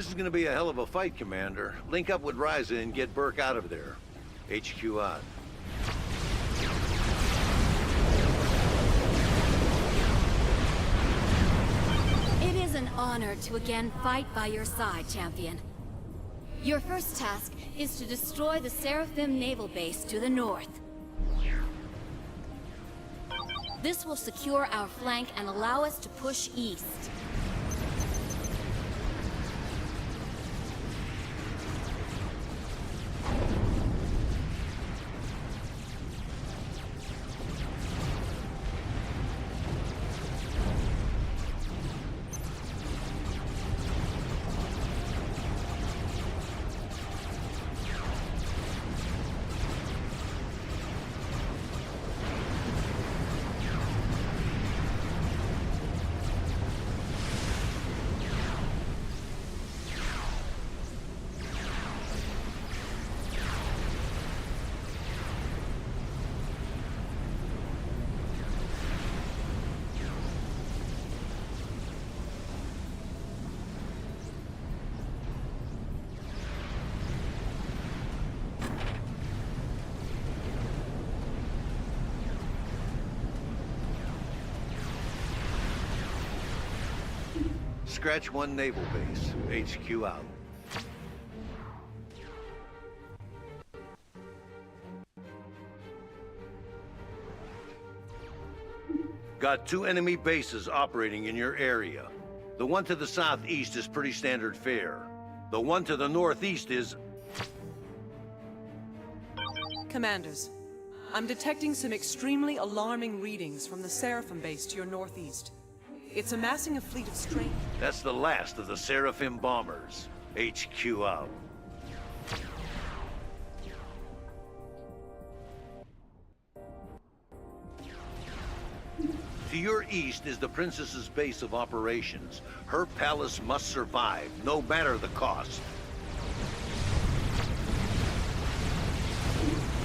This is gonna be a hell of a fight, Commander. Link up with Ryza and get Burke out of there. HQ out. It is an honor to again fight by your side, Champion. Your first task is to destroy the Seraphim naval base to the north. This will secure our flank and allow us to push east. Scratch one naval base. HQ out. Got 2 enemy bases operating in your area. The one to the southeast is pretty standard fare. The one to the northeast is... Commanders, I'm detecting some extremely alarming readings from the Seraphim base to your northeast. It's amassing a fleet of strange... That's the last of the Seraphim bombers. HQ out. To your east is the Princess's base of operations. Her palace must survive, no matter the cost.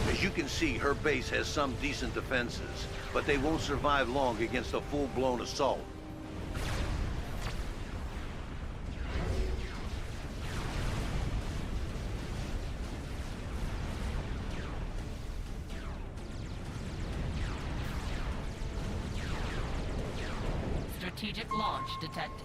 As you can see, her base has some decent defenses, but they won't survive long against a full-blown assault. Strategic launch detected.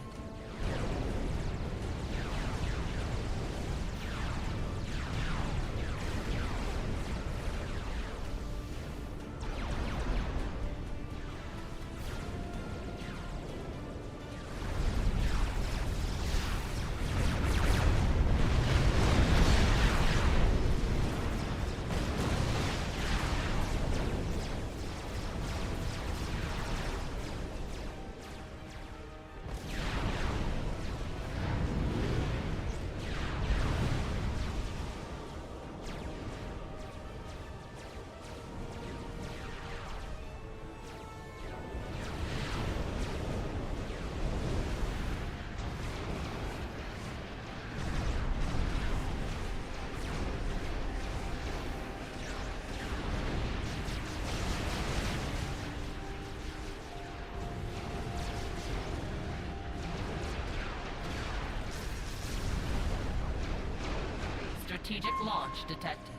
Strategic launch detected.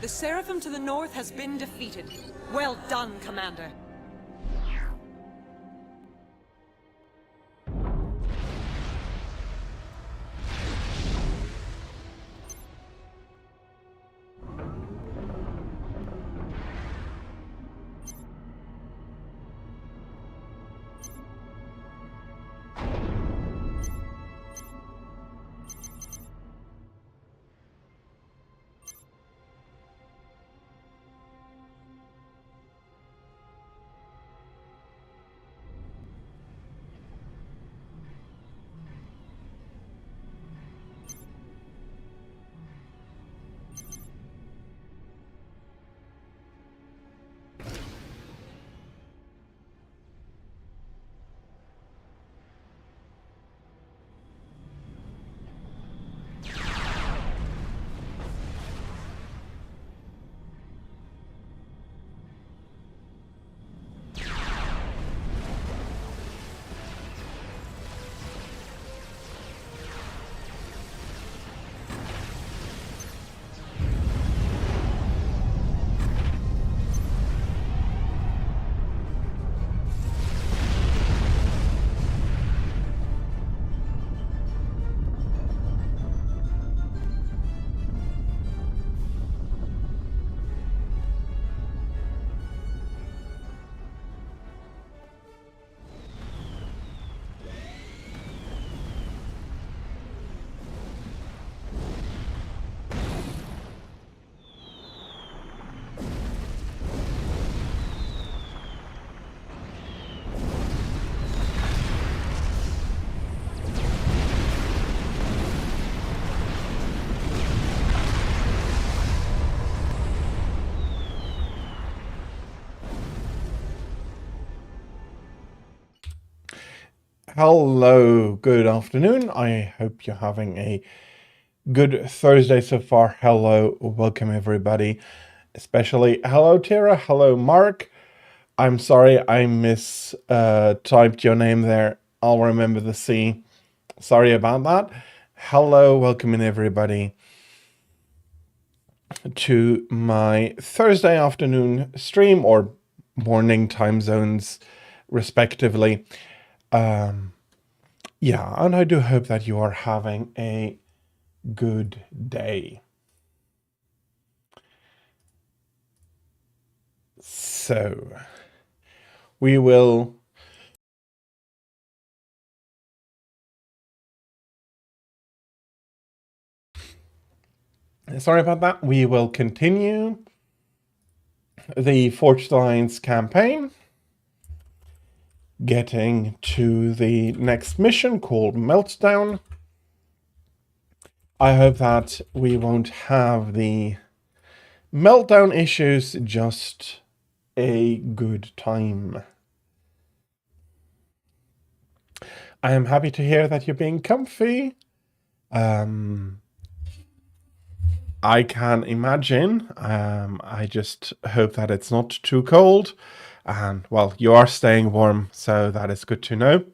The Seraphim to the north has been defeated. Well done, Commander. Hello, good afternoon. I hope you're having a good Thursday so far. Hello, welcome everybody. Especially hello Tara, hello Mark. I'm sorry I typed your name there. I'll remember the C. Sorry about that. Hello, welcome in everybody to my Thursday afternoon stream, or morning time zones respectively. Yeah, and I do hope that you are having a good day. So, we will sorry about that. We will continue the Forged Alliance campaign, getting to the next mission called Meltdown. I hope that we won't have the meltdown issues, just a good time. I am happy to hear that you're being comfy. I can imagine. I just hope that it's not too cold. And, well, you are staying warm, so that is good to know.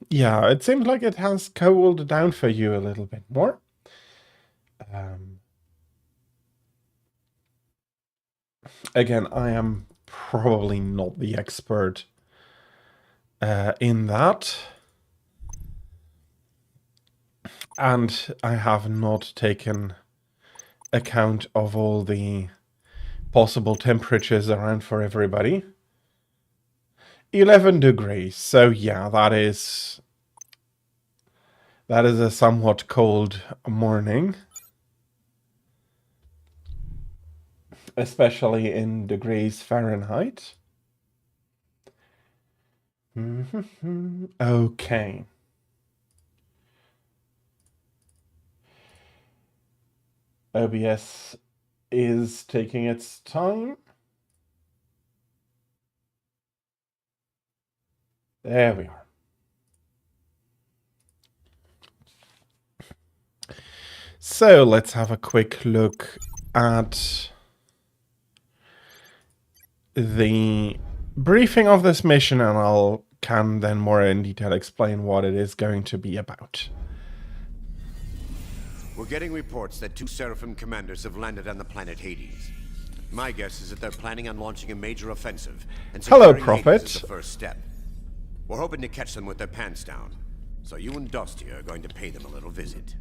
Yeah, it seems like it has cooled down for you a little bit more. Again, I am probably not the expert in that. And I have not taken account of all the possible temperatures around for everybody. 11 degrees. So yeah, that is a somewhat cold morning. Especially in degrees Fahrenheit. Okay. OBS is taking its time. There we are. So let's have a quick look at the briefing of this mission, and can then more in detail explain what it is going to be about. We're getting reports that 2 Seraphim commanders have landed on the planet Hades. My guess is that they're planning on launching a major offensive, and Hello, securing Prophet. Hades is the first step. We're hoping to catch them with their pants down, so you and Dusty are going to pay them a little visit.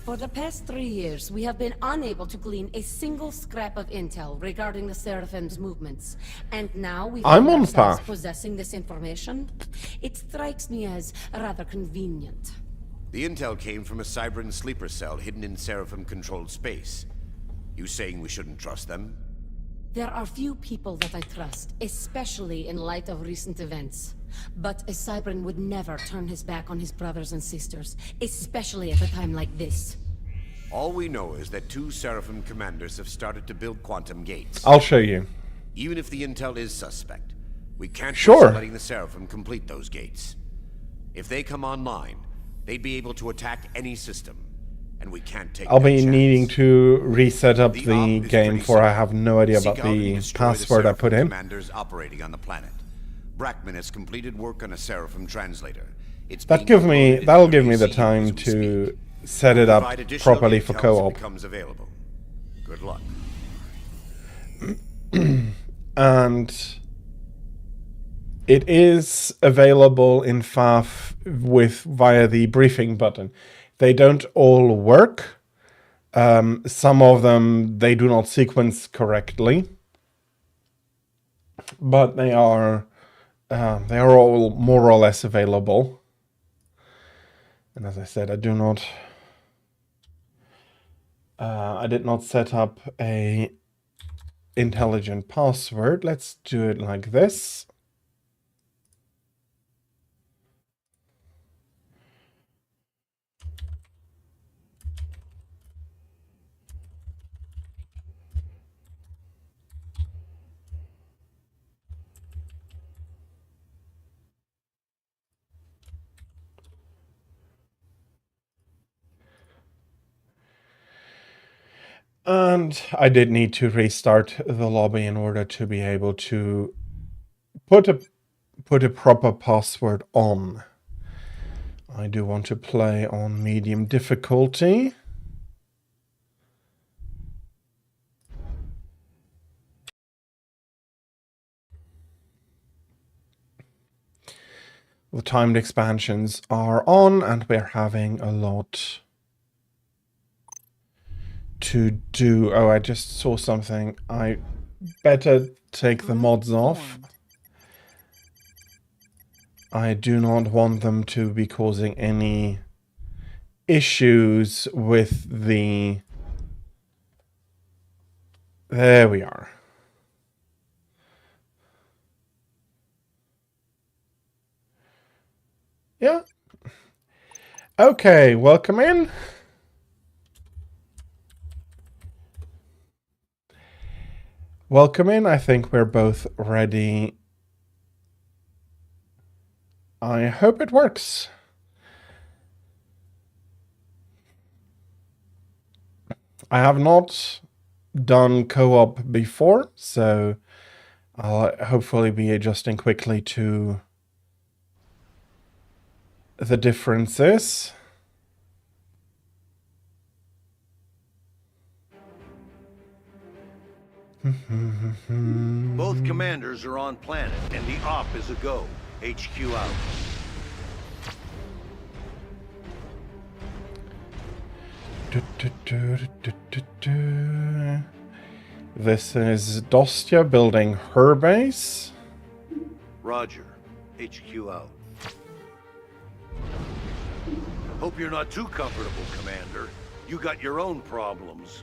For the past 3 years, we have been unable to glean a single scrap of intel regarding the Seraphim's movements. And now we I'm find on ourselves path. possessing this information? It strikes me as rather convenient. The intel came from a Cybran sleeper cell hidden in Seraphim-controlled space. You saying we shouldn't trust them? There are few people that I trust, especially in light of recent events. But a Cybran would never turn his back on his brothers and sisters, especially at a time like this. All we know is that 2 Seraphim commanders have started to build quantum gates. I'll show you. Even if the intel is suspect, we can't Sure. risk letting the Seraphim complete those gates. If they come online, they'd be able to attack any system, and we can't take I'll that be chance. needing to reset up The the op is game, pretty for I simple. have no idea Seek about out and the destroy password I Seraphim put in. commanders operating on the planet. Brackman has completed work on a Seraphim translator. It's That'll being give uploaded me into the the time ACU as we to speak. set it up Provide additional properly for intel as it co-op. becomes available. Good luck. And it is available in FAF via the briefing button. They don't all work. Some of them, they do not sequence correctly, but they are all more or less available. And as I said, I did not set up a intelligent password. Let's do it like this. And I did need to restart the lobby in order to be able to put a proper password on. I do want to play on medium difficulty. The timed expansions are on, and we're having a lot to do. Oh, I just saw something. I better take the mods off. I do not want them to be causing any issues with the... There we are. Yeah. Okay, welcome in. Welcome in. I think we're both ready. I hope it works. I have not done co-op before, so I'll hopefully be adjusting quickly to the differences. Both commanders are on planet, and the op is a go. HQ out. This is Dostia building her base. Roger. HQ out. Hope you're not too comfortable, Commander. You got your own problems.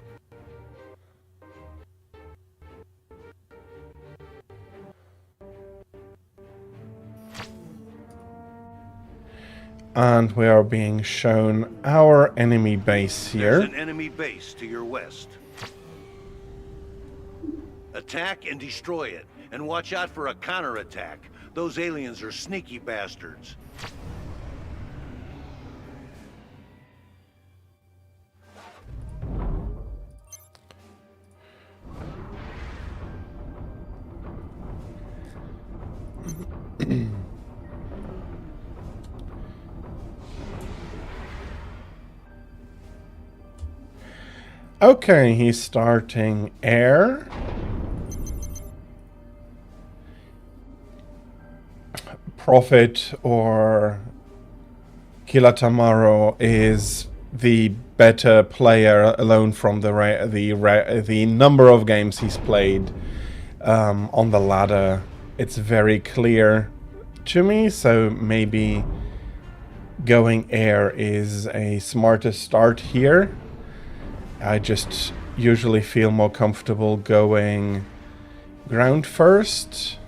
And we are being shown our enemy base here. There's an enemy base to your west. Attack and destroy it, and watch out for a counterattack. Those aliens are sneaky bastards. Okay, he's starting air. Prophet or Kilatamaro is the better player alone from the number of games he's played on the ladder. It's very clear to me, so maybe going air is a smarter start here. I just usually feel more comfortable going ground first.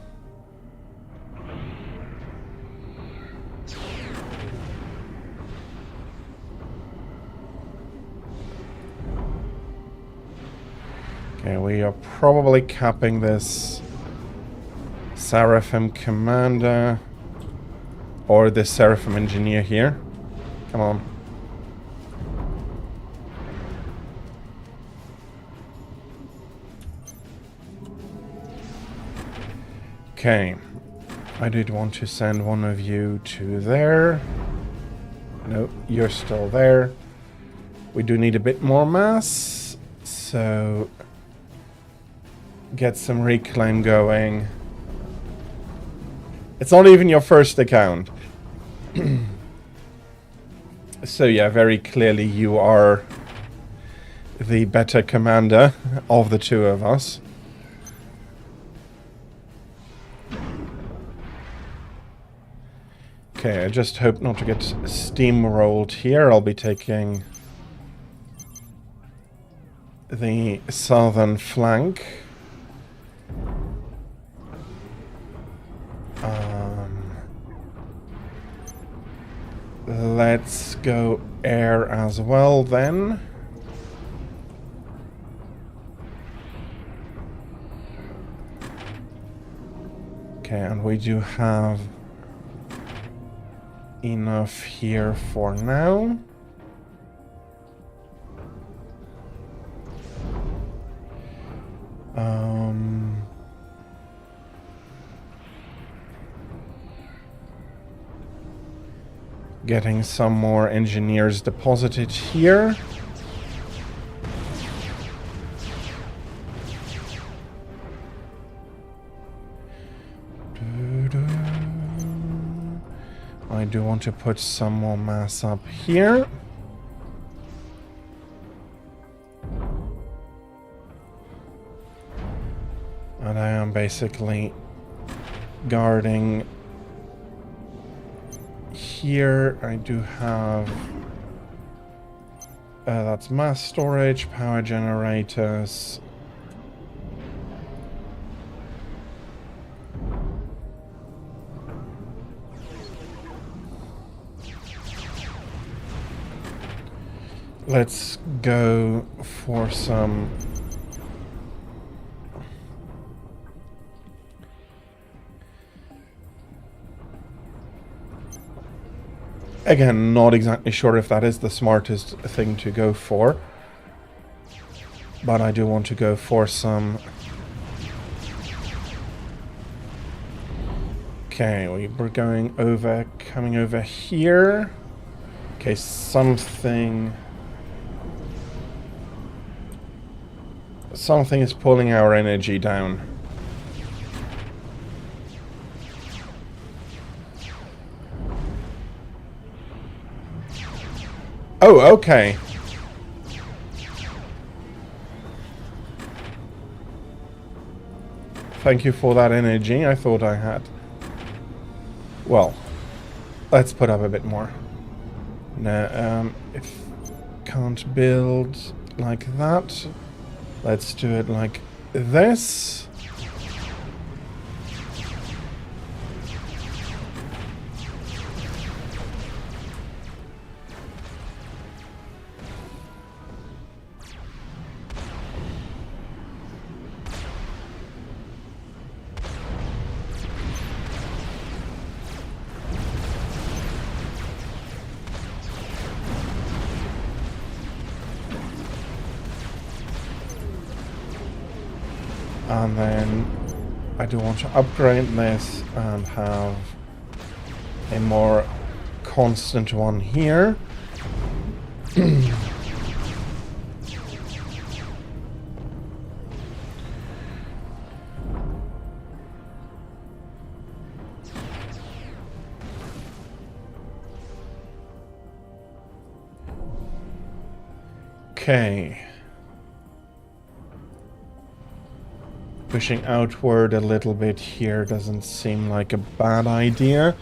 Okay, we are probably capping this Seraphim Commander or the Seraphim Engineer here. Come on. Okay, I did want to send one of you to there. No, you're still there. We do need a bit more mass, so get some reclaim going. It's not even your first account. So yeah, very clearly you are the better commander of the two of us. Okay, I just hope not to get steamrolled here. I'll be taking the southern flank. Let's go air as well then. Okay, and we do have enough here for now. Getting some more engineers deposited here. I do want to put some more mass up here. And I am basically guarding here. I do have that's mass storage, power generators. Let's go for some again, not exactly sure if that is the smartest thing to go for, but I do want to go for some. Okay, we were coming over here. Okay, something is pulling our energy down. Oh, okay. Thank you for that energy. I thought I had. Well, let's put up a bit more. No, if can't build like that, let's do it like this. And then I do want to upgrade this and have a more constant one here. Okay. Pushing outward a little bit here doesn't seem like a bad idea.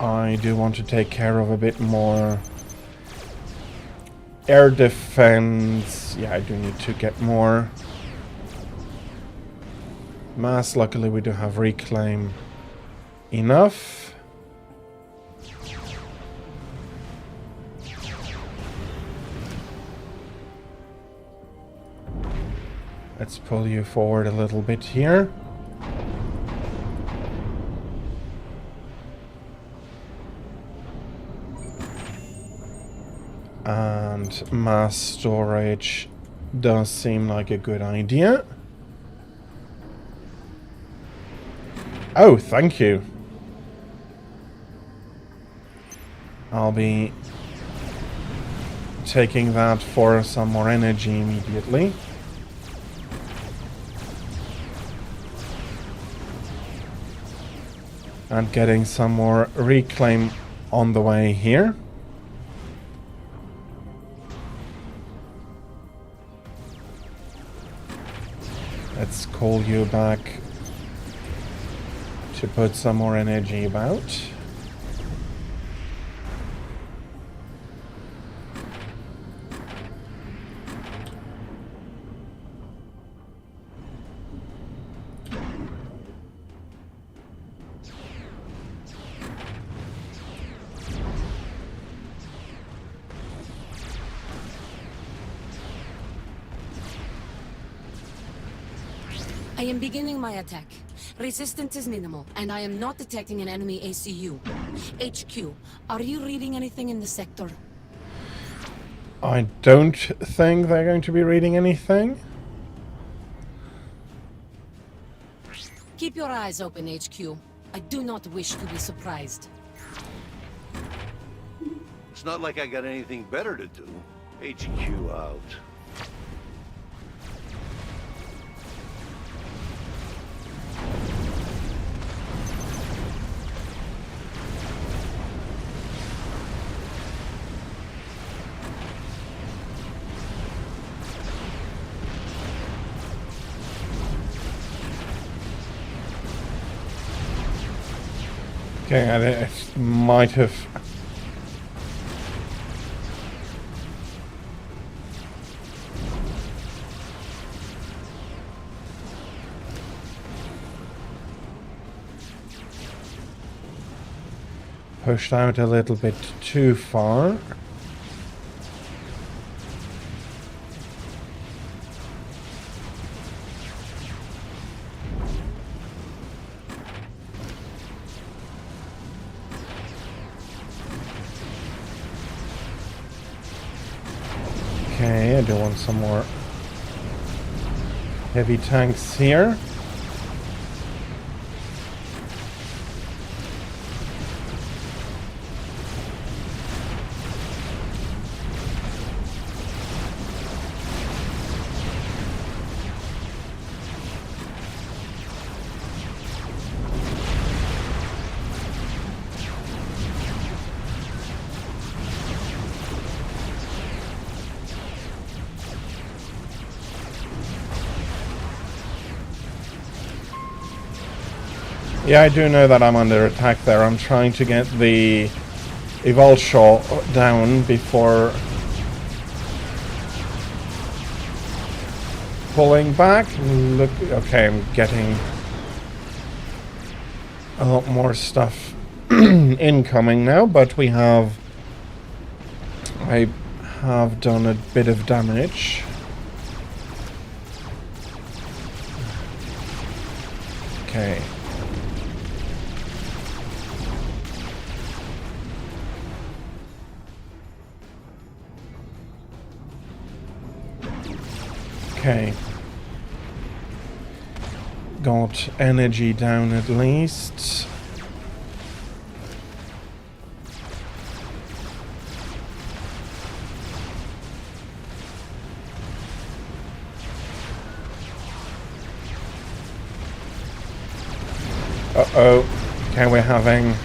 I do want to take care of a bit more air defense. Yeah, I do need to get more mass. Luckily, we do have reclaim enough. Let's pull you forward a little bit here. And mass storage does seem like a good idea. Oh, thank you. I'll be taking that for some more energy immediately. And getting some more reclaim on the way here. Let's call you back to put some more energy about. I am beginning my attack. Resistance is minimal, and I am not detecting an enemy ACU. HQ, are you reading anything in the sector? I don't think they're going to be reading anything. Keep your eyes open, HQ. I do not wish to be surprised. It's not like I got anything better to do. HQ out. Okay, I might have... pushed out a little bit too far. Okay, I do want some more heavy tanks here. Yeah, I do know that I'm under attack there. I'm trying to get the Evol Shaw down before pulling back. Look, okay, I'm getting a lot more stuff incoming now, but I have done a bit of damage. Okay. Okay. Got energy down at least. Uh-oh. Okay, we're having...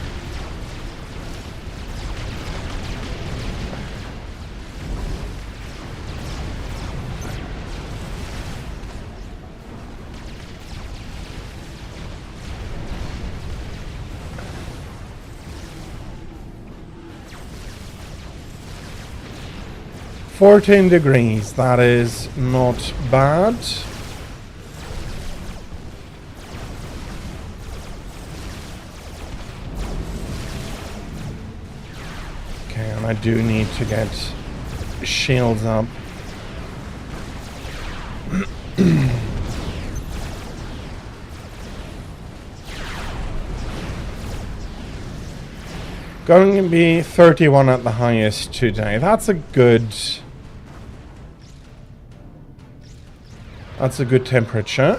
$14 degrees, that is not bad. Okay, and I do need to get shields up. Going to be 31 at the highest today. That's a good temperature.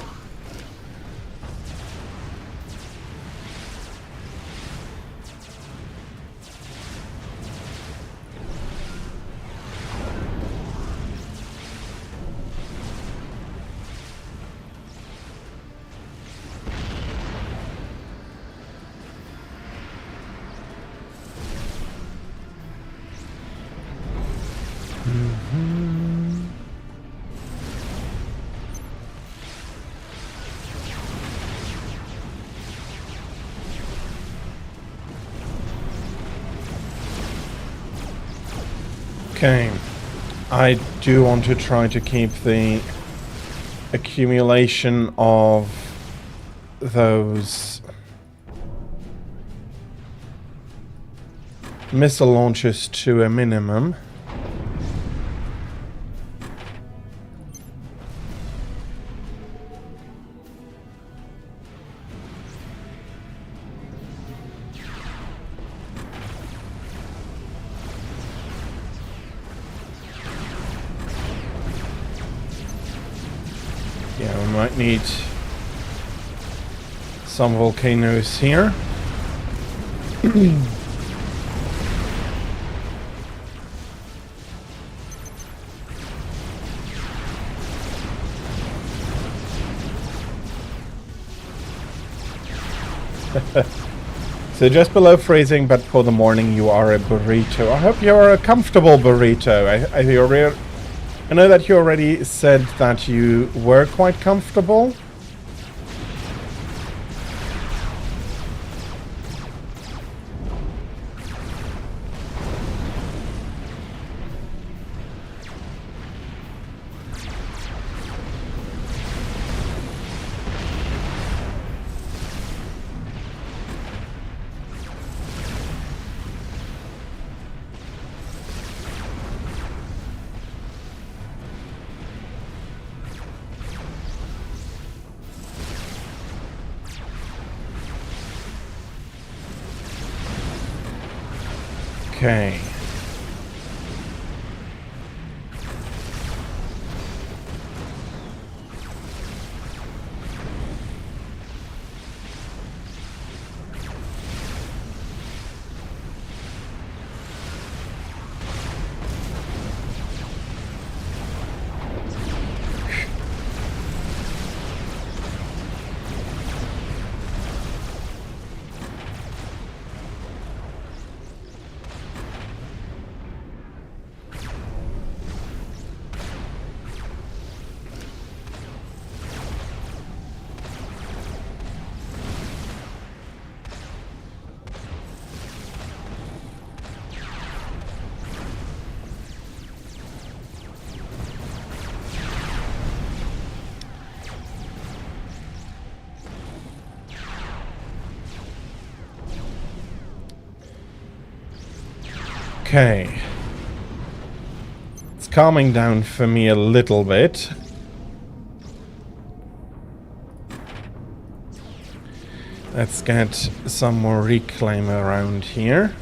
Okay, I do want to try to keep the accumulation of those missile launches to a minimum. might need some volcanoes here. So just below freezing, but for the morning you are a burrito. I hope you are a comfortable burrito. I know that you already said that you were quite comfortable. Okay. Okay. It's calming down for me a little bit. Let's get some more reclaim around here.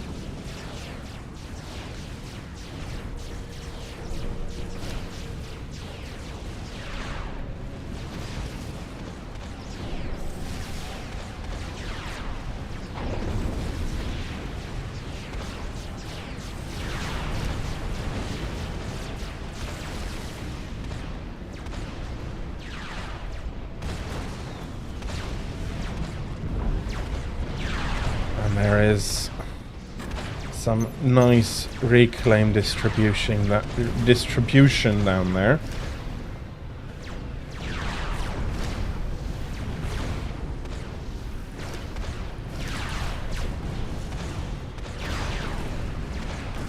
There is some nice reclaim distribution down there.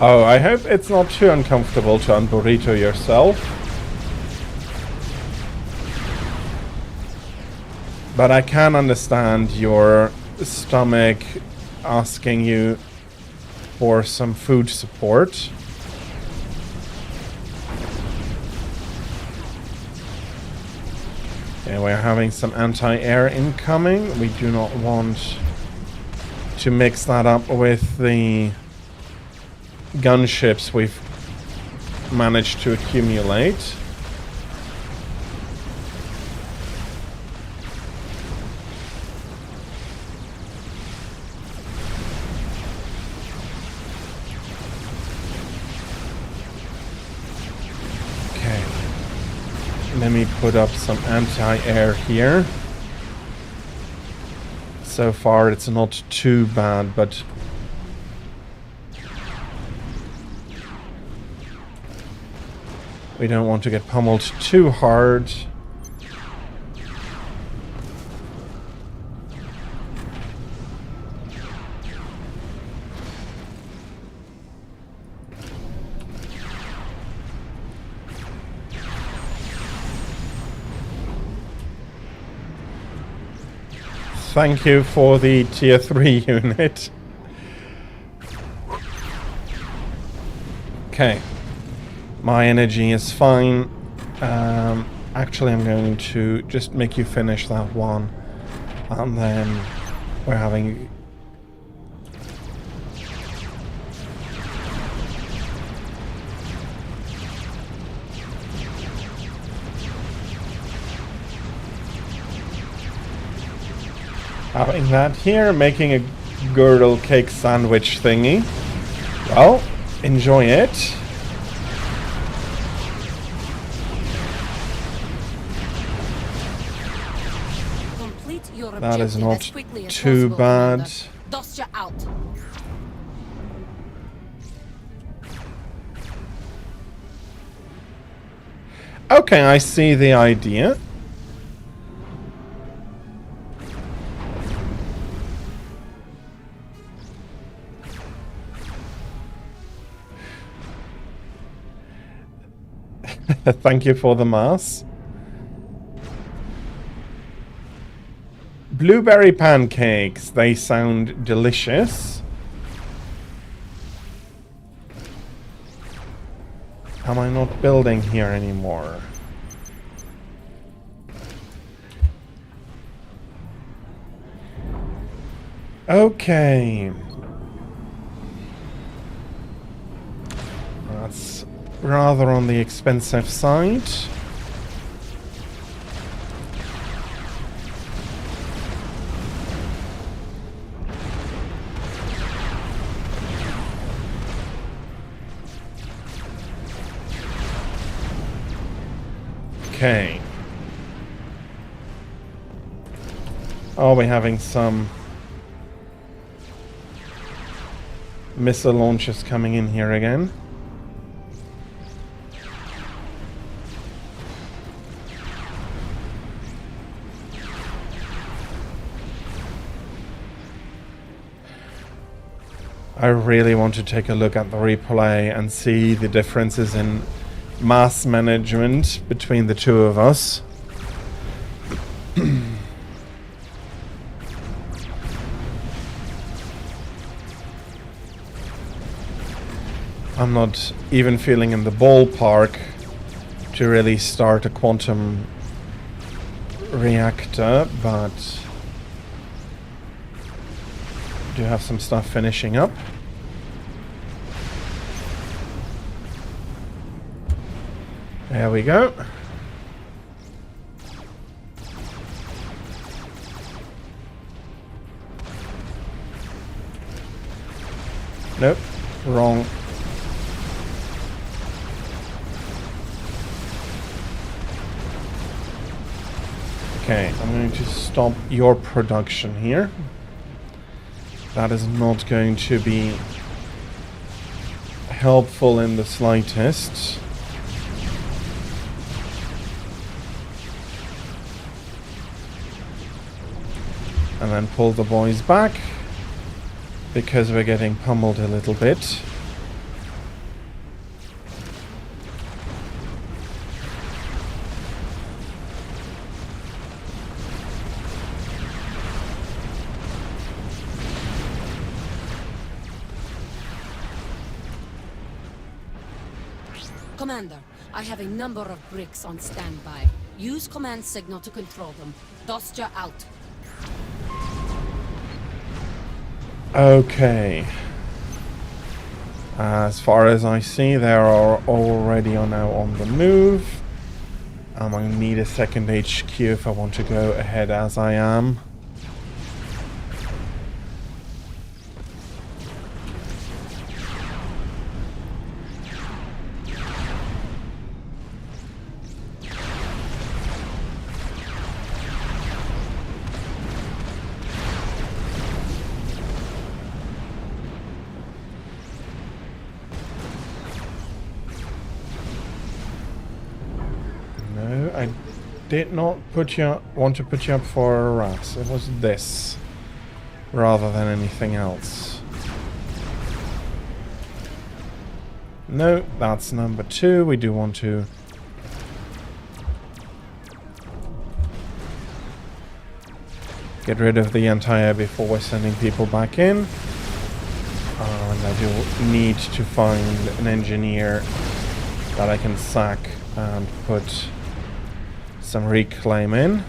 Oh, I hope it's not too uncomfortable to unburrito yourself. But I can understand your stomach asking you for some food support. Okay, we're having some anti-air incoming. We do not want to mix that up with the gunships we've managed to accumulate. Let me put up some anti-air here. So far it's not too bad, but we don't want to get pummeled too hard. Thank you for the tier 3 unit. Okay. My energy is fine. Actually, I'm going to just make you finish that one. And then we're having... Having that here, making a girdle cake sandwich thingy. Well, enjoy it. Complete your That is objective not as quickly as too possible, bad. Commander. Dostya out. Okay, I see the idea. Thank you for the mass. Blueberry pancakes. They sound delicious. Am I not building here anymore? Okay. That's rather on the expensive side. Okay. Are we having some missile launches coming in here again? I really want to take a look at the replay and see the differences in mass management between the two of us. I'm not even feeling in the ballpark to really start a quantum reactor, but do have some stuff finishing up. There we go. Nope, wrong. Okay, I'm going to stop your production here. That is not going to be helpful in the slightest. And then pull the boys back because we're getting pummeled a little bit. Commander, I have a number of bricks on standby. Use command signal to control them. Dostya out. Okay. As far as I see, they are already now on the move. I'm going to need a second HQ if I want to go ahead as I am. I did not want to put you up for a RAS. It was this, rather than anything else. No, that's number 2. We do want to get rid of the entire before we're sending people back in. And I do need to find an engineer that I can sack and put some reclaim in.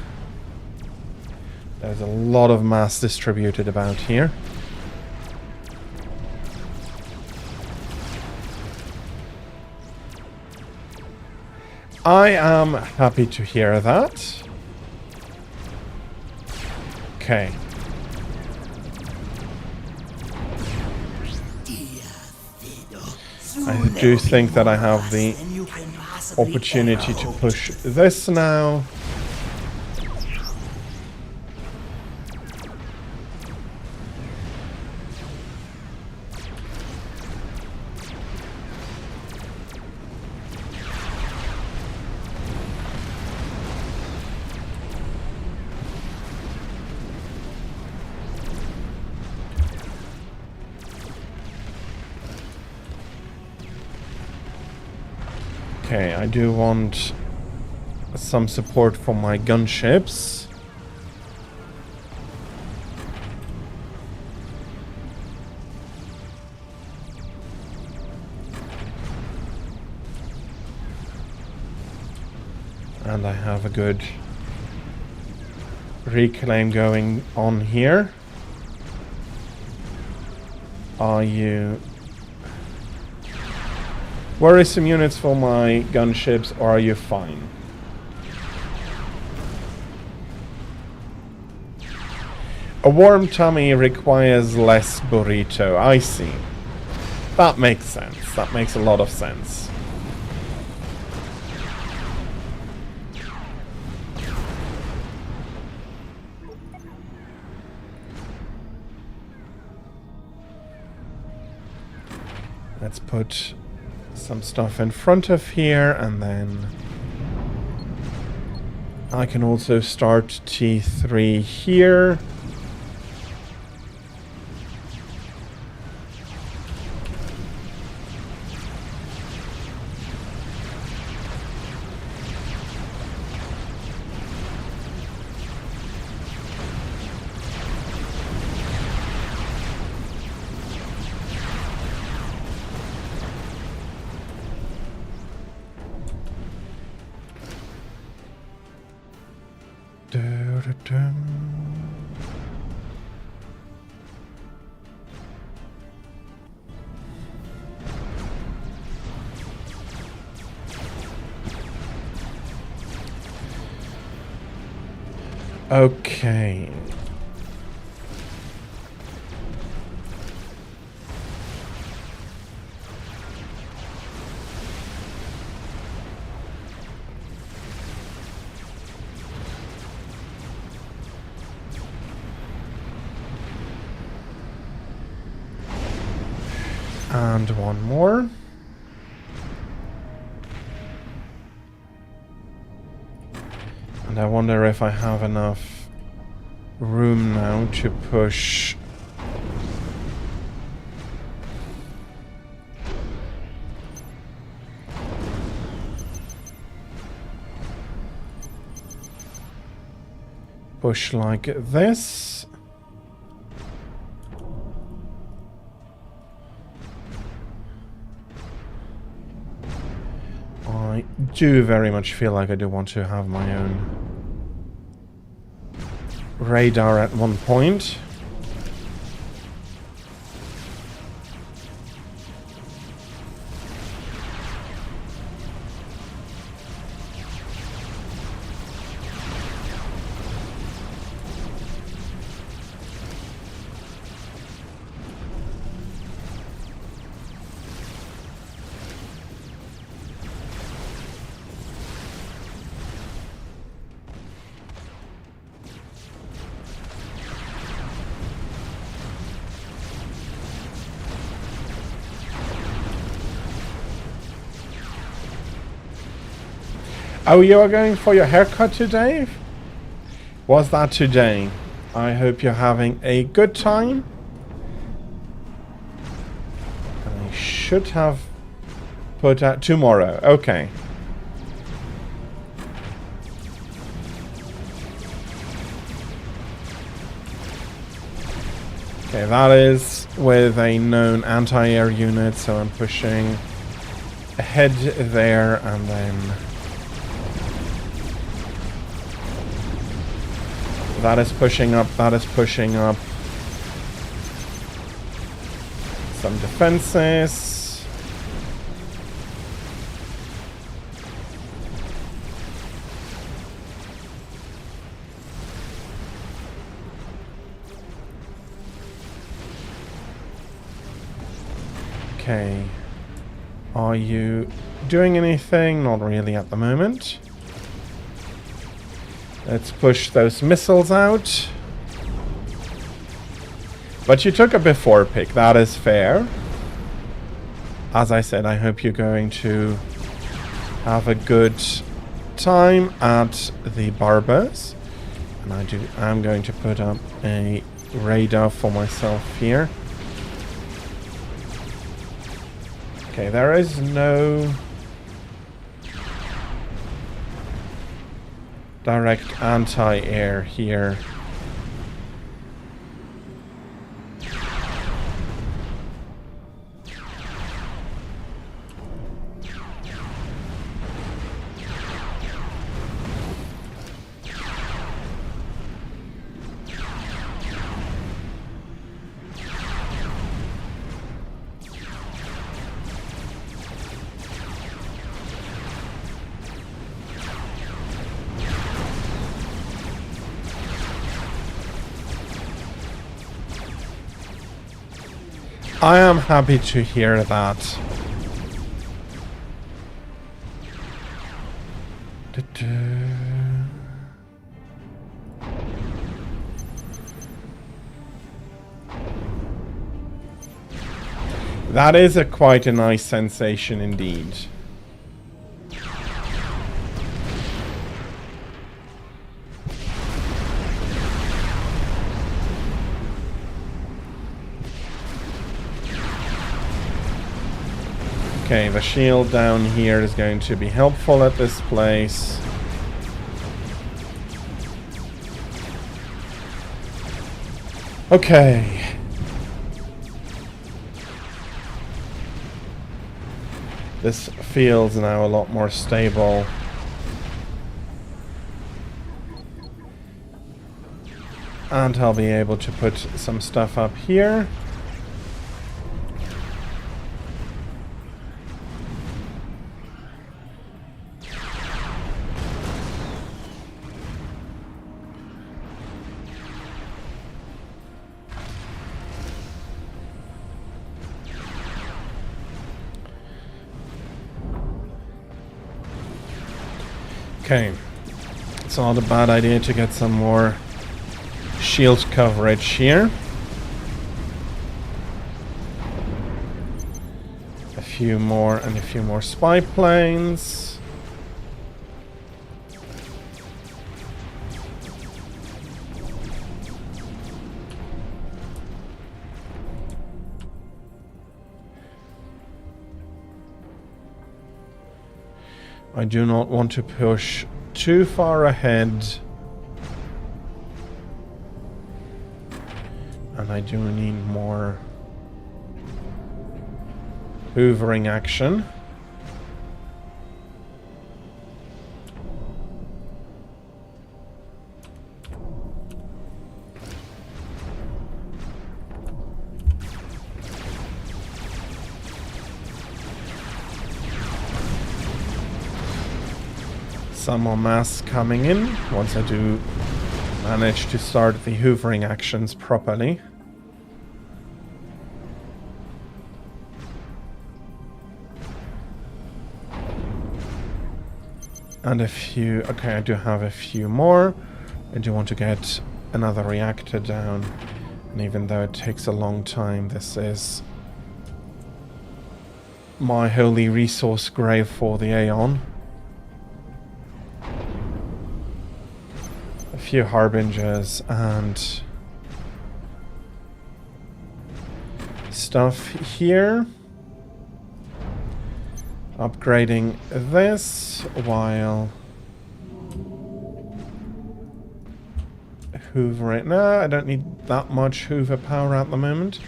There's a lot of mass distributed about here. I am happy to hear that. Okay. I do think that I have the opportunity to push this now. Okay, I do want some support from my gunships. And I have a good reclaim going on here. Are you... Worry some units for my gunships, or are you fine? A warm tummy requires less burrito. I see. That makes sense. That makes a lot of sense. Let's put some stuff in front of here, and then I can also start T3 here. Okay. And one more. And I wonder if I have enough room now to push like this. I do very much feel like I do want to have my own radar at one point. Oh, you are going for your haircut today? Was that today? I hope you're having a good time. I should have put out tomorrow. Okay. Okay, that is with a known anti-air unit, so I'm pushing ahead there, and then that is pushing up, that is pushing up. Some defenses. Okay. Are you doing anything? Not really at the moment. Let's push those missiles out. But you took a before pick, that is fair. As I said, I hope you're going to have a good time at the Barbers. And I'm going to put up a radar for myself here. Okay, there is no direct anti-air here. I am happy to hear that. That is quite a nice sensation indeed. Okay, the shield down here is going to be helpful at this place. Okay. This feels now a lot more stable. And I'll be able to put some stuff up here. Okay, it's not a bad idea to get some more shield coverage here. A few more and a few more spy planes. I do not want to push too far ahead. And I do need more hoovering action. Some more mass coming in once I do manage to start the hoovering actions properly. And a few... okay, I do have a few more. I do want to get another reactor down. And even though it takes a long time, this is my holy resource grave for the Aeon. A few harbingers and stuff here. Upgrading this while Hoover it. No, I don't need that much Hoover power at the moment.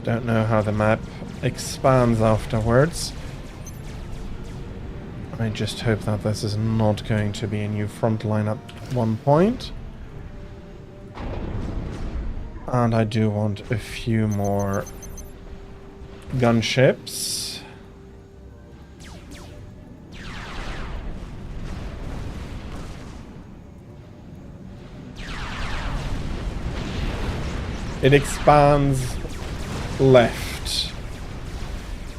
Don't know how the map expands afterwards. I just hope that this is not going to be a new front line at one point. And I do want a few more gunships. It expands left.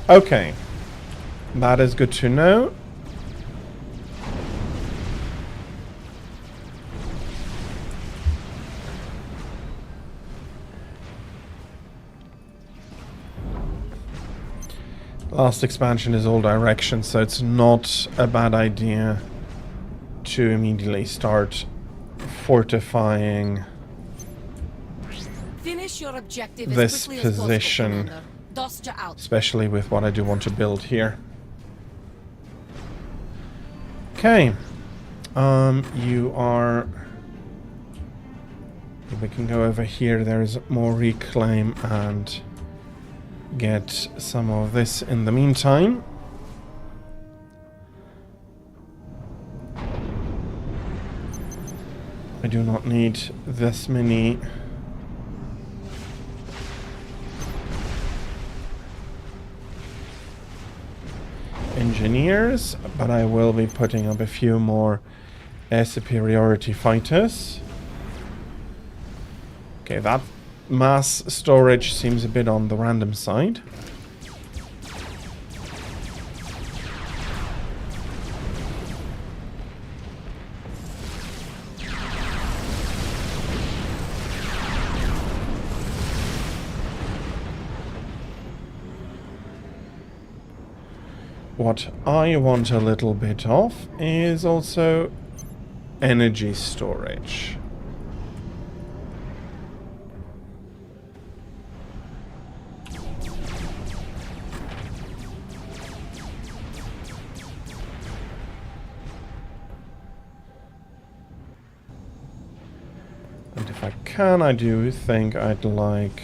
Okay. That is good to know. Last expansion is all directions, so it's not a bad idea to immediately start fortifying Finish your objective this as quickly as possible, position, Commander. Dostya out. especially with what I do want to build here. Okay, you are... we can go over here. There's more reclaim and get some of this in the meantime. I do not need this many engineers, but I will be putting up a few more air superiority fighters. Okay, that mass storage seems a bit on the random side. What I want a little bit of is also energy storage. And if I can, I do think I'd like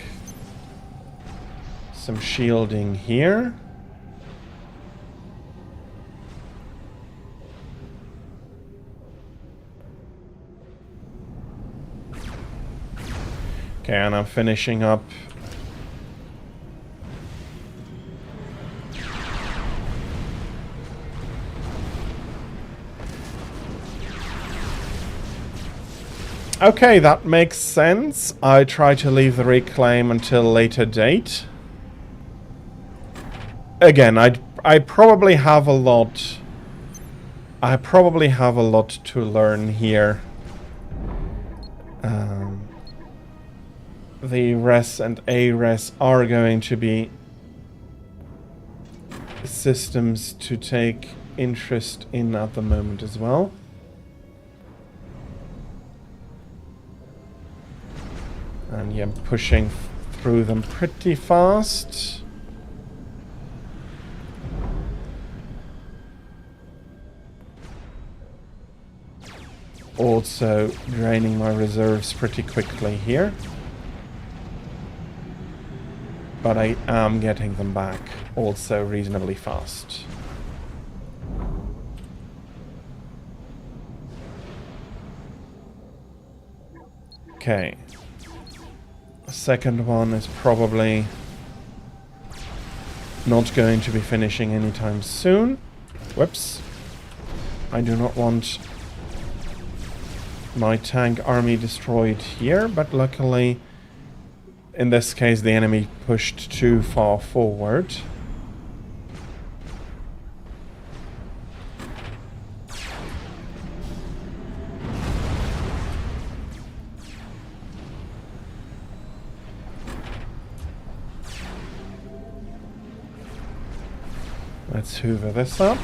some shielding here. Okay, and I'm finishing up okay, that makes sense. I try to leave the reclaim until a later date. Again, I probably have a lot to learn here. The res and A-res are going to be systems to take interest in at the moment as well. And yeah, I'm pushing through them pretty fast. Also draining my reserves pretty quickly here. But I am getting them back also reasonably fast. Okay. The second one is probably not going to be finishing anytime soon. Whoops. I do not want my tank army destroyed here, but luckily in this case the enemy pushed too far forward. Let's hoover this up.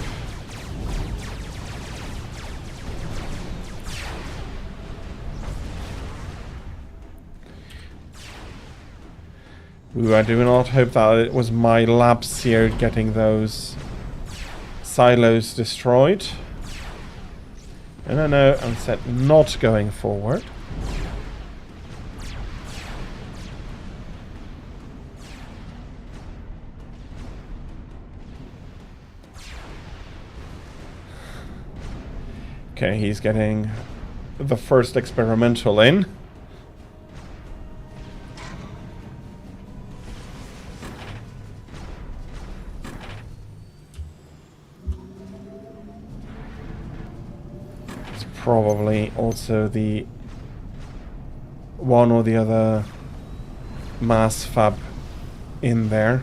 Ooh, I do not hope that it was my lapse here getting those silos destroyed. No, I'm set not going forward. Okay, he's getting the first experimental in. It's probably also the one or the other mass fab in there.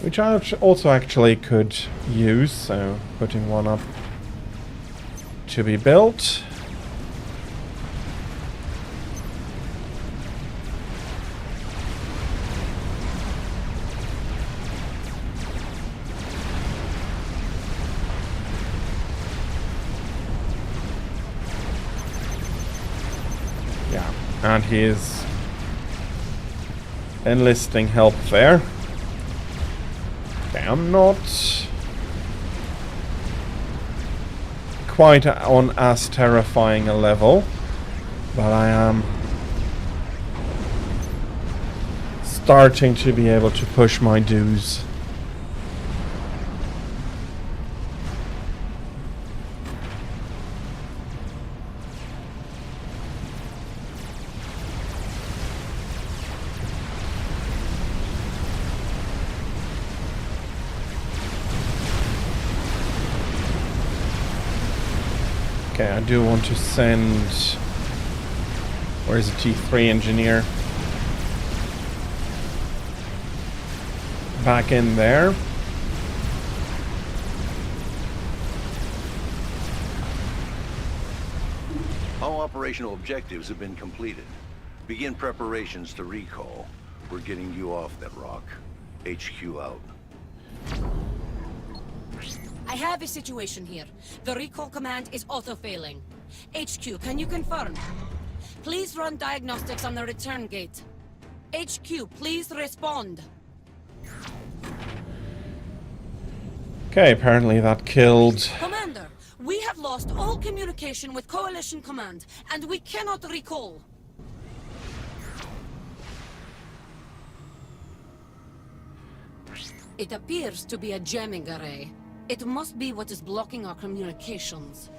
Which I also actually could use, so putting one up to be built. Yeah, and he is enlisting help there. Okay, I'm not quite on as terrifying a level, but I am starting to be able to push my dues. Okay, I do want to send... Where's the T3 engineer? Back in there. All operational objectives have been completed. Begin preparations to recall. We're getting you off that rock. HQ out. I have a situation here. The recall command is auto-failing. HQ, can you confirm? Please run diagnostics on the return gate. HQ, please respond. Okay, apparently that killed... Commander, we have lost all communication with Coalition Command, and we cannot recall. It appears to be a jamming array. It must be what is blocking our communications.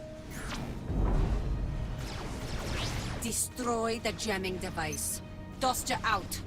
Destroy the jamming device. Dostja out.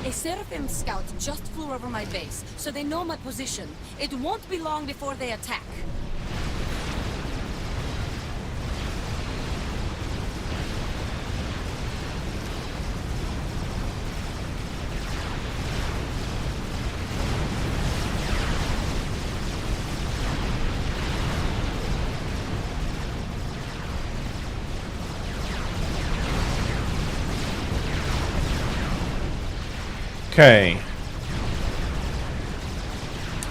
A Seraphim scout just flew over my base, so they know my position. It won't be long before they attack. Okay.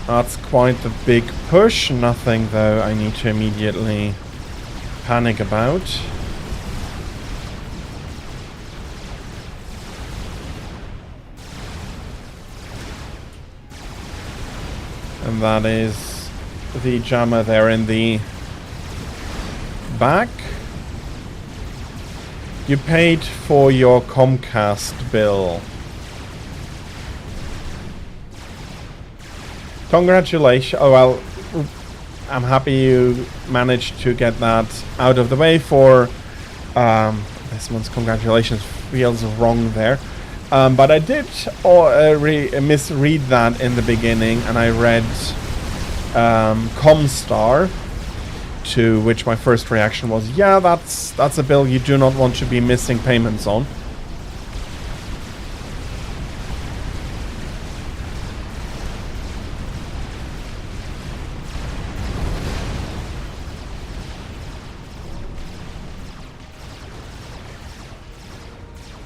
That's quite the big push. Nothing, though, I need to immediately panic about. And that is the jammer there in the back. You paid for your Comcast bill. Congratulations. Oh, well, I'm happy you managed to get that out of the way for this one's congratulations feels wrong there. But I did misread that in the beginning, and I read Comstar, to which my first reaction was, yeah, that's a bill you do not want to be missing payments on.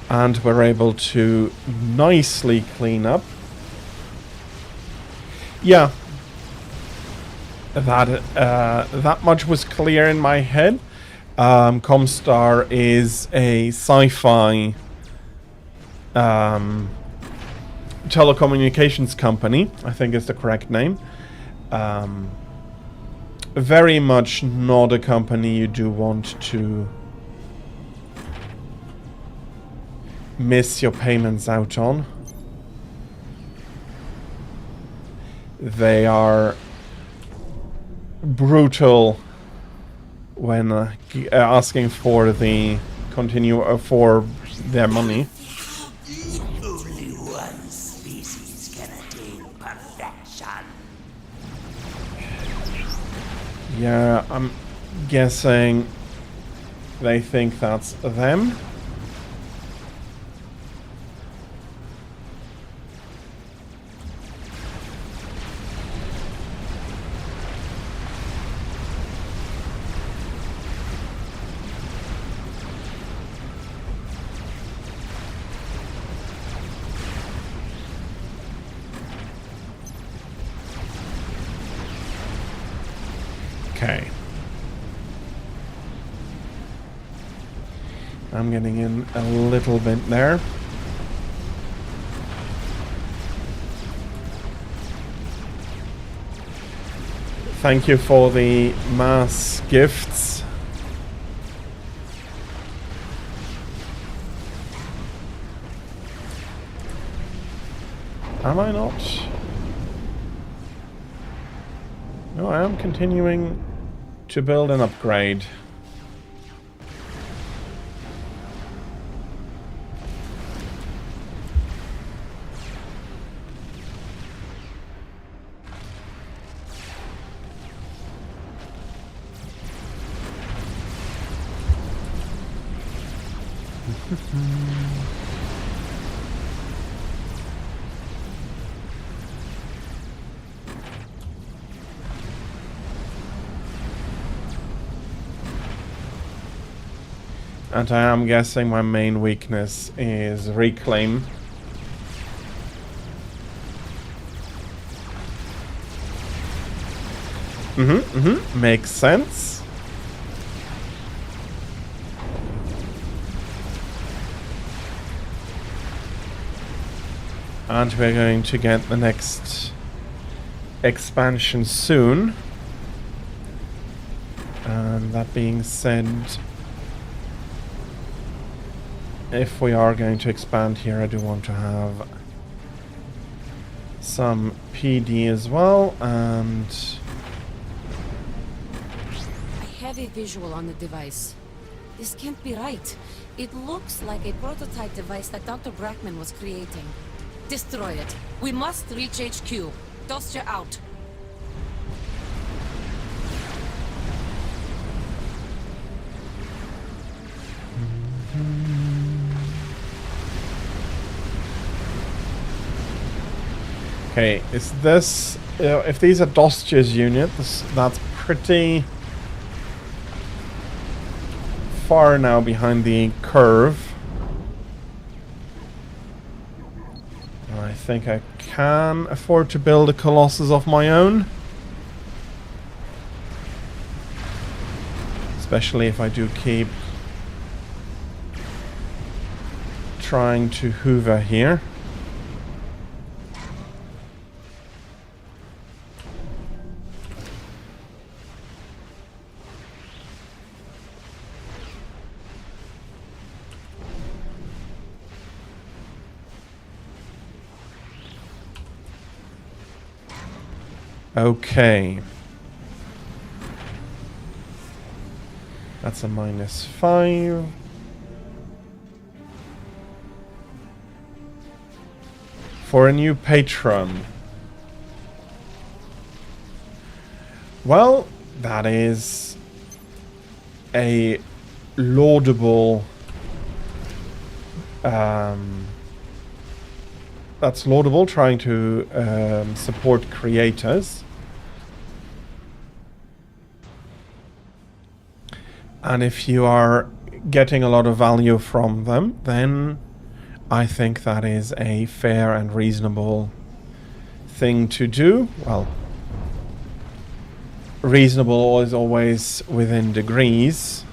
And we're able to nicely clean up. Yeah. That much was clear in my head. Comstar is a sci-fi telecommunications company, I think is the correct name. Very much not a company you do want to miss your payments out on. They are brutal when asking for the for their money. Only one species can attain perfection. Yeah, I'm guessing they think that's them. Okay. I'm getting in a little bit there. Thank you for the mass gifts. Am I not? No, I am continuing to build and upgrade. And I am guessing my main weakness is reclaim. Makes sense. And we're going to get the next expansion soon. And that being said, if we are going to expand here, I do want to have some PD as well, and I have a visual on the device. This can't be right. It looks like a prototype device that Dr. Brackman was creating. Destroy it. We must reach HQ. Dostya out. okay, is this if these are Dostya's units, that's pretty far now behind the curve. I think I can afford to build a Colossus of my own. Especially if I do keep trying to hoover here. Okay. That's a -5. For a new patron. Well, that is a laudable that's laudable, trying to support creators. And if you are getting a lot of value from them, then I think that is a fair and reasonable thing to do. Well, reasonable is always within degrees.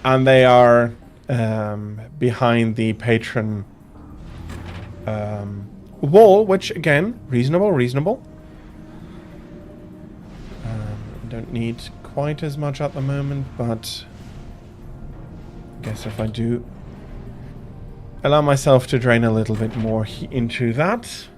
And they are behind the patron wall, which again, reasonable. Don't need quite as much at the moment, but I guess if I do allow myself to drain a little bit more into that.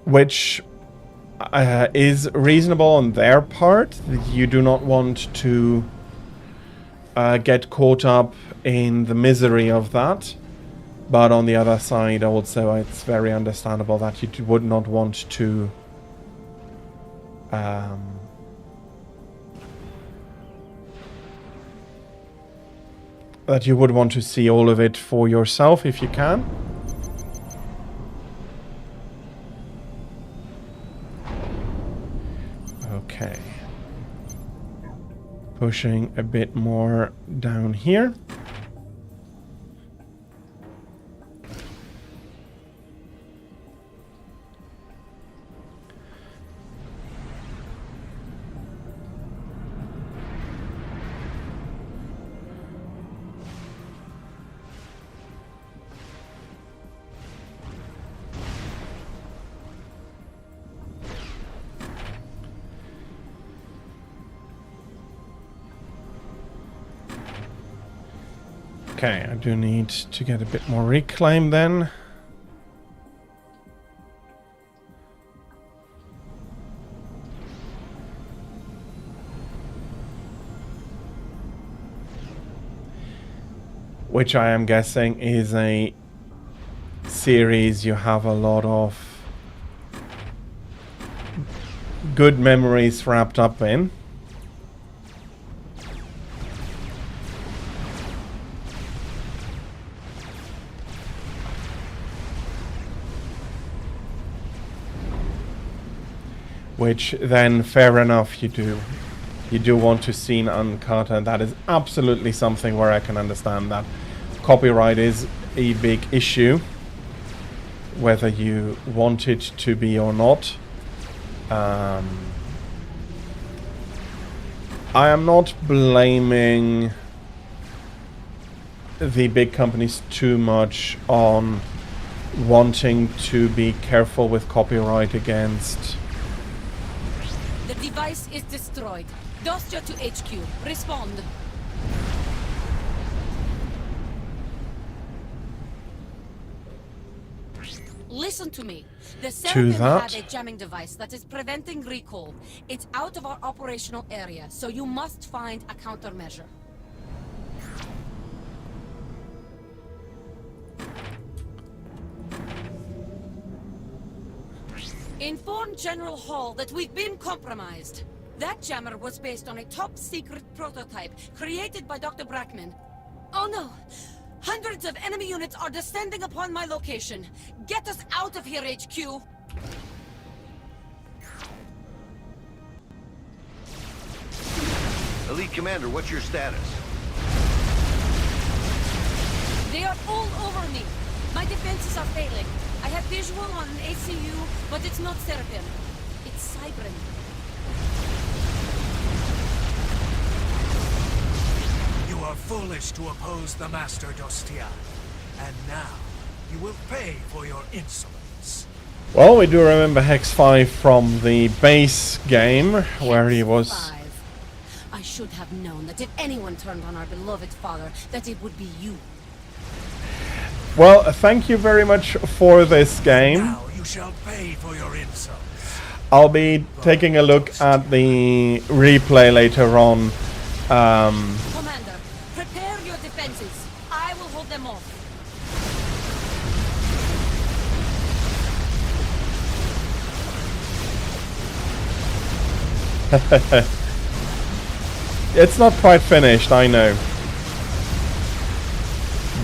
Which is reasonable on their part. You do not want to get caught up in the misery of that. But on the other side, also, it's very understandable that you would not want to that you would want to see all of it for yourself if you can. Okay. Pushing a bit more down here. Okay, I do need to get a bit more reclaim then. Which I am guessing is a series you have a lot of good memories wrapped up in. Which then, fair enough, you do want to see uncut, and that is absolutely something where I can understand that copyright is a big issue, whether you want it to be or not. I am not blaming the big companies too much on wanting to be careful with copyright against. The device is destroyed. Dostia to HQ. Respond. Listen to me. The Seraphim have a jamming device that is preventing recall. It's out of our operational area, so you must find a countermeasure. Inform General Hall that we've been compromised. That jammer was based on a top-secret prototype created by Dr. Brackman. Oh no! Hundreds of enemy units are descending upon my location. Get us out of here, HQ! Elite Commander, what's your status? They are all over me. My defenses are failing. I have visual on an ACU, but it's not Seraphim. It's Cybran. You are foolish to oppose the Master Dostia. And now, you will pay for your insolence. Well, we do remember Hex 5 from the base game, where he was... I should have known that if anyone turned on our beloved father, that it would be you. Well, thank you very much for this game. Now you shall pay for your insults. I'll be taking a look at the replay later on. Commander, prepare your defenses. I will hold them off. It's not quite finished, I know.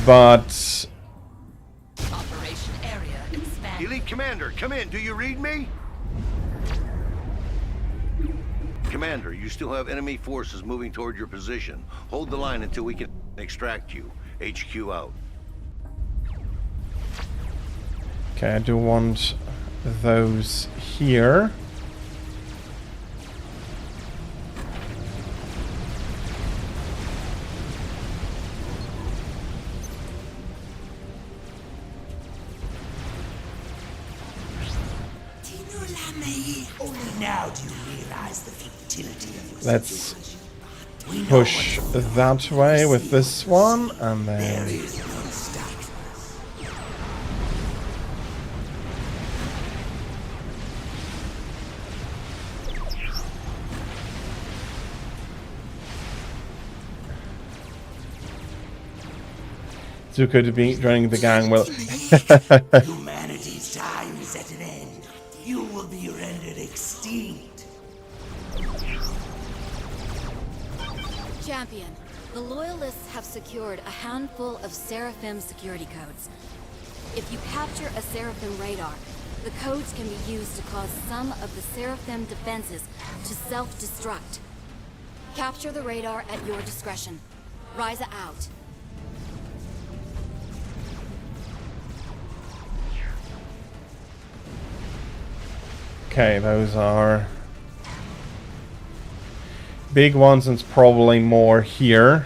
But... Operation area expanded. Elite Commander, come in. Do you read me? Commander, you still have enemy forces moving toward your position. Hold the line until we can extract you. HQ out. Okay, I do want those here. Only now do you realize the futility of your Let's situation. push that way with this one, and There then... is no stop. Zuko to be joining the gang will... Humanity's time is at an end. You will be rendered extinct. Champion, the Loyalists have secured a handful of Seraphim security codes. If you capture a Seraphim radar, the codes can be used to cause some of the Seraphim defenses to self-destruct. Capture the radar at your discretion. Ryza out. Okay, those are big ones, and it's probably more here.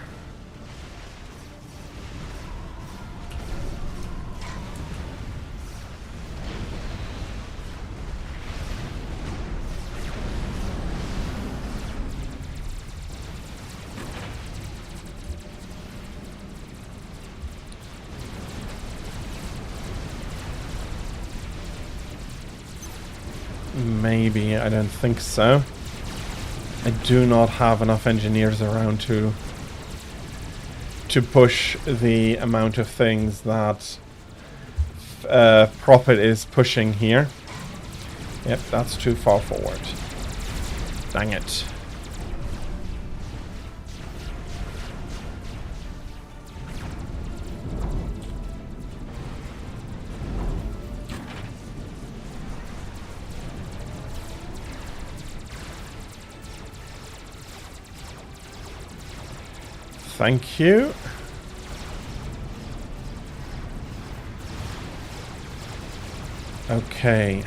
Maybe, I don't think so. I do not have enough engineers around to push the amount of things that Prophet is pushing here. Yep, that's too far forward. Dang it. Thank you. Okay.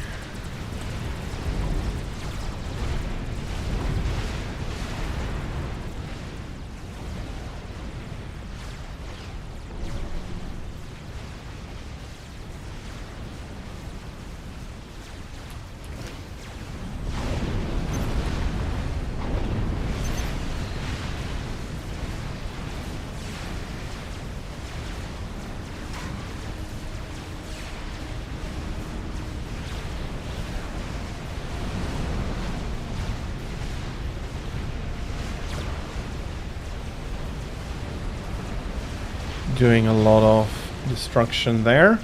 Doing a lot of destruction there.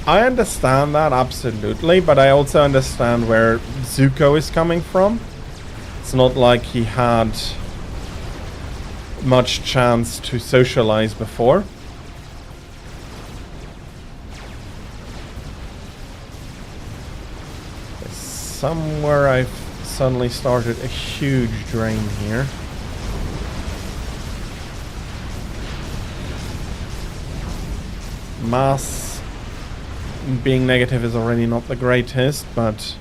I understand that, absolutely, but I also understand where Zuko is coming from. It's not like he had much chance to socialize before. Somewhere I've suddenly started a huge drain here. Mass being negative is already not the greatest, but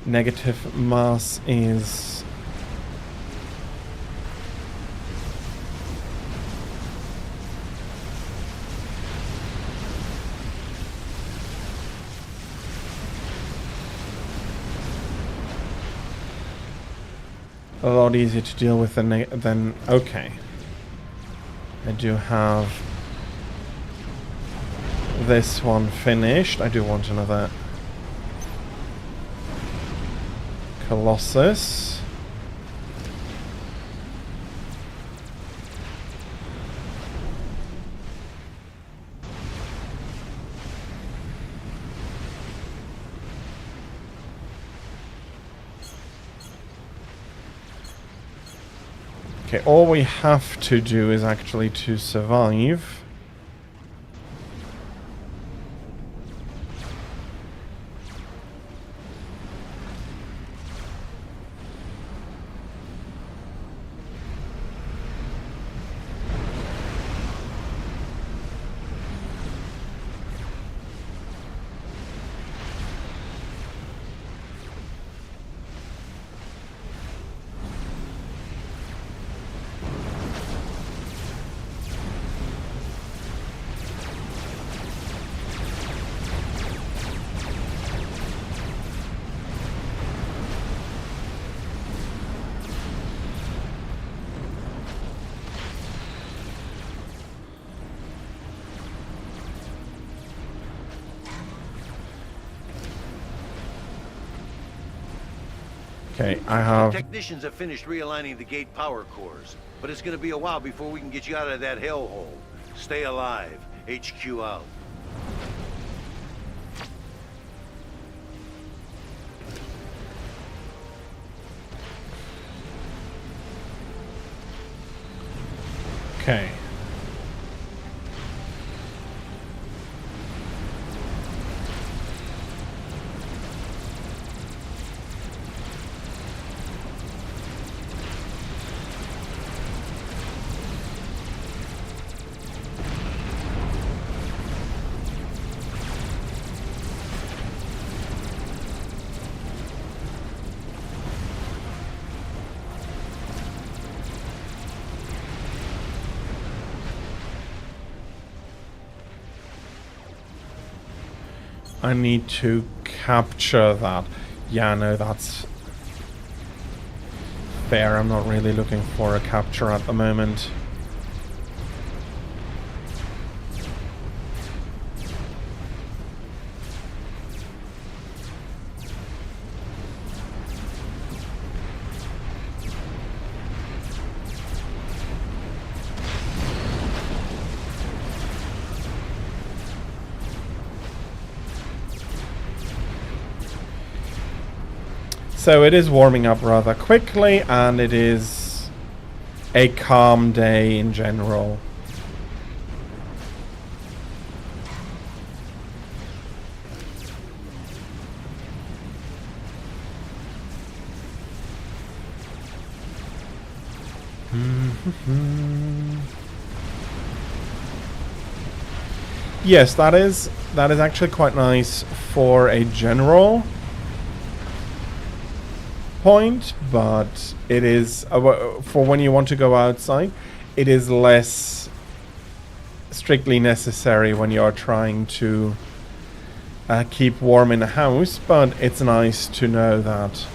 negative mass is a lot easier to deal with than okay. I do have this one finished. I do want another Colossus. Okay, all we have to do is actually to survive. Okay, I have... Technicians have finished realigning the gate power cores, but it's gonna be a while before we can get you out of that hellhole. Stay alive. HQ out. Okay. I need to capture that. Yeah, no, that's fair. I'm not really looking for a capture at the moment. So it is warming up rather quickly, and it is a calm day in general. Yes, that is actually quite nice for a general point, but it is for when you want to go outside. It is less strictly necessary when you are trying to keep warm in a house, but it's nice to know that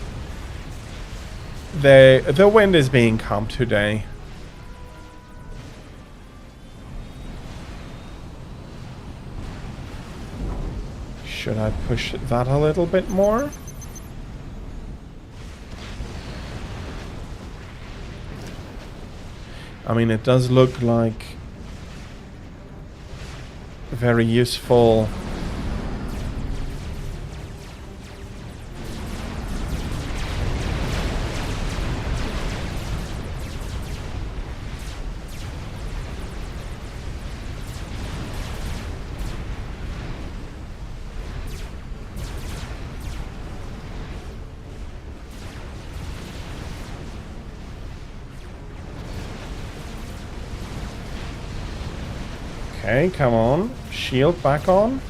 the wind is being calm today. Should I push that a little bit more? I mean, it does look like very useful. Okay, come on. Shield back on.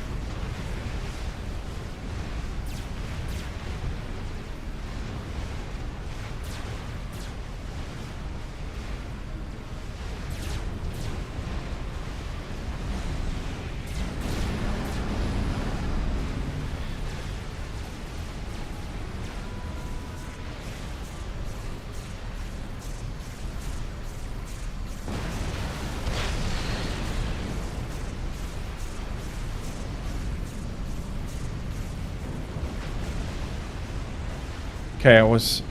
Okay, I was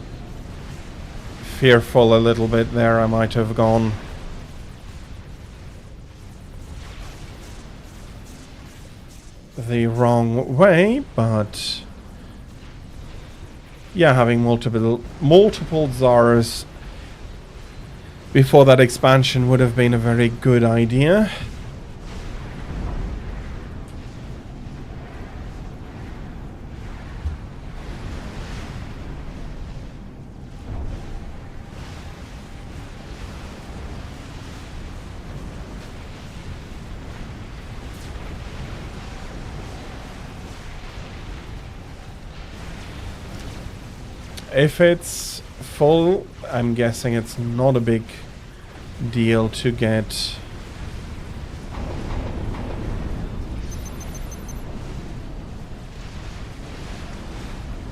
fearful a little bit there. I might have gone the wrong way, but yeah, having multiple Zars before that expansion would have been a very good idea. If it's full, I'm guessing it's not a big deal to get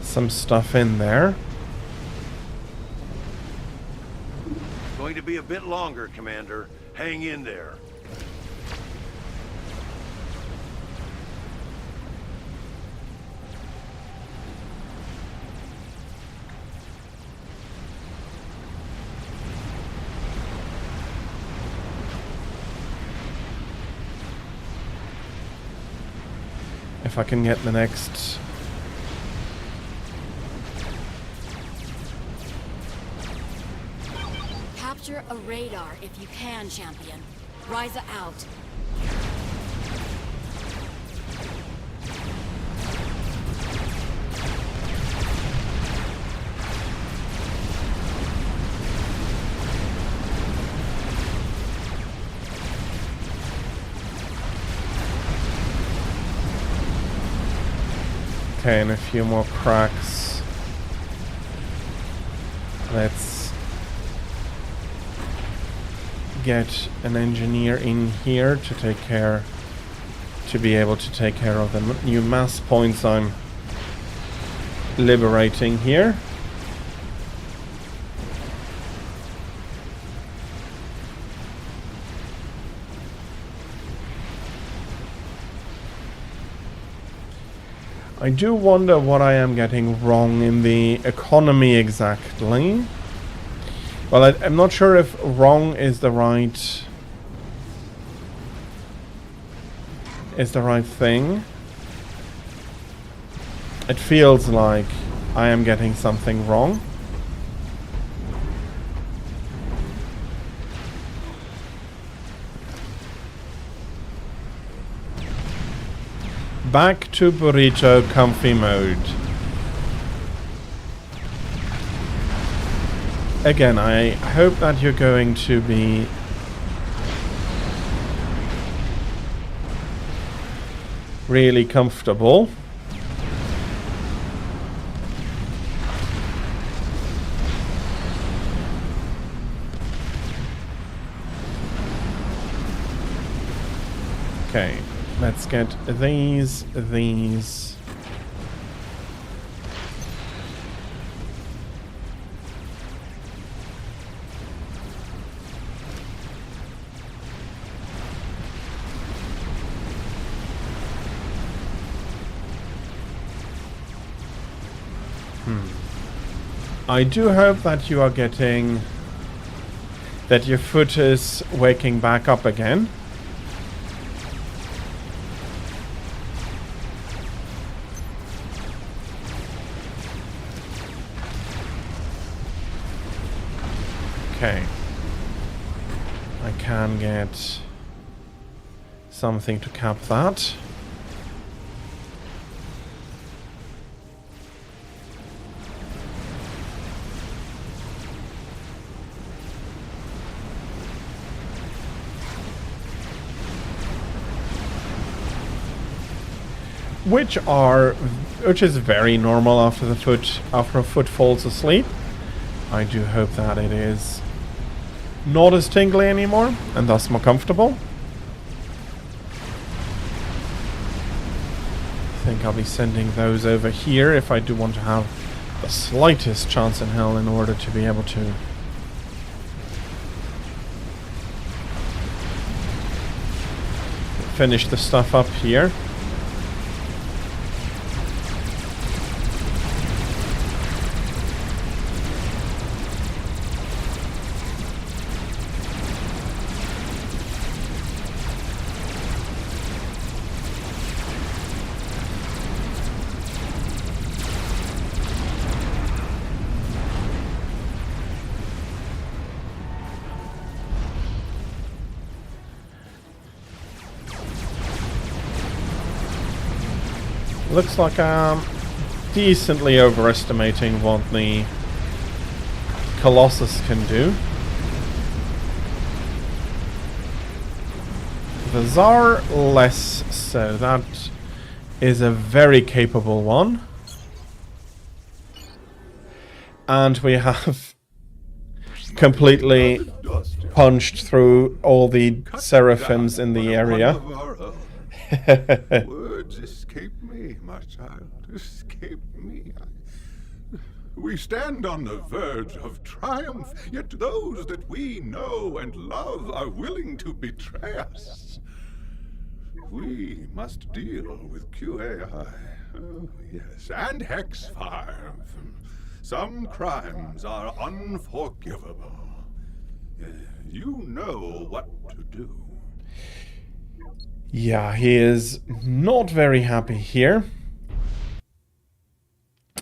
some stuff in there. Going to be a bit longer, Commander. Hang in there. if I can get the next... Capture a radar if you can, champion. Ryza out. Okay, and a few more cracks. Let's get an engineer in here to take care, to be able to take care of the new mass points I'm liberating here. I do wonder what I am getting wrong in the economy exactly. Well, I'm not sure if wrong is the right thing. It feels like I am getting something wrong. Back to burrito comfy mode. Again, I hope that you're going to be really comfortable. Okay. Let's get these. I do hope that you are getting... that your foot is waking back up again. Okay. I can get something to cap that. Which is very normal after a foot falls asleep. I do hope that it is not as tingly anymore and thus more comfortable. I think I'll be sending those over here if I do want to have the slightest chance in hell in order to be able to finish the stuff up here. Looks like I'm decently overestimating what the Colossus can do. The Tsar less so. That is a very capable one. And we have completely punched through all the seraphims in the area. Words escape me, my child, escape me. We stand on the verge of triumph, yet those that we know and love are willing to betray us. We must deal with QAI, oh, yes, and Hexfire. Some crimes are unforgivable. You know what to do. Yeah, he is not very happy here.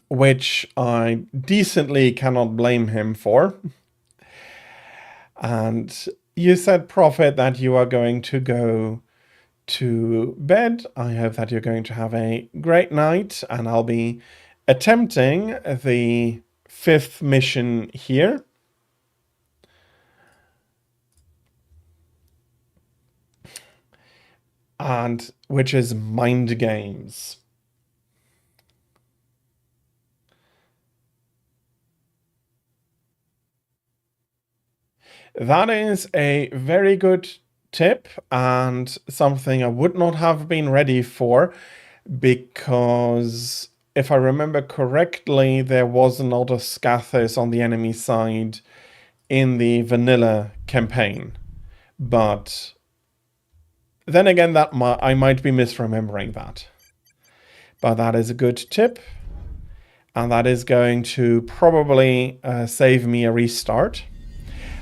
Which I decently cannot blame him for. And you said, Prophet, that you are going to go to bed. I hope that you're going to have a great night, and I'll be attempting the 5th mission here. And which is mind games. That is a very good tip and something I would not have been ready for, because if I remember correctly, there was not a Scathos on the enemy side in the vanilla campaign. But then again, that I might be misremembering that. But that is a good tip. And that is going to probably save me a restart.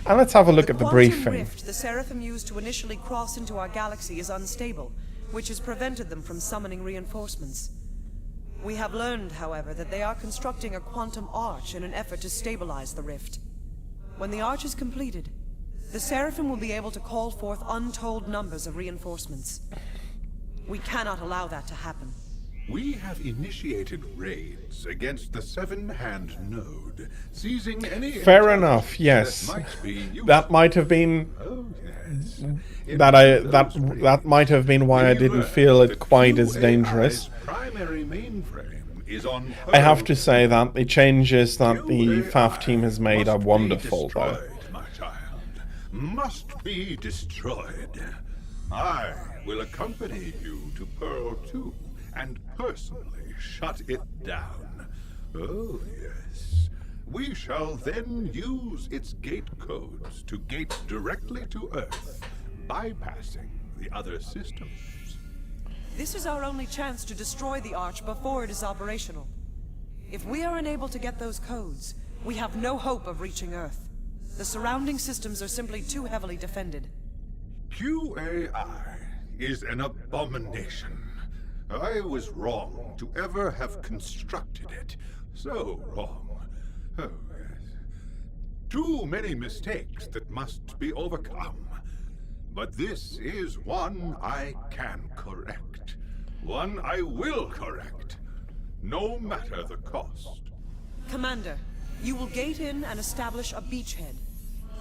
And let's have a look at the briefing. The rift the Seraphim used to initially cross into our galaxy is unstable, which has prevented them from summoning reinforcements. We have learned, however, that they are constructing a quantum arch in an effort to stabilize the rift. When the arch is completed, the Seraphim will be able to call forth untold numbers of reinforcements. We cannot allow that to happen. We have initiated raids against the Seven-Hand Node, seizing any... Fair enough, yes. That might have been... Oh, yes. That might have been why I didn't feel it quite as dangerous. Primary mainframe is on I have to say that the changes that the FAF team has made are wonderful, though. My child, must be destroyed. I will accompany you to Pearl 2 and personally shut it down. Oh, yes. We shall then use its gate codes to gate directly to Earth, bypassing the other systems. This is our only chance to destroy the Arch before it is operational. If we are unable to get those codes, we have no hope of reaching Earth. The surrounding systems are simply too heavily defended. QAI is an abomination. I was wrong to ever have constructed it. So wrong. Oh, yes. Too many mistakes that must be overcome. But this is one I can correct. One I will correct. No matter the cost. Commander, you will gate in and establish a beachhead.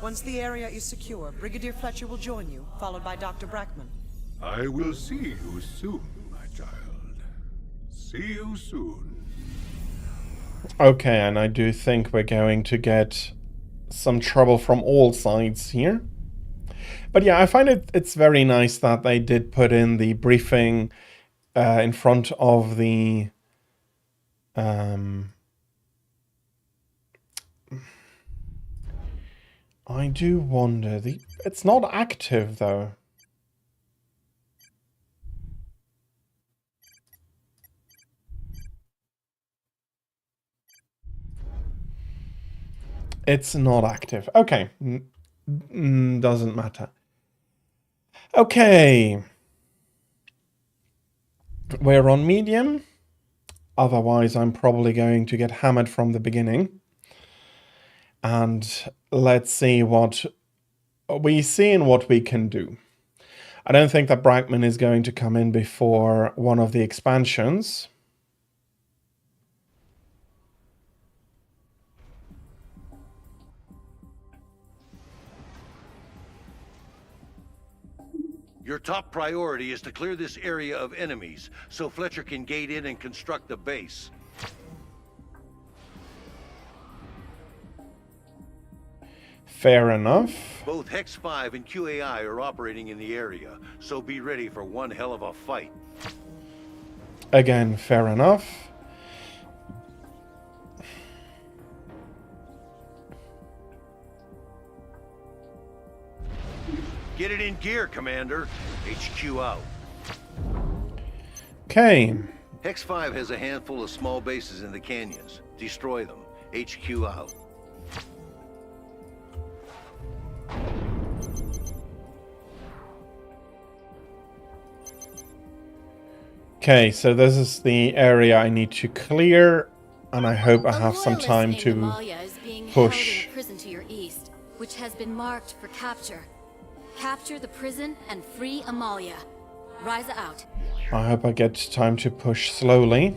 Once the area is secure, Brigadier Fletcher will join you, followed by Dr. Brackman. I will see you soon, my child. See you soon. Okay, and I do think we're going to get some trouble from all sides here. But yeah, I find it's very nice that they did put in the briefing in front of the... I do wonder, it's not active though. It's not active. Okay. Doesn't matter. Okay. We're on medium. Otherwise, I'm probably going to get hammered from the beginning. And let's see what we see and what we can do. I don't think that Brackman is going to come in before one of the expansions. Your top priority is to clear this area of enemies, so Fletcher can gate in and construct a base. Fair enough. Both Hex 5 and QAI are operating in the area, so be ready for one hell of a fight. Again, fair enough. Get it in gear, Commander. HQ out. Okay. Hex 5 has a handful of small bases in the canyons. Destroy them. HQ out. Okay, so this is the area I need to clear, and I hope I A have some loyalist time named to Amalia is being held in push. a prison to your east, which has been marked for capture. Capture the prison and free Amalia. Ryza out. I hope I get time to push slowly.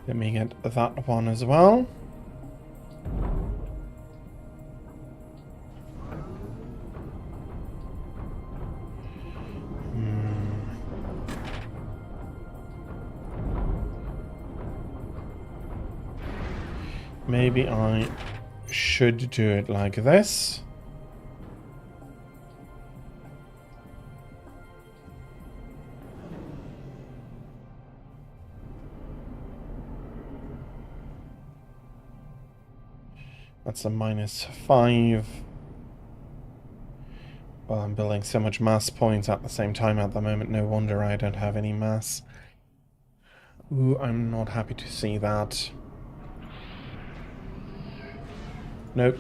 Let me get that one as well. Maybe I should do it like this. That's a -5. Well, I'm building so much mass points at the same time at the moment. No wonder I don't have any mass. Ooh, I'm not happy to see that. Nope.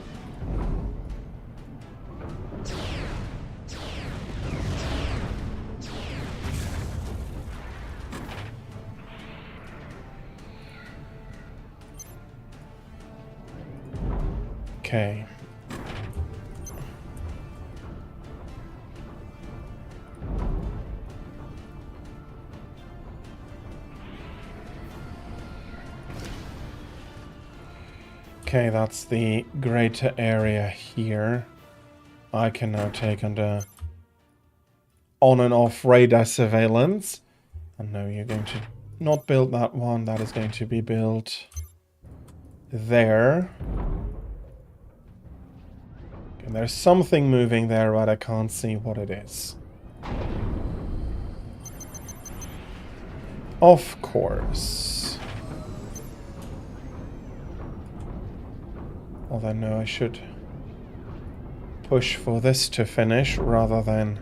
Okay. Okay, that's the greater area here. I can now take under on and off radar surveillance. And no, you're going to not build that one. That is going to be built there. Okay, there's something moving there, but I can't see what it is. Of course. Although no, I should push for this to finish rather than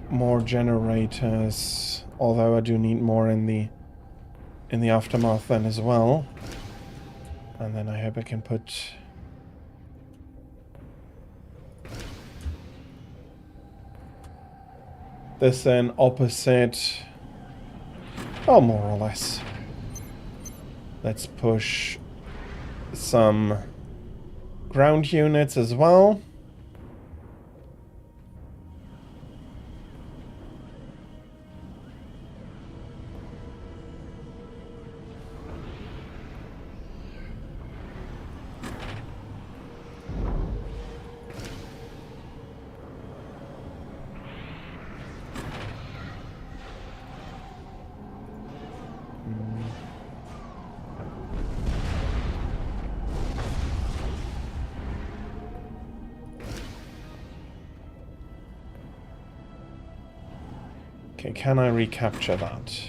more generators. Although I do need more in the aftermath then as well. And then I hope I can put this in opposite. Oh, more or less. Let's push some ground units as well. Okay, can I recapture that?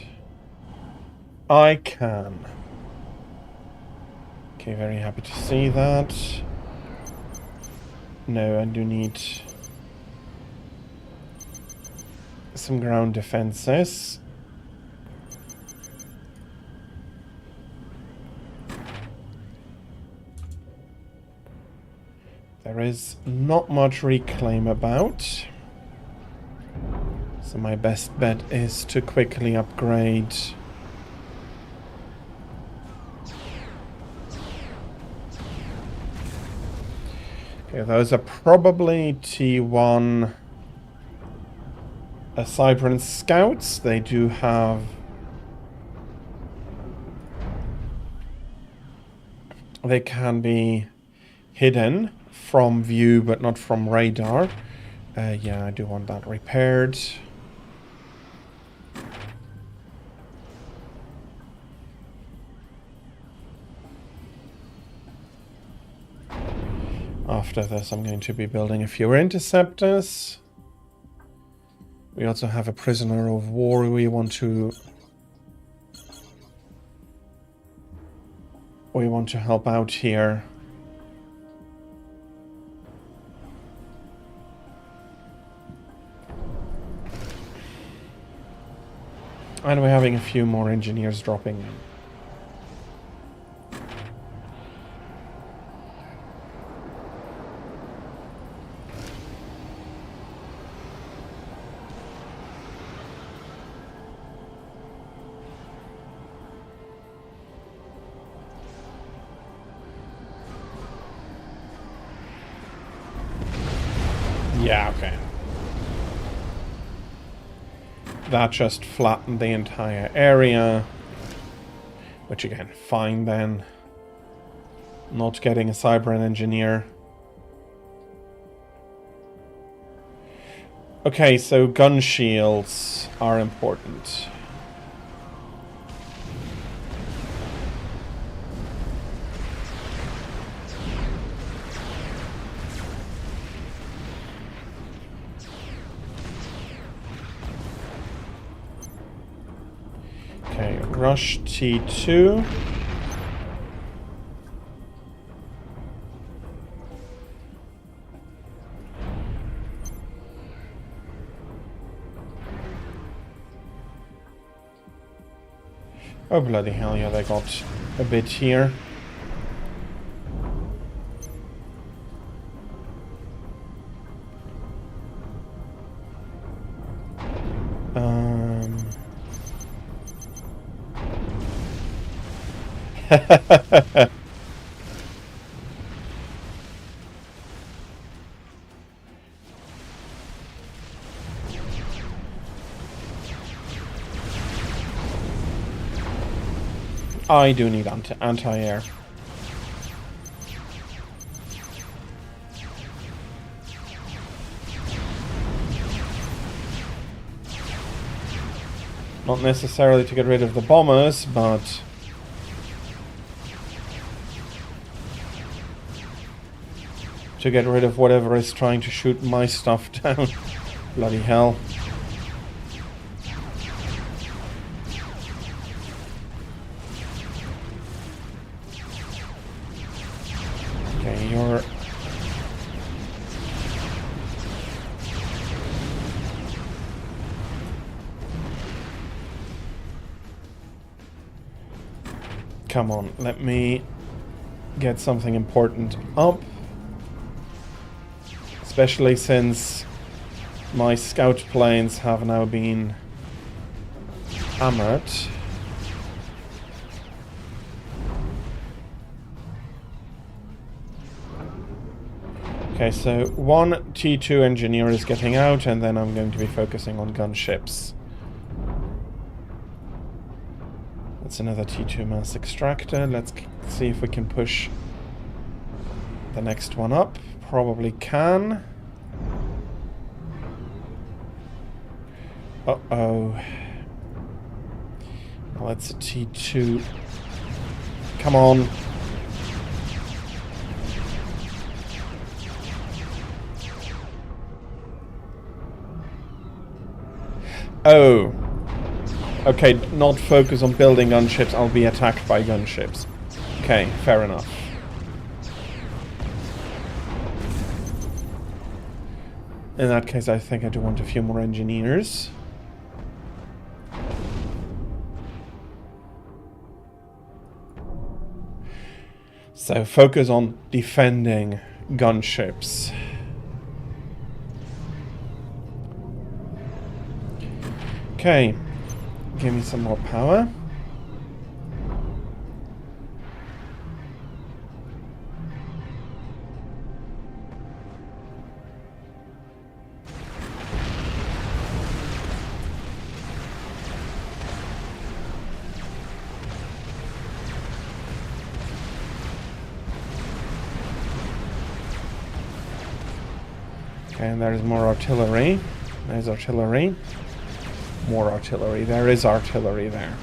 I can. Okay, very happy to see that. No, I do need some ground defenses. There is not much reclaim about. So my best bet is to quickly upgrade okay, those are probably T1 Cyprian scouts. They do have they can be hidden from view but not from radar. Yeah, I do want that repaired. After this, I'm going to be building a few interceptors. We also have a prisoner of war we want to help out here. And we're having a few more engineers dropping in. Yeah, okay. That just flattened the entire area. Which again, fine then. Not getting a cyber engineer. Okay, so gun shields are important. Okay, rush T2. Oh bloody hell, yeah, they got a bit here. I do need anti-air. Not necessarily to get rid of the bombers, but to get rid of whatever is trying to shoot my stuff down. Bloody hell. Okay, you're... Come on, let me get something important up. Especially since my scout planes have now been hammered. Okay, so one T2 engineer is getting out, and then I'm going to be focusing on gunships. That's another T2 mass extractor. Let's see if we can push the next one up. Probably can. Uh-oh. Well, that's a T2. Come on. Oh. Okay, not focus on building gunships. I'll be attacked by gunships. Okay, fair enough. In that case, I think I do want a few more engineers. So focus on defending gunships. Okay, give me some more power. Okay, and there's more artillery. There's artillery. More artillery. There is artillery there.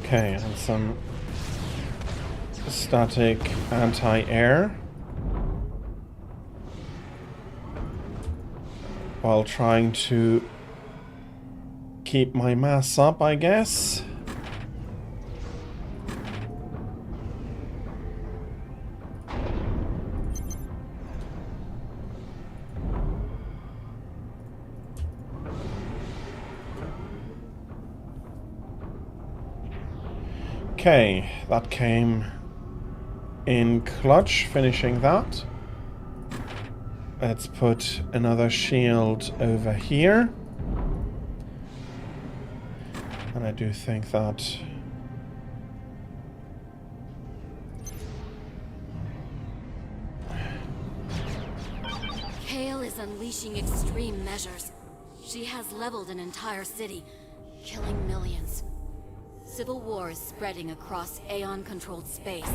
Okay, and some static anti-air. While trying to keep my mass up, I guess. Okay, that came in clutch, finishing that. Let's put another shield over here. And I do think that... Kale is unleashing extreme measures. She has leveled an entire city, killing millions. Civil war is spreading across Aeon-controlled space.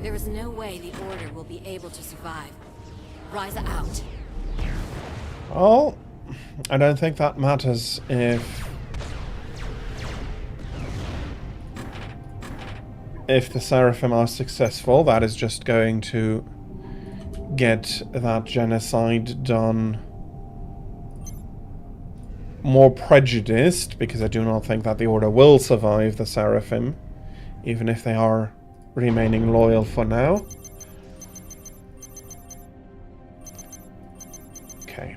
There is no way the Order will be able to survive. Ryza out. Well, I don't think that matters if the Seraphim are successful. That is just going to get that genocide done more prejudiced, because I do not think that the Order will survive the Seraphim, even if they are remaining loyal for now. Okay.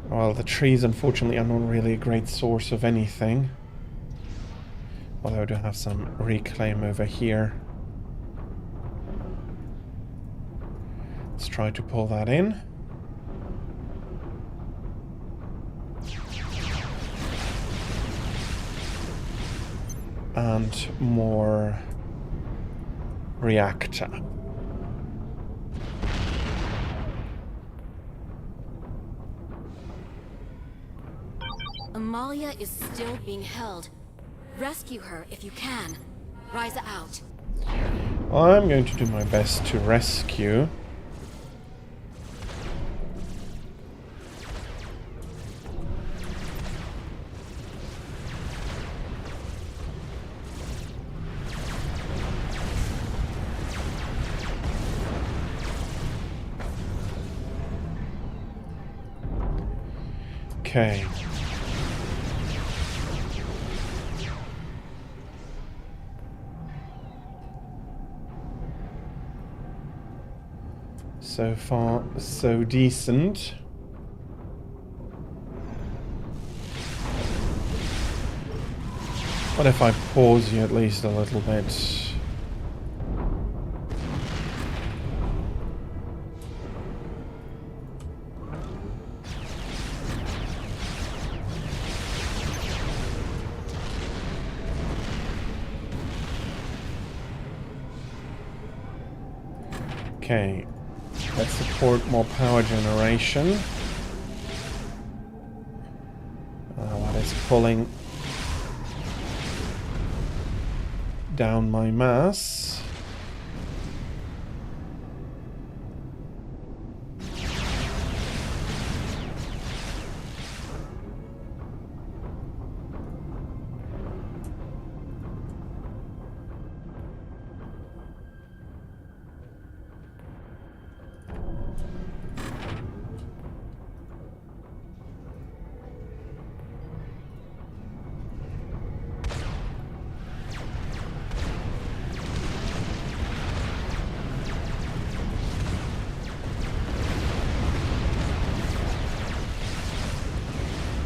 Well, the trees unfortunately are not really a great source of anything. Although I do have some reclaim over here. Let's try to pull that in. And more reactor. Amalia is still being held. Rescue her if you can. Ryza out. I'm going to do my best to rescue. Okay. So far, so decent. What if I pause you at least a little bit? Okay. Let's support more power generation. That is pulling down my mass.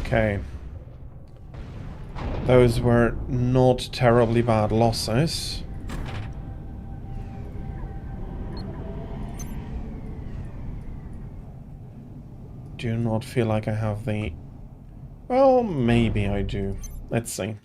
Okay. Those were not terribly bad losses. Do not feel like I have the... Well, maybe I do. Let's see.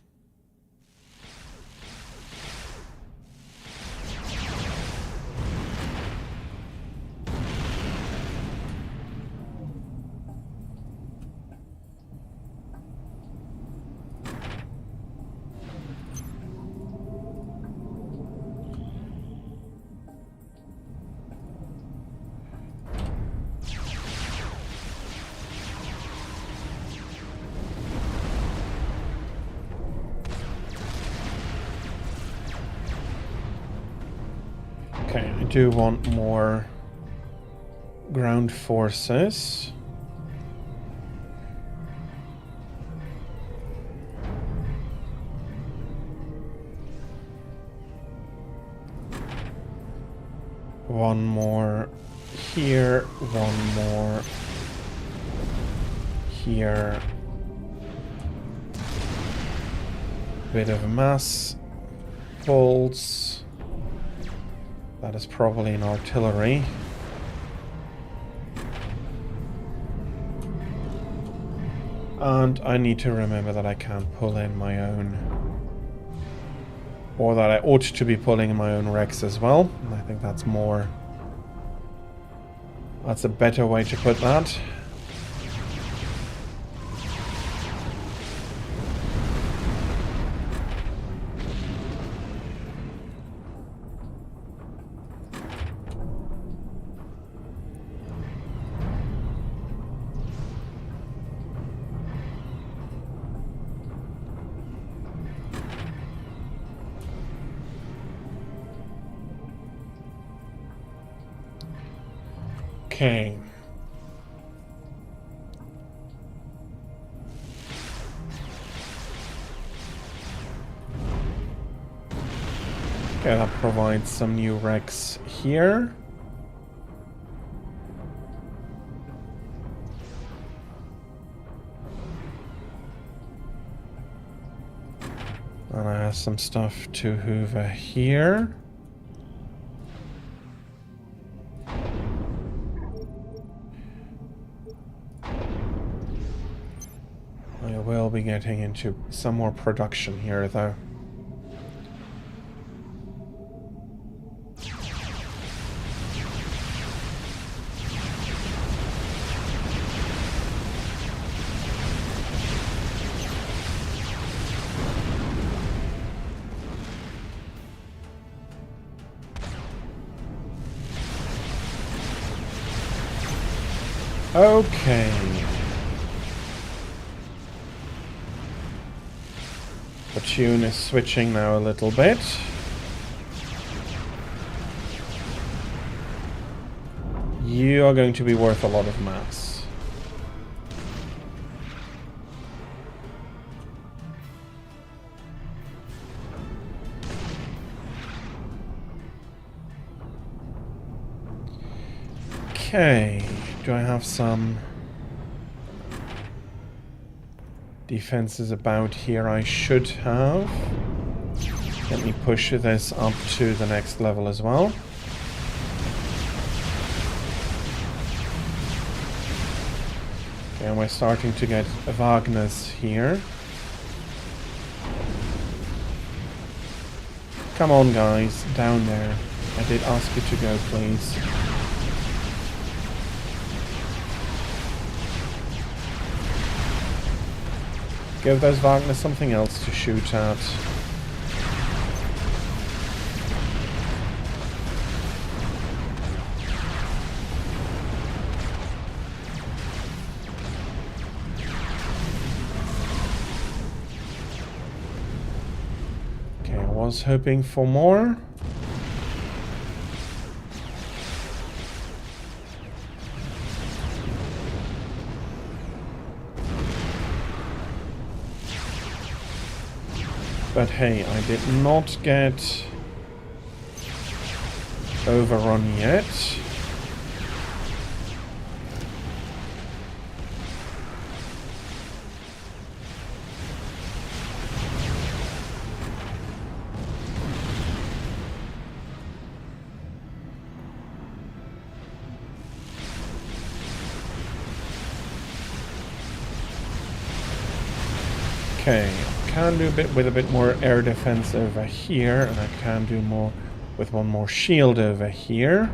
Okay, I do want more ground forces. One more here, one more here. Bit of mass bolts. That is probably an artillery. And I need to remember that I can't pull in my own, or that I ought to be pulling in my own Rex as well. And I think that's more, that's a better way to put that. Okay. Okay, that provides some new Rex here. And I have some stuff to hoover here. I will be getting into some more production here, though. Okay. The tune is switching now a little bit. You are going to be worth a lot of mass. Okay, do I have some defenses about here? I should have. Let me push this up to the next level as well. Okay, and we're starting to get Wagner's here. Come on, guys, down there. I did ask you to go, please. Give those Wagner something else to shoot at. Okay, I was hoping for more. But hey, I did not get overrun yet. Okay. Can do a bit with a bit more air defense over here, and I can do more with one more shield over here.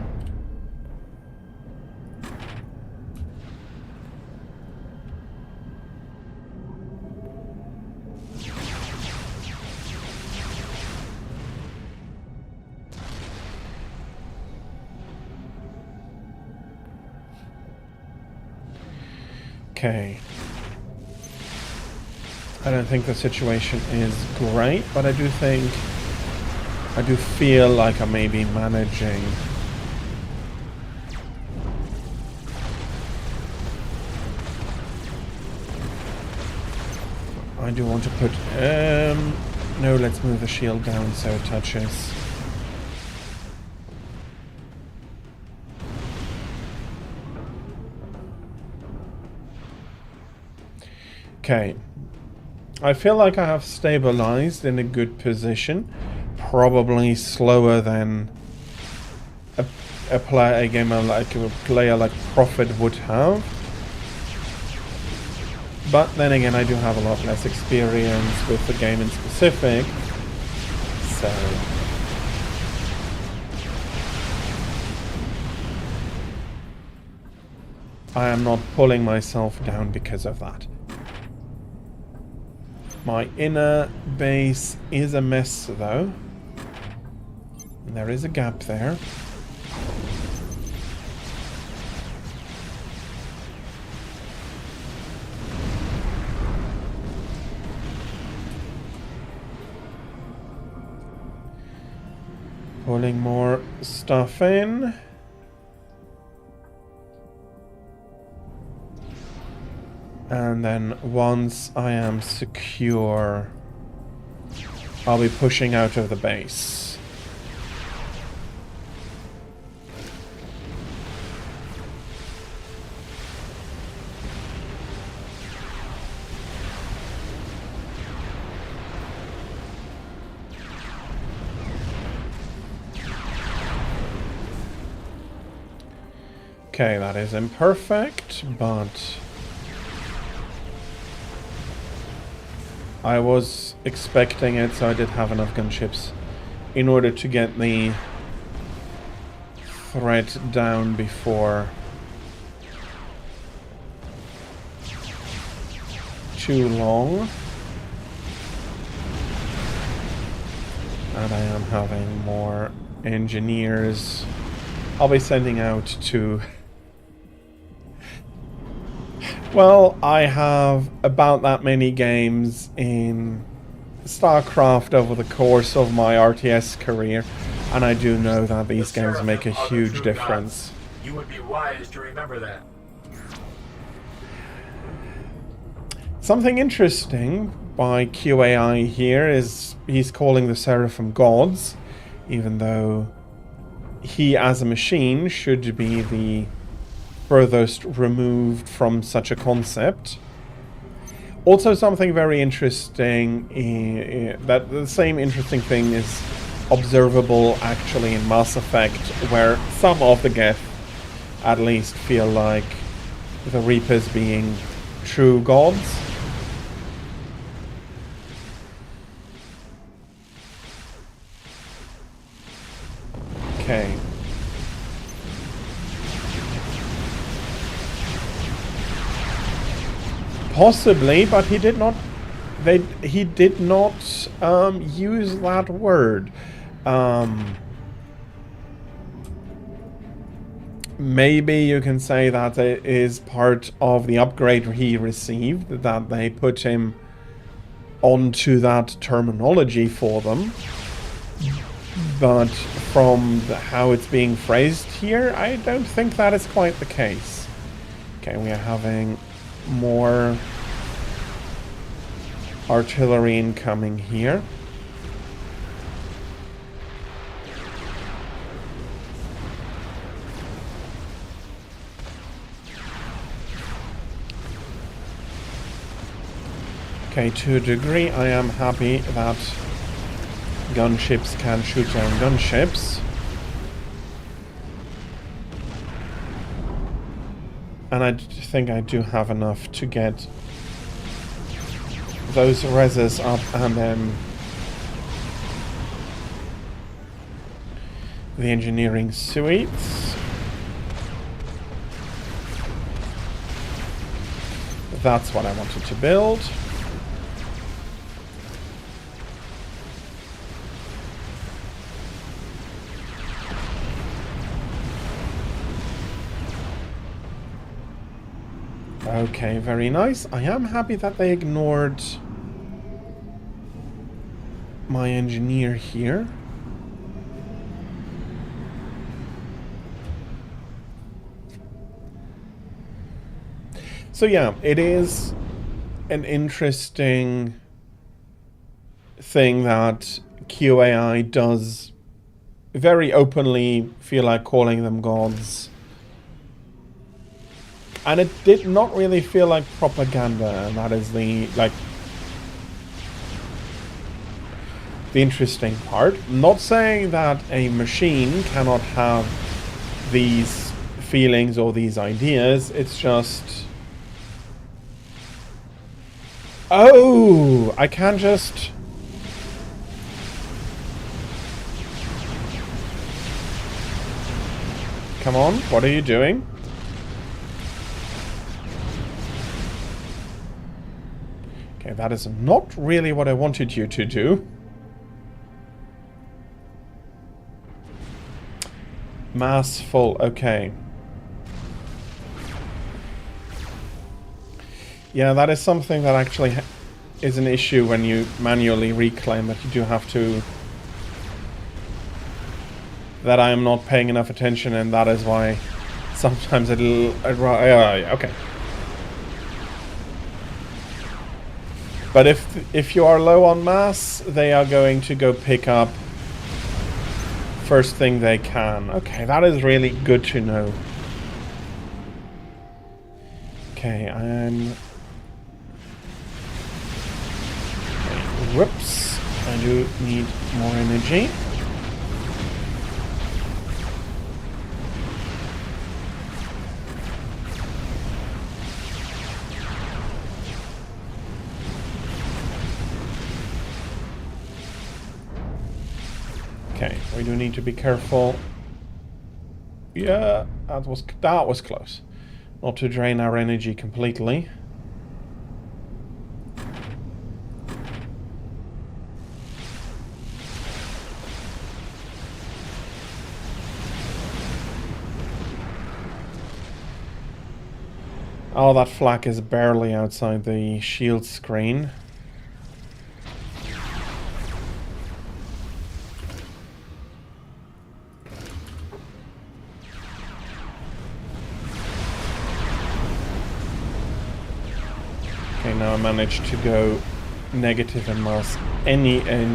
Okay. I don't think the situation is great, but I do think I do feel like I may be managing. I do want to put... no, let's move the shield down so it touches. Okay. I feel like I have stabilized in a good position. Probably slower than a gamer like a player like Prophet would have. But then again, I do have a lot less experience with the game in specific. So I am not pulling myself down because of that. My inner base is a mess though. And there is a gap there. Pulling more stuff in. And then once I am secure, I'll be pushing out of the base. Okay, that is imperfect, but I was expecting it, so I did have enough gunships in order to get the threat down before too long. And I am having more engineers I'll be sending out to... Well, I have about that many games in StarCraft over the course of my RTS career, and I do know that these games make a huge difference. You would be wise to remember that. Something interesting by QAI here is he's calling the Seraphim gods, even though he as a machine should be the furthest removed from such a concept. Also, something very interesting, that the same interesting thing is observable actually in Mass Effect, where some of the Geth at least feel like the Reapers being true gods. Okay. Possibly, but he did not. He did not use that word. Maybe you can say that it is part of the upgrade he received, that they put him onto that terminology for them. But from how it's being phrased here, I don't think that is quite the case. Okay, we are having more artillery incoming here. Okay, to a degree I am happy that gunships can shoot down gunships. And I think I do have enough to get those reses up, and then the engineering suites. That's what I wanted to build. Okay, very nice. I am happy that they ignored my engineer here. So yeah, it is an interesting thing that QAI does very openly feel like calling them gods. And it did not really feel like propaganda, and that is the, like, the interesting part. Not saying that a machine cannot have these feelings or these ideas, it's just... Oh! I can't just... Come on, what are you doing? Okay, that is not really what I wanted you to do. Mass full, okay. Yeah, that is something that actually is an issue when you manually reclaim, that you do have to... That I am not paying enough attention, and that is why sometimes it'll... okay. But if you are low on mass, they are going to go pick up first thing they can. Okay, that is really good to know. Okay, I'm... Okay, whoops. I do need more energy. Okay, we do need to be careful. Yeah, that was close. Not to drain our energy completely. Oh, that flak is barely outside the shield screen. Okay, now I managed to go negative in mass in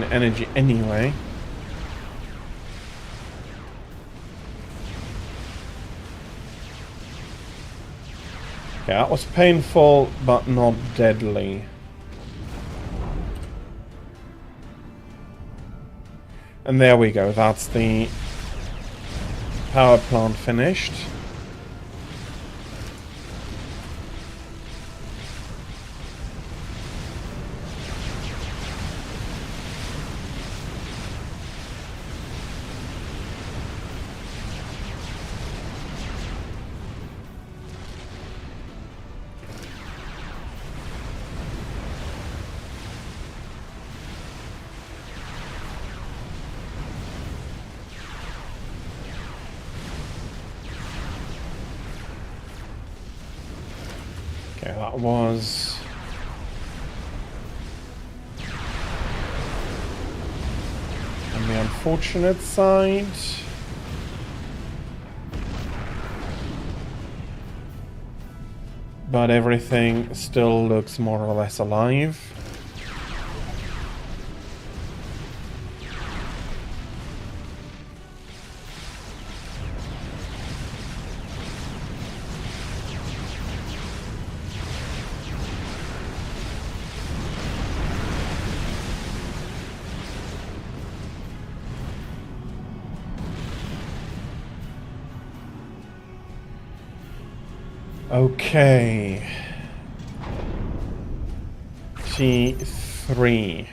energy anyway. Yeah, that was painful, but not deadly. And there we go, that's the power plant finished. Okay, that was... on the unfortunate side. But everything still looks more or less alive. Okay. T3.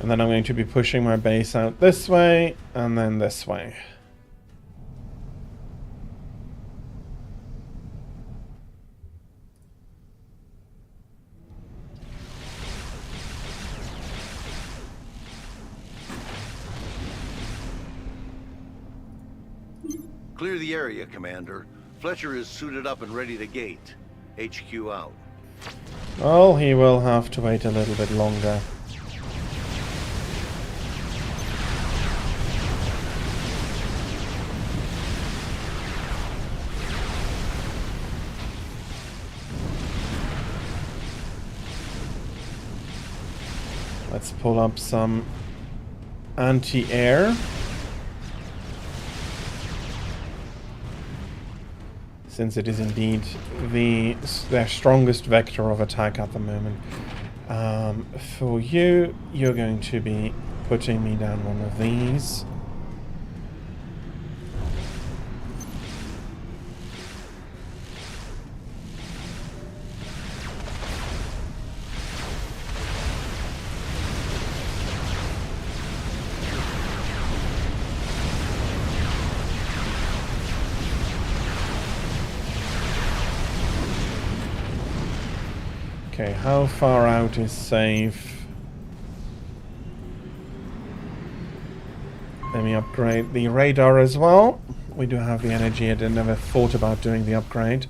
And then I'm going to be pushing my base out this way, and then this way. Clear the area, Commander. Fletcher is suited up and ready to gate. HQ out. Well, he will have to wait a little bit longer. let's pull up some anti-air. Since it is indeed their strongest vector of attack at the moment. For you, you're going to be putting me down one of these. Okay, how far out is safe? Let me upgrade the radar as well. We do have the energy. I never thought about doing the upgrade.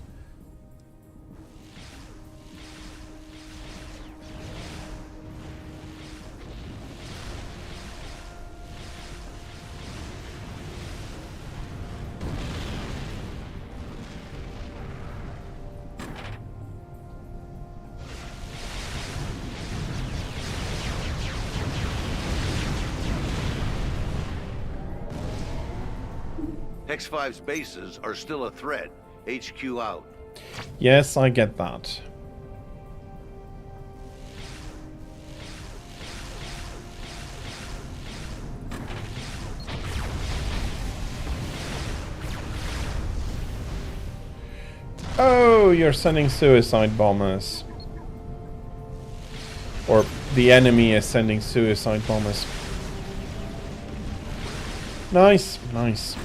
X5's bases are still a threat. HQ out. Yes, I get that. Oh, you're sending suicide bombers. Or the enemy is sending suicide bombers. Nice, nice.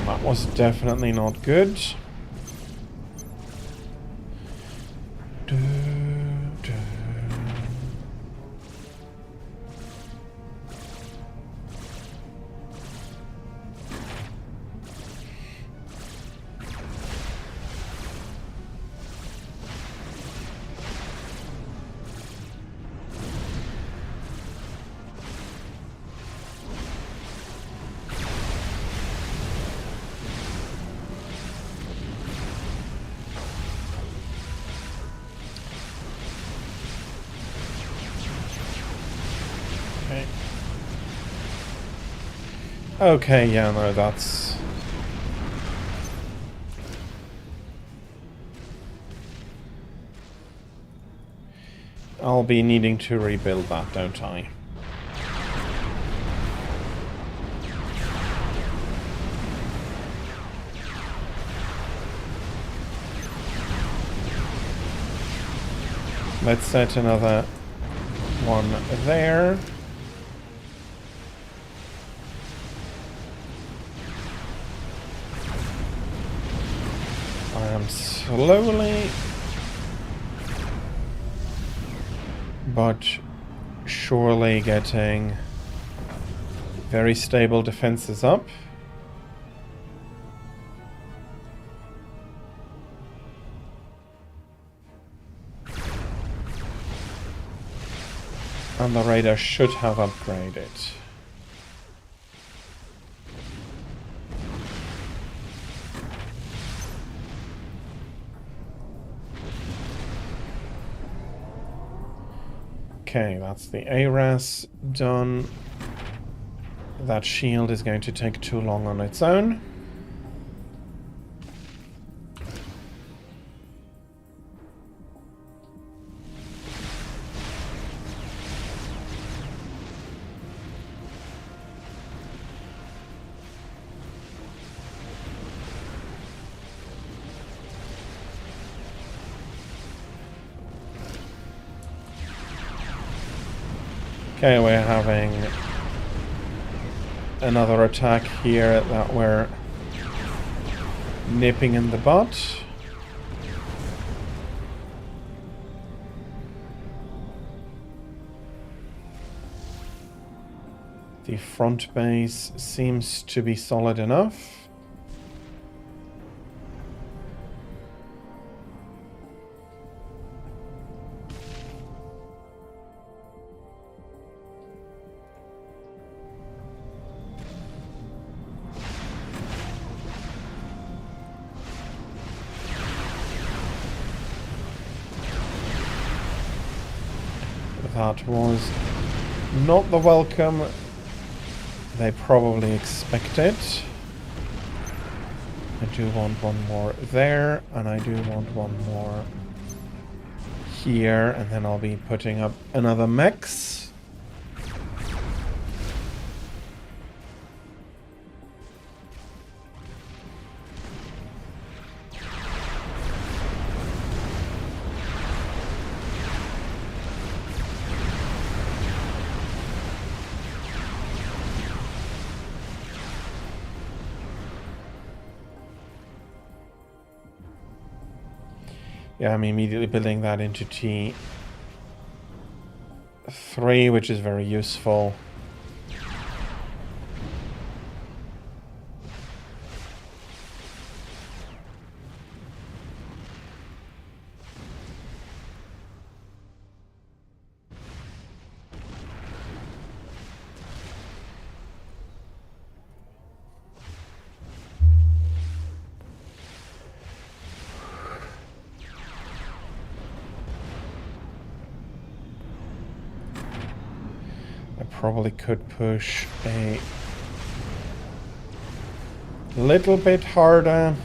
That was definitely not good. Okay, yeah, no, that's... I'll be needing to rebuild that, don't I? Let's set another one there. I am slowly but surely getting very stable defenses up. And the radar should have upgraded. Okay, that's the ARAS done. That shield is going to take too long on its own. Okay, we're having another attack here that we're nipping in the butt. The front base seems to be solid enough. That was not the welcome they probably expected. I do want one more there, and I do want one more here, and then I'll be putting up another mechs. Yeah, I'm immediately building that into T3, which is very useful. Probably could push a little bit harder.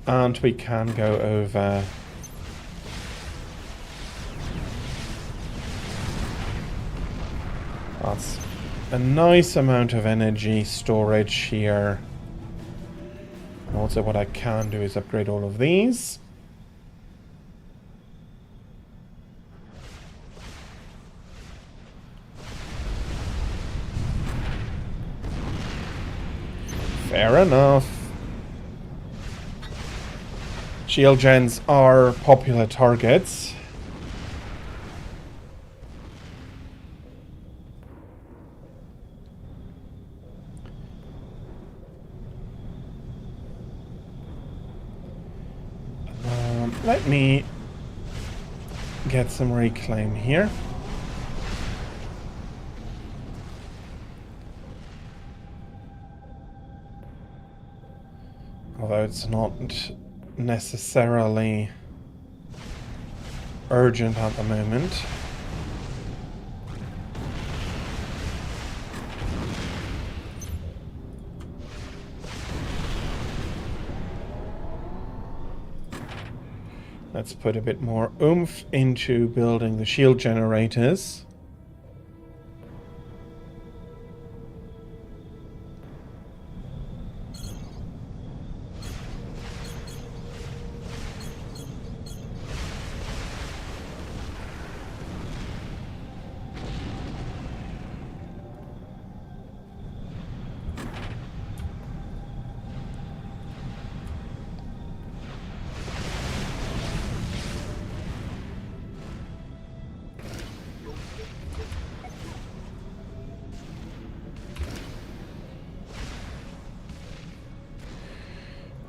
And we can go over. That's a nice amount of energy storage here. And also what I can do is upgrade all of these. Fair enough. Shield gens are popular targets. Let me get some reclaim here. Although it's not necessarily urgent at the moment. Let's put a bit more oomph into building the shield generators.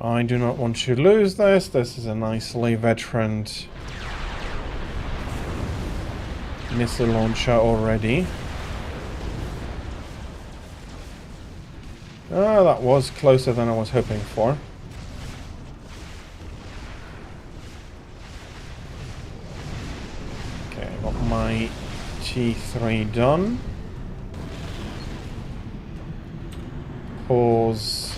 I do not want to lose this. This is a nicely veteraned missile launcher already. Oh, that was closer than I was hoping for. Okay, I got my T3 done. Pause.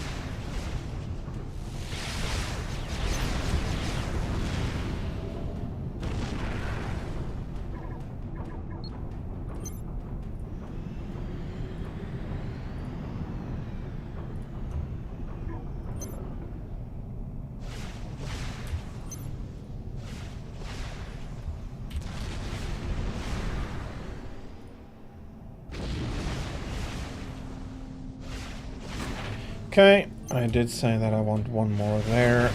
Okay, I did say that I want one more there.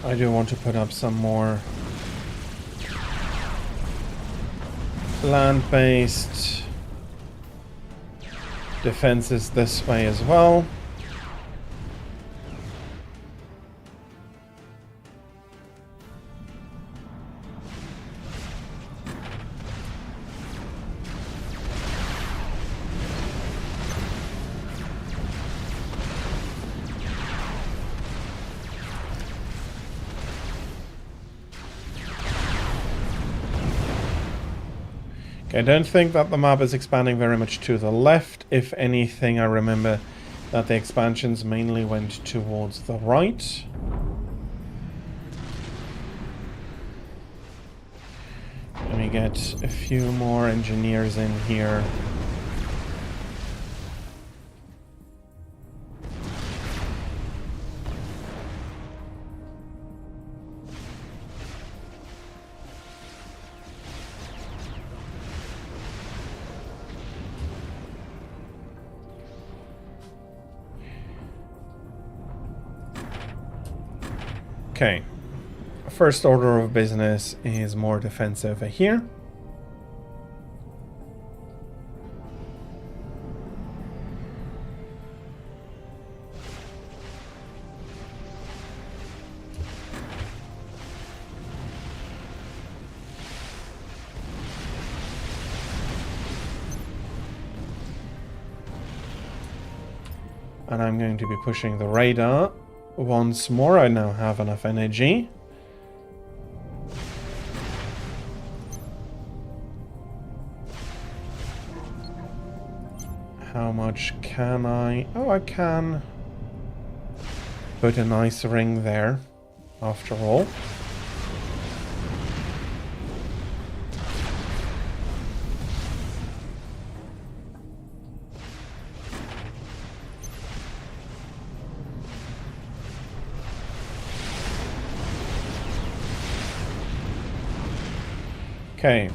I do want to put up some more land-based defenses this way as well. I don't think that the map is expanding very much to the left. If anything, I remember that the expansions mainly went towards the right. Let me get a few more engineers in here. Okay, first order of business is more defense over here. And I'm going to be pushing the radar once more. I now have enough energy. How much can I... Oh, I can put a nice ring there, after all. Okay.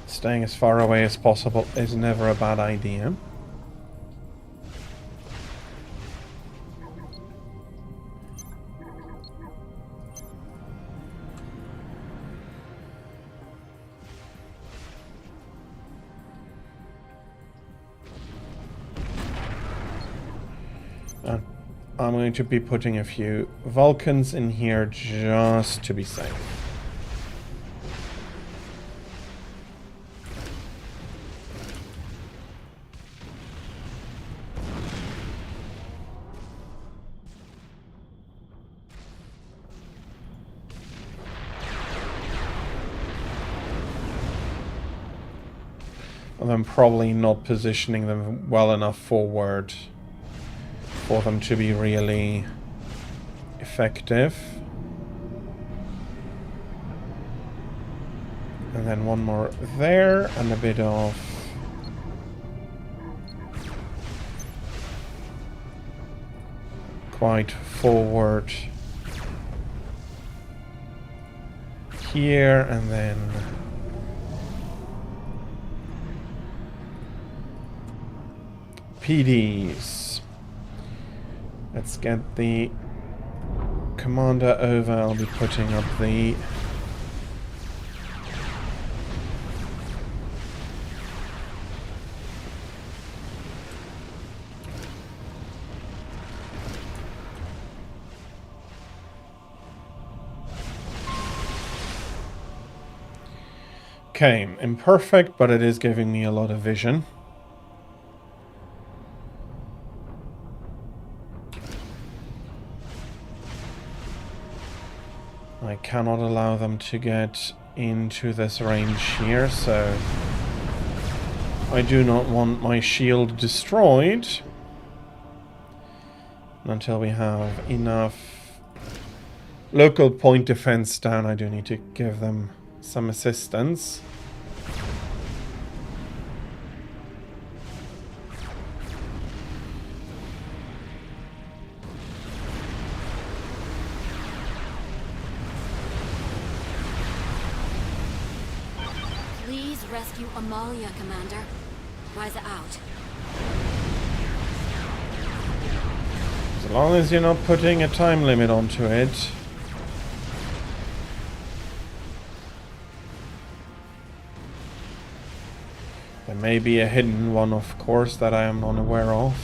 Staying as far away as possible is never a bad idea. I'm going to be putting a few Vulcans in here just to be safe. And I'm probably not positioning them well enough forward for them to be really effective. And then one more there, and a bit of quite forward here, and then PDs. Let's get the commander over. I'll be putting up the okay, imperfect, but it is giving me a lot of vision. I cannot allow them to get into this range here, so I do not want my shield destroyed until we have enough local point defense down. I do need to give them some assistance. Please rescue Amalia, Commander. Ryza out. As long as you're not putting a time limit onto it. There may be a hidden one, of course, that I am unaware of.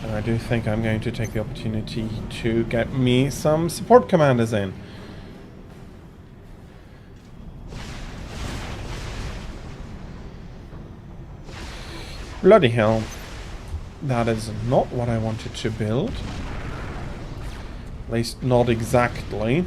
And I do think I'm going to take the opportunity to get me some support commanders in. Bloody hell. That is not what I wanted to build. At least not exactly.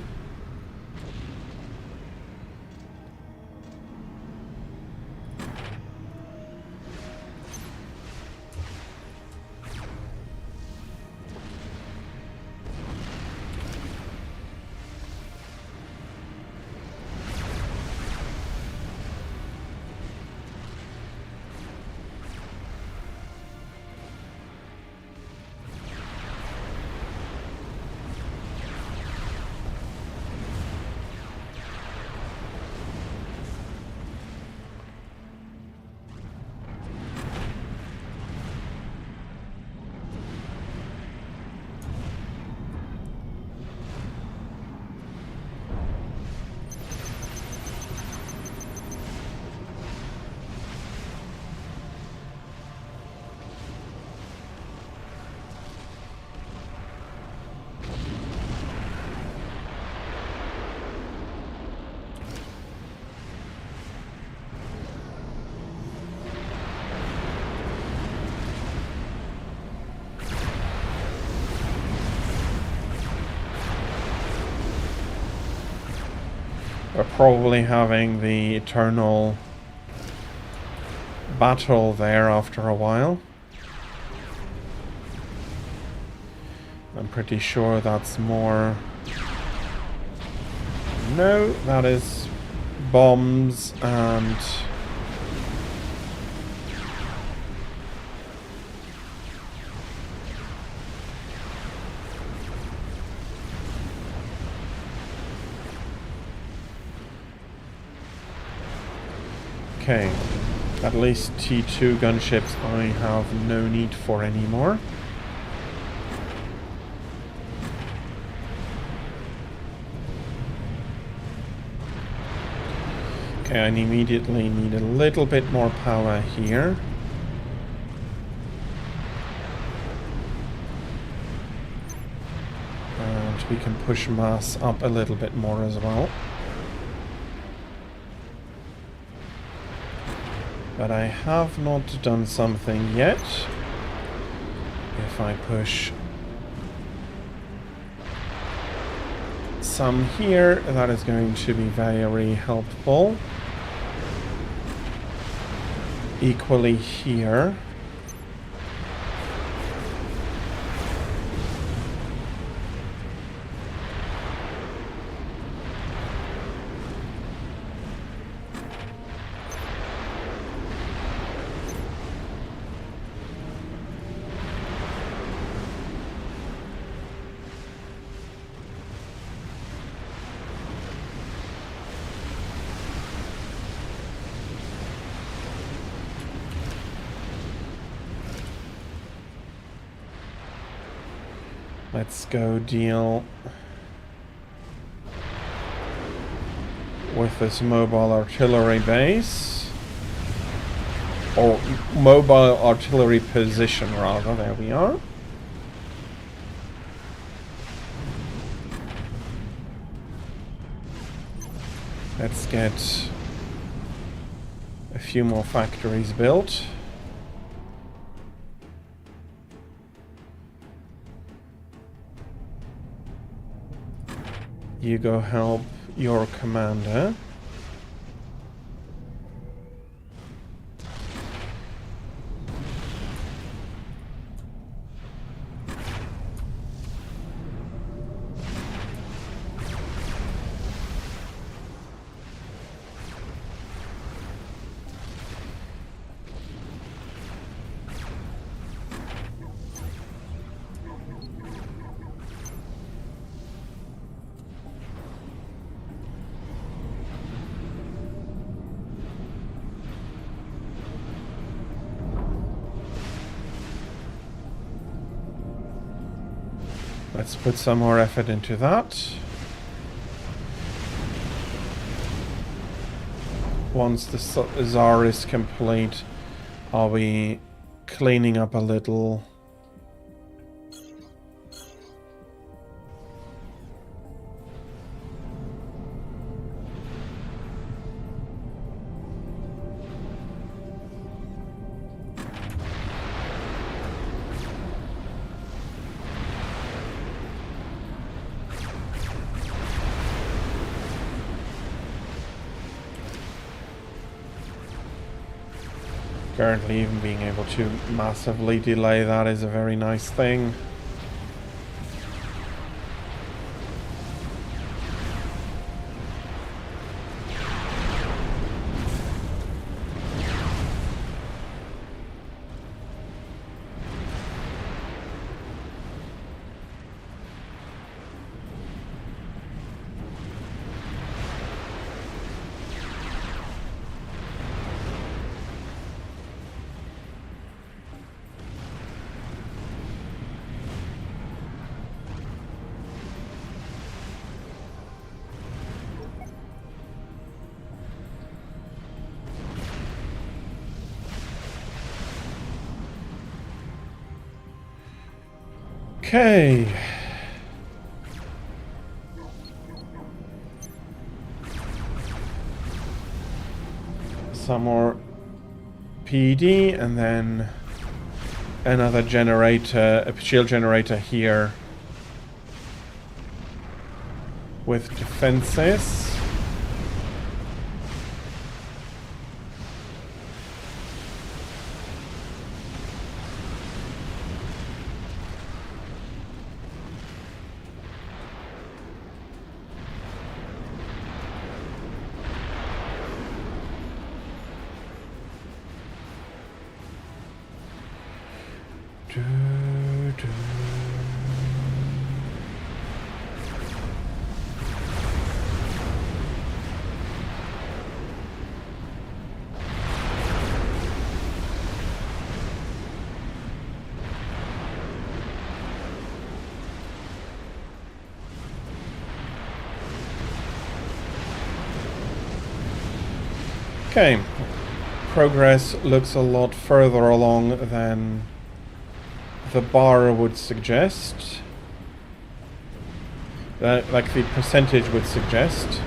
We're probably having the eternal battle there after a while. I'm pretty sure that's more... No, that is bombs and... Okay, at least T2 gunships I have no need for anymore. Okay, I immediately need a little bit more power here. And we can push mass up a little bit more as well. But I have not done something yet. If I push some here, that is going to be very helpful. Equally here. Let's go deal with this mobile artillery base. Or mobile artillery position, rather. There we are. Let's get a few more factories built. You go help your commander. Let's put some more effort into that. Once the Tsar is complete, I'll be cleaning up a little. Currently, even being able to massively delay that is a very nice thing. Okay. Some more PD and then another generator, a shield generator here with defenses. Okay, progress looks a lot further along than the bar would suggest. Like the percentage would suggest.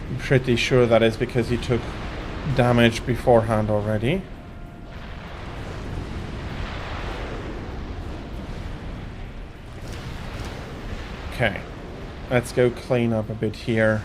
I'm pretty sure that is because he took damage beforehand already. Okay, let's go clean up a bit here.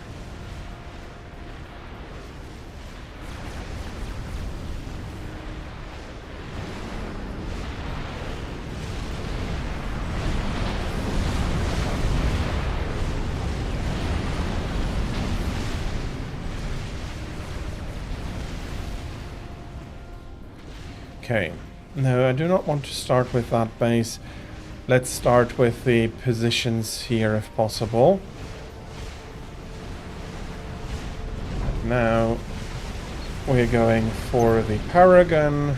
Okay, no, I do not want to start with that base. Let's start with the positions here if possible. Now we're going for the Paragon.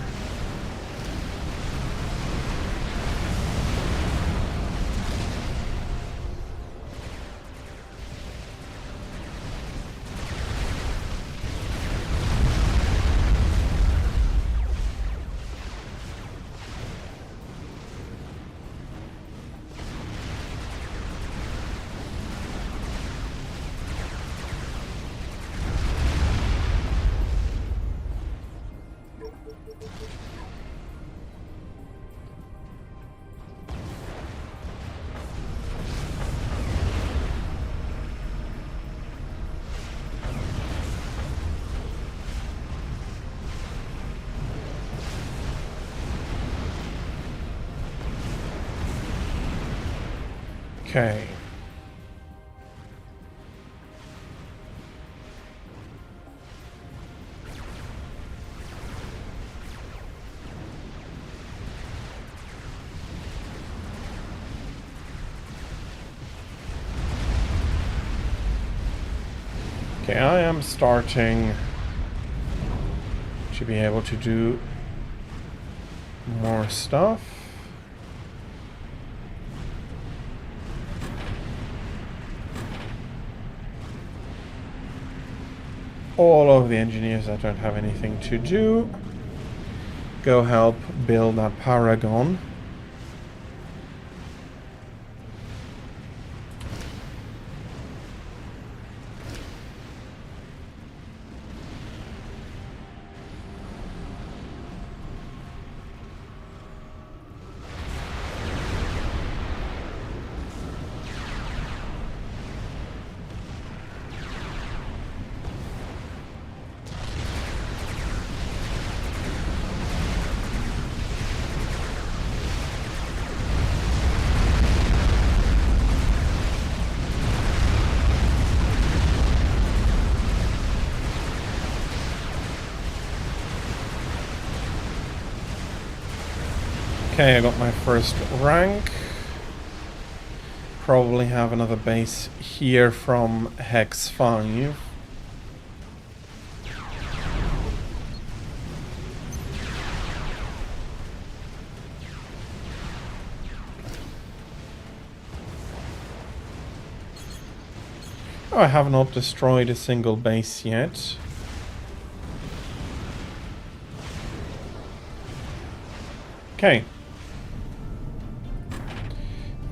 Okay. Okay, I am starting to be able to do more stuff. all of the engineers that don't have anything to do go help build that Paragon. Okay, I got my first rank. Probably have another base here from Hex 5. Oh, I have not destroyed a single base yet. Okay.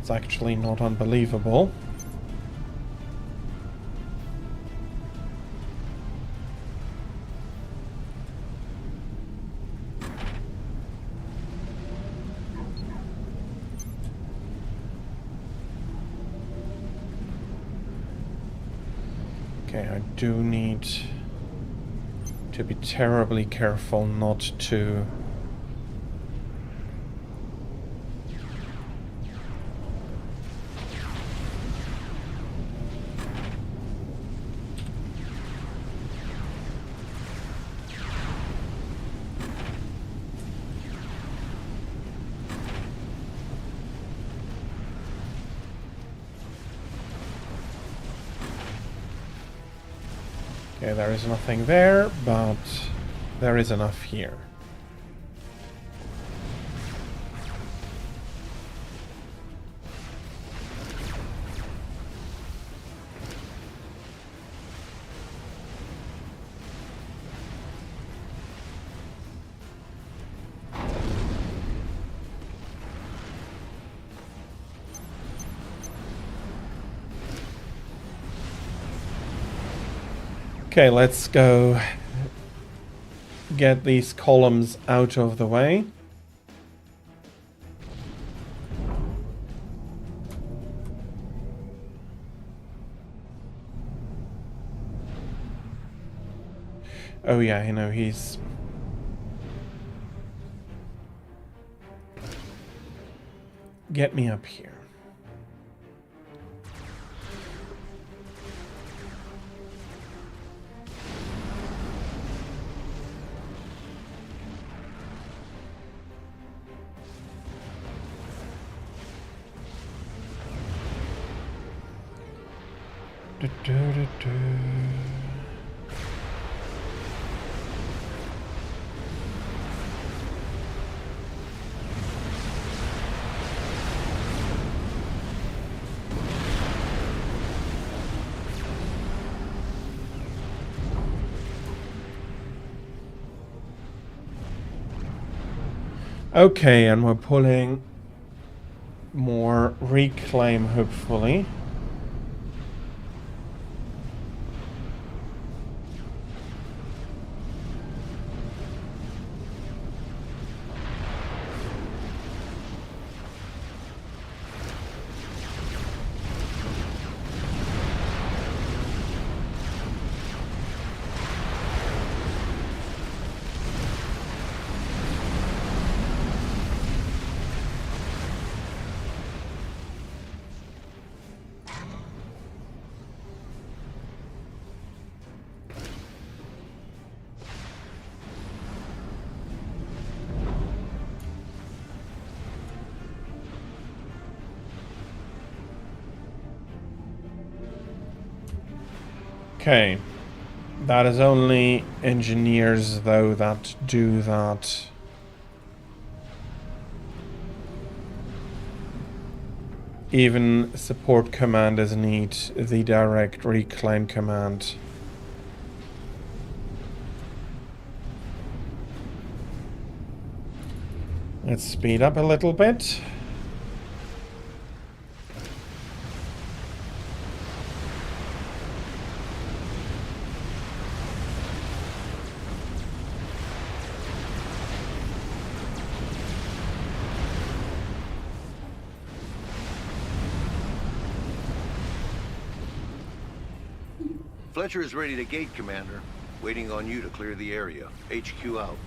It's actually not unbelievable. Okay, I do need to be terribly careful not to Okay, there is nothing there, but there is enough here. Okay, let's go get these columns out of the way. Oh yeah, I know he's... Get me up here. Okay, and we're pulling more reclaim, hopefully. Okay, that is only engineers, though, that do that. Even support commanders need the direct reclaim command. Let's speed up a little bit. Fletcher is ready to gate, Commander. Waiting on you to clear the area. HQ out.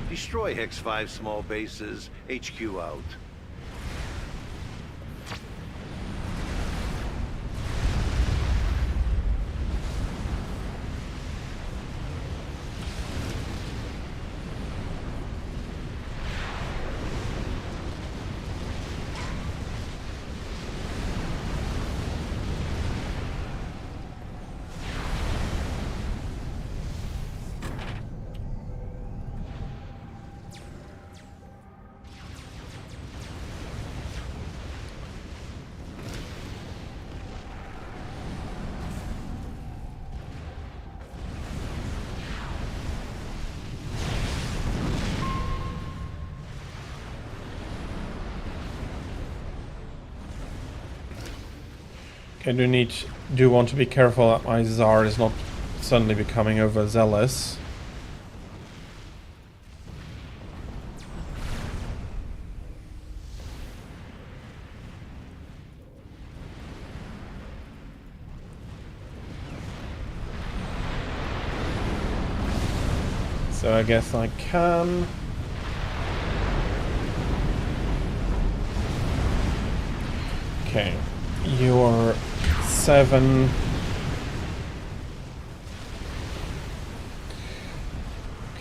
Destroy Hex 5 small bases. HQ out. I do want to be careful that my Tsar is not suddenly becoming overzealous. So I guess I can. Okay, you're 7.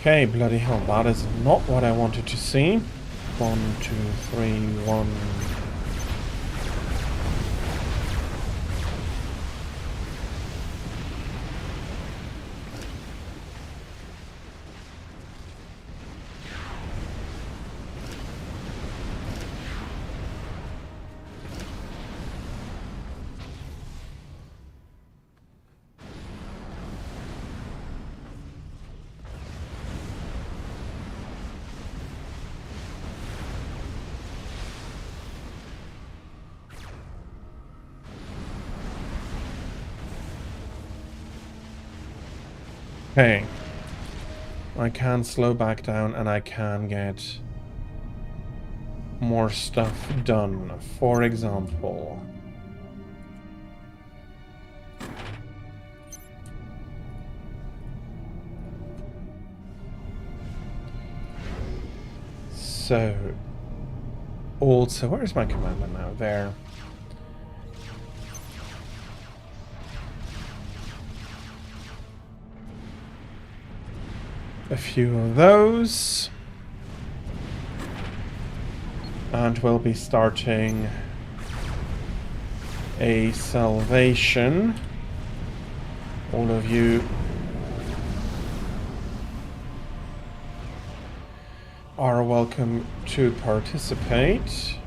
Okay, bloody hell, that is not what I wanted to see. 1, 2, 3, 1. Okay, I can slow back down and I can get more stuff done. For example, so also, where is my commander now? There. A few of those. And we'll be starting a salvation. All of you are welcome to participate.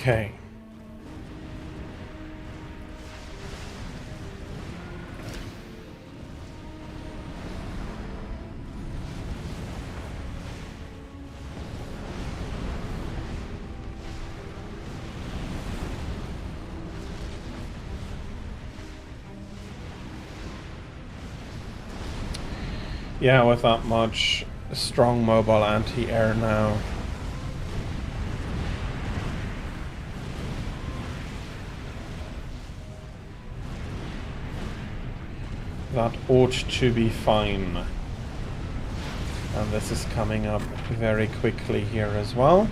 Okay. Yeah, with that much strong mobile anti-air now. That ought to be fine. And this is coming up very quickly here as well.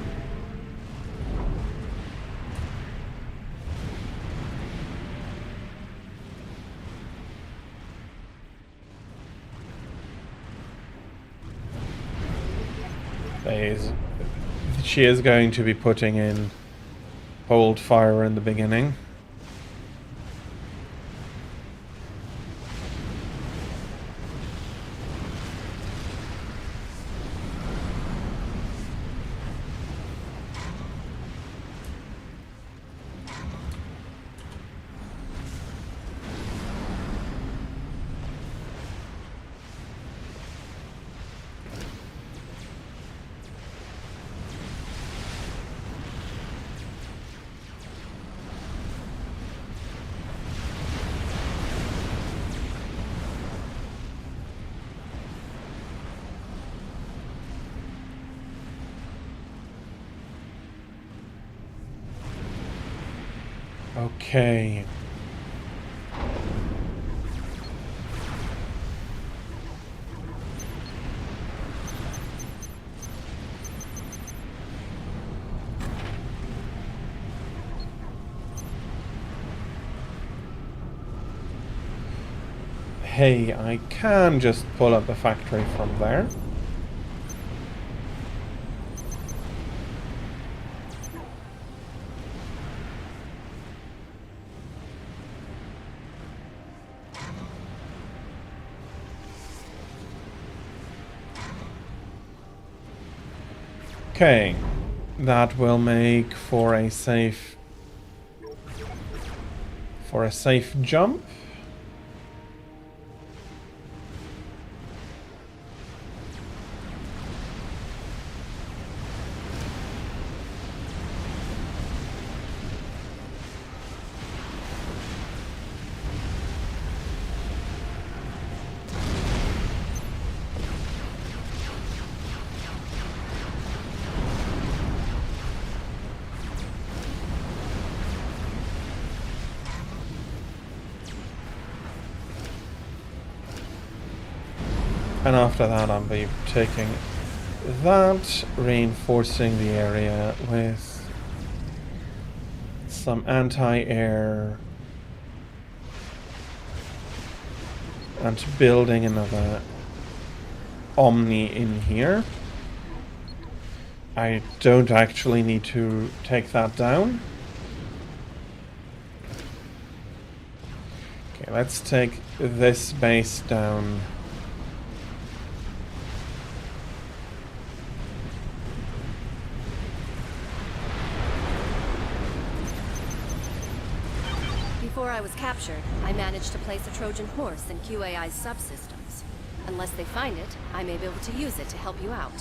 She is going to be putting in hold fire in the beginning. Okay. Hey, I can just pull up the factory from there. Okay, that will make for a safe jump. And after that, I'll be taking that, reinforcing the area with some anti-air, and building another Omni in here. I don't actually need to take that down. Okay, let's take this base down. Before I was captured, I managed to place a Trojan horse in QAI's subsystems. Unless they find it, I may be able to use it to help you out.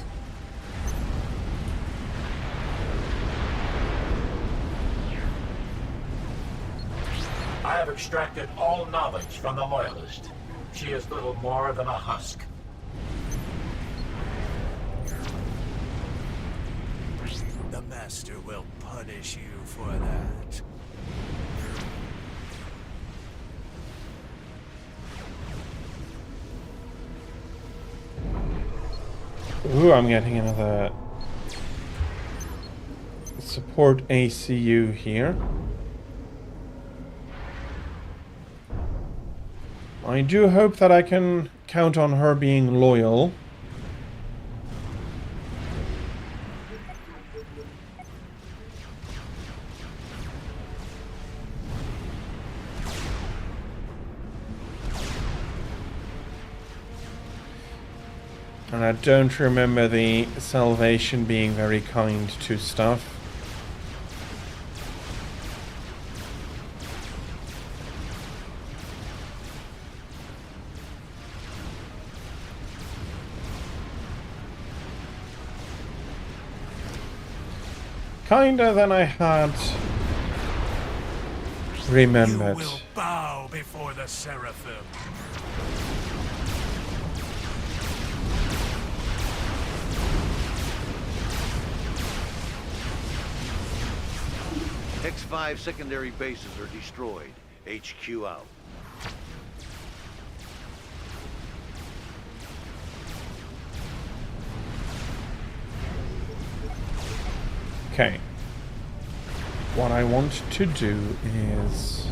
I have extracted all knowledge from the Loyalist. She is little more than a husk. The Master will punish you for that. Ooh, I'm getting another support ACU here. I do hope that I can count on her being loyal. And I don't remember the Salvation being very kind to stuff. Kinder than I had remembered. You will bow before the Seraphim. X5 secondary bases are destroyed. HQ out. Okay. What I want to do is...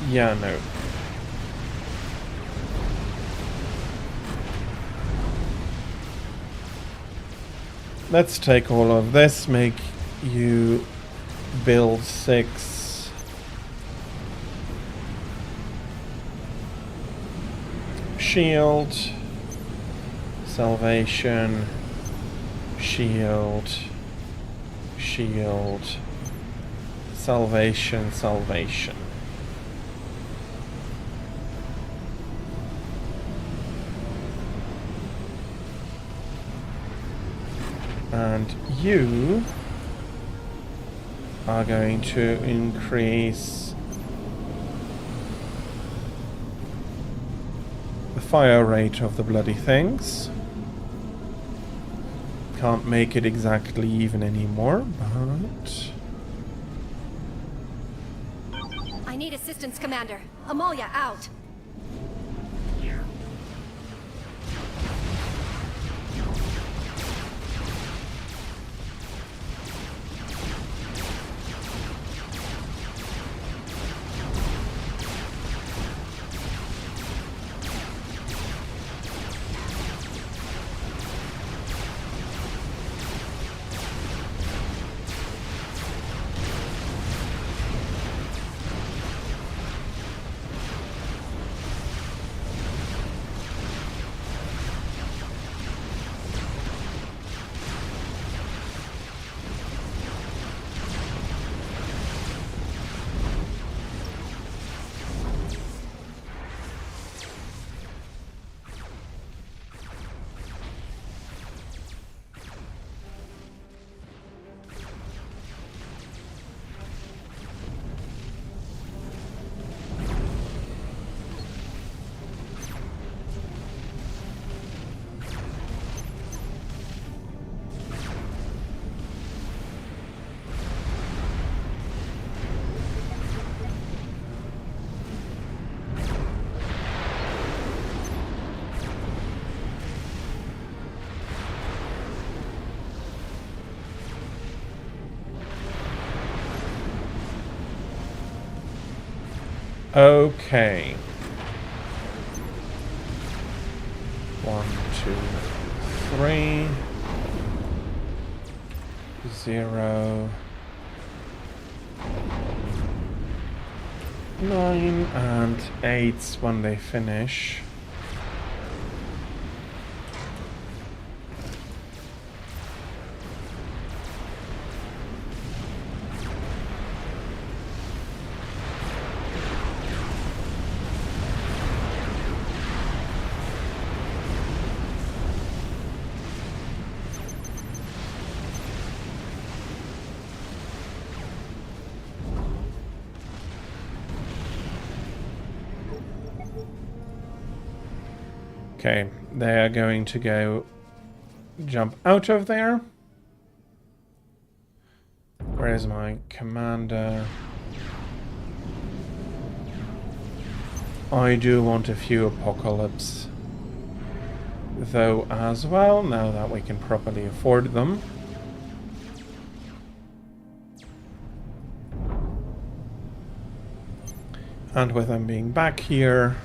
Yeah, no. Let's take all of this, make you build 6. Shield, salvation, shield, shield, salvation, salvation. And you are going to increase the fire rate of the bloody things. Can't make it exactly even anymore, but... I need assistance, Commander. Amalia out. Okay. 1, 2, 3. 0. 9 and 8 when they finish. Okay, they are going to go jump out of there. Where is my commander? I do want a few apocalypse though as well, now that we can properly afford them. And with them being back here,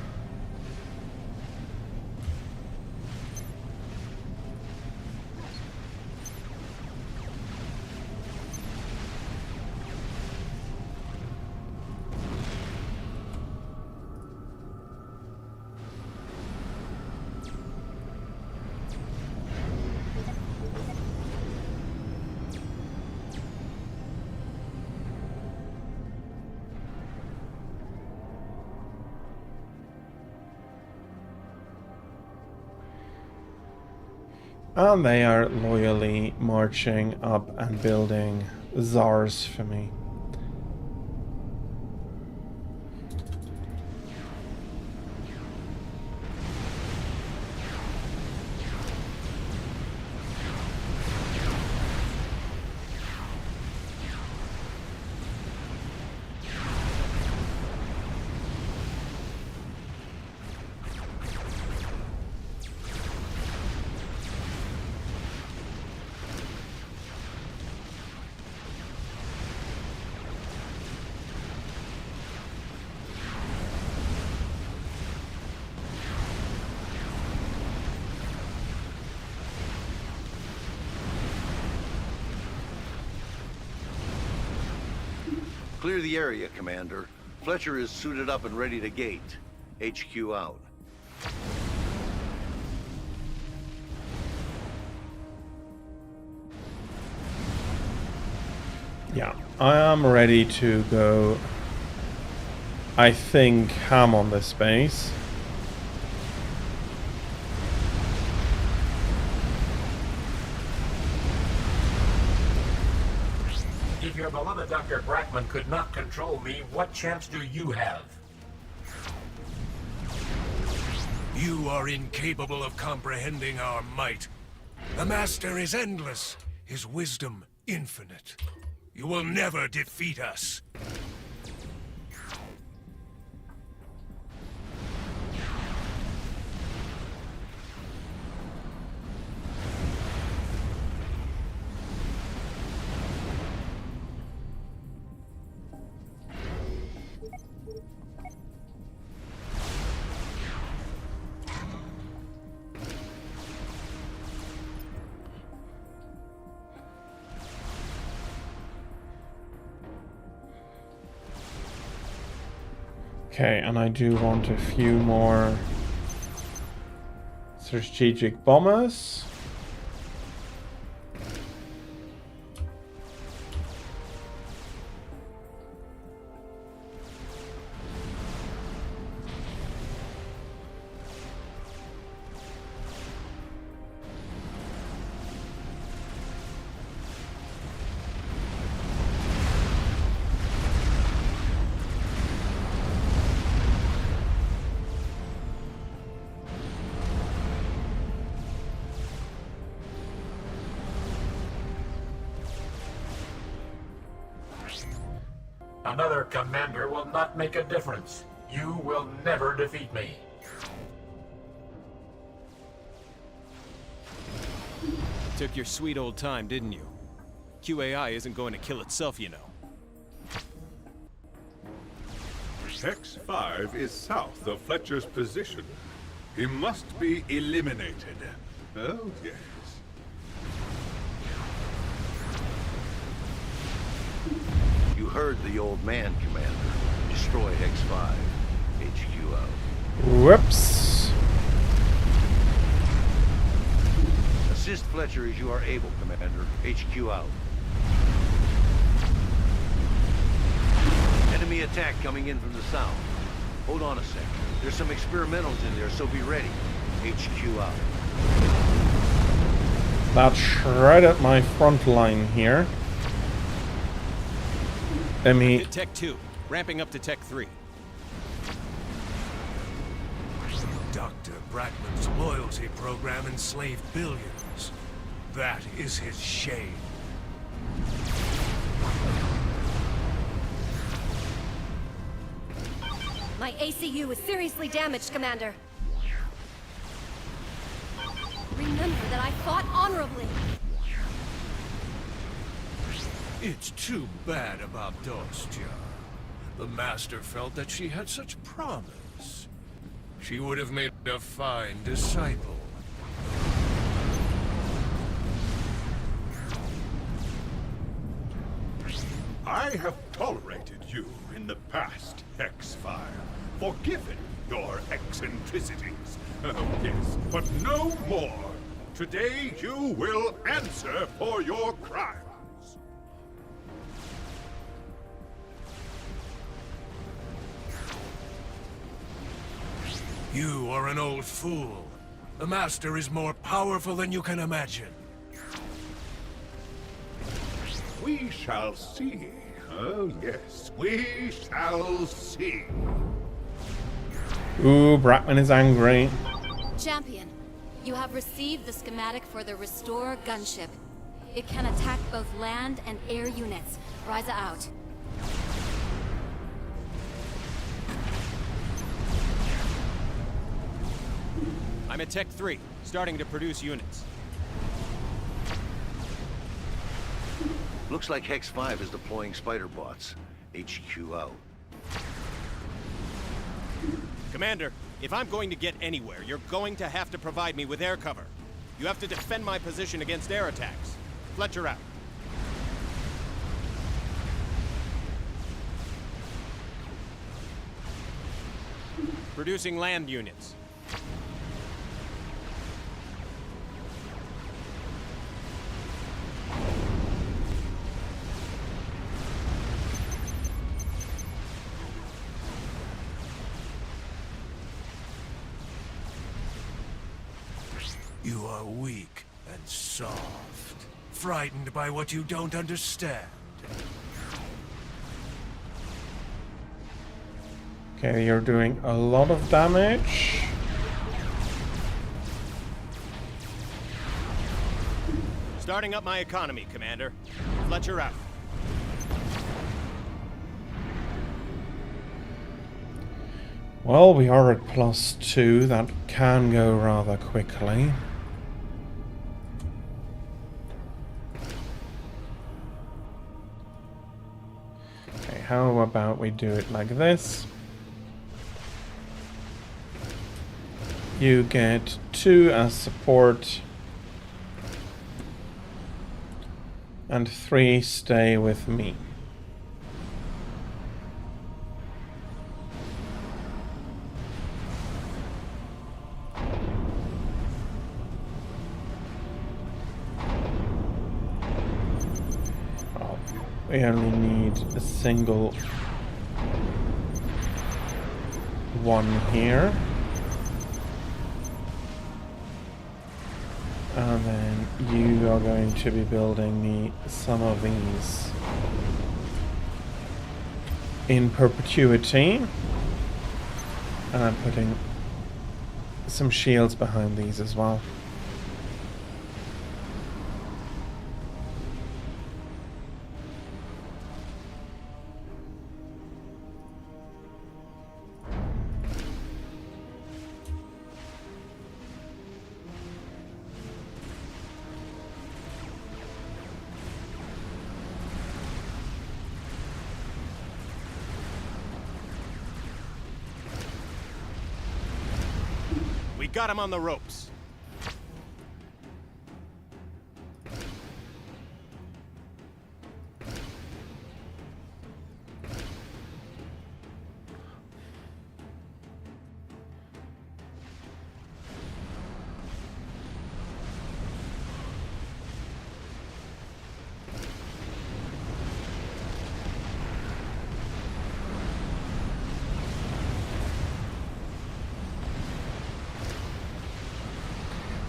and they are loyally marching up and building czars for me. Clear the area, Commander. Fletcher is suited up and ready to gate. HQ out. Yeah, I am ready to go, I think, ham on this space. If your beloved Dr. Brackman could not control me, what chance do you have? You are incapable of comprehending our might. The Master is endless, his wisdom infinite. You will never defeat us. Okay, and I do want a few more strategic bombers. Another commander will not make a difference. You will never defeat me. Took your sweet old time, didn't you? QAI isn't going to kill itself, you know. Hex 5 is south of Fletcher's position. He must be eliminated. Oh, yes. You heard the old man, Commander. Destroy Hex 5. HQ out. Whoops. Assist Fletcher as you are able, Commander. HQ out. Enemy attack coming in from the south. Hold on a sec. There's some experimentals in there, so be ready. HQ out. That's right at my front line here. Let me... Tech 2, ramping up to Tech 3. Dr. Brackman's loyalty program enslaved billions. That is his shame. My ACU is seriously damaged, Commander. Remember that I fought honorably. It's too bad about Dostia. The Master felt that she had such promise. She would have made a fine disciple. I have tolerated you in the past, X-Fire. Forgiven your eccentricities. Oh, yes, but no more. Today you will answer for your crimes. You are an old fool. The Master is more powerful than you can imagine. We shall see. Oh, yes, we shall see. Ooh, Brackman is angry. Champion, you have received the schematic for the Restore gunship. It can attack both land and air units. Ryza out. I'm at Tech 3, starting to produce units. Looks like Hex 5 is deploying spider bots. HQ out. Commander, if I'm going to get anywhere, you're going to have to provide me with air cover. You have to defend my position against air attacks. Fletcher out. Producing land units. You are weak and soft, frightened by what you don't understand. Okay, you're doing a lot of damage. Starting up my economy, Commander. Fletcher out. Well, we are at +2. That can go rather quickly. Okay, how about we do it like this? You get 2 as support. And 3 stay with me. We only need a single one here. And then you are going to be building me some of these in perpetuity. And I'm putting some shields behind these as well. Got him on the ropes.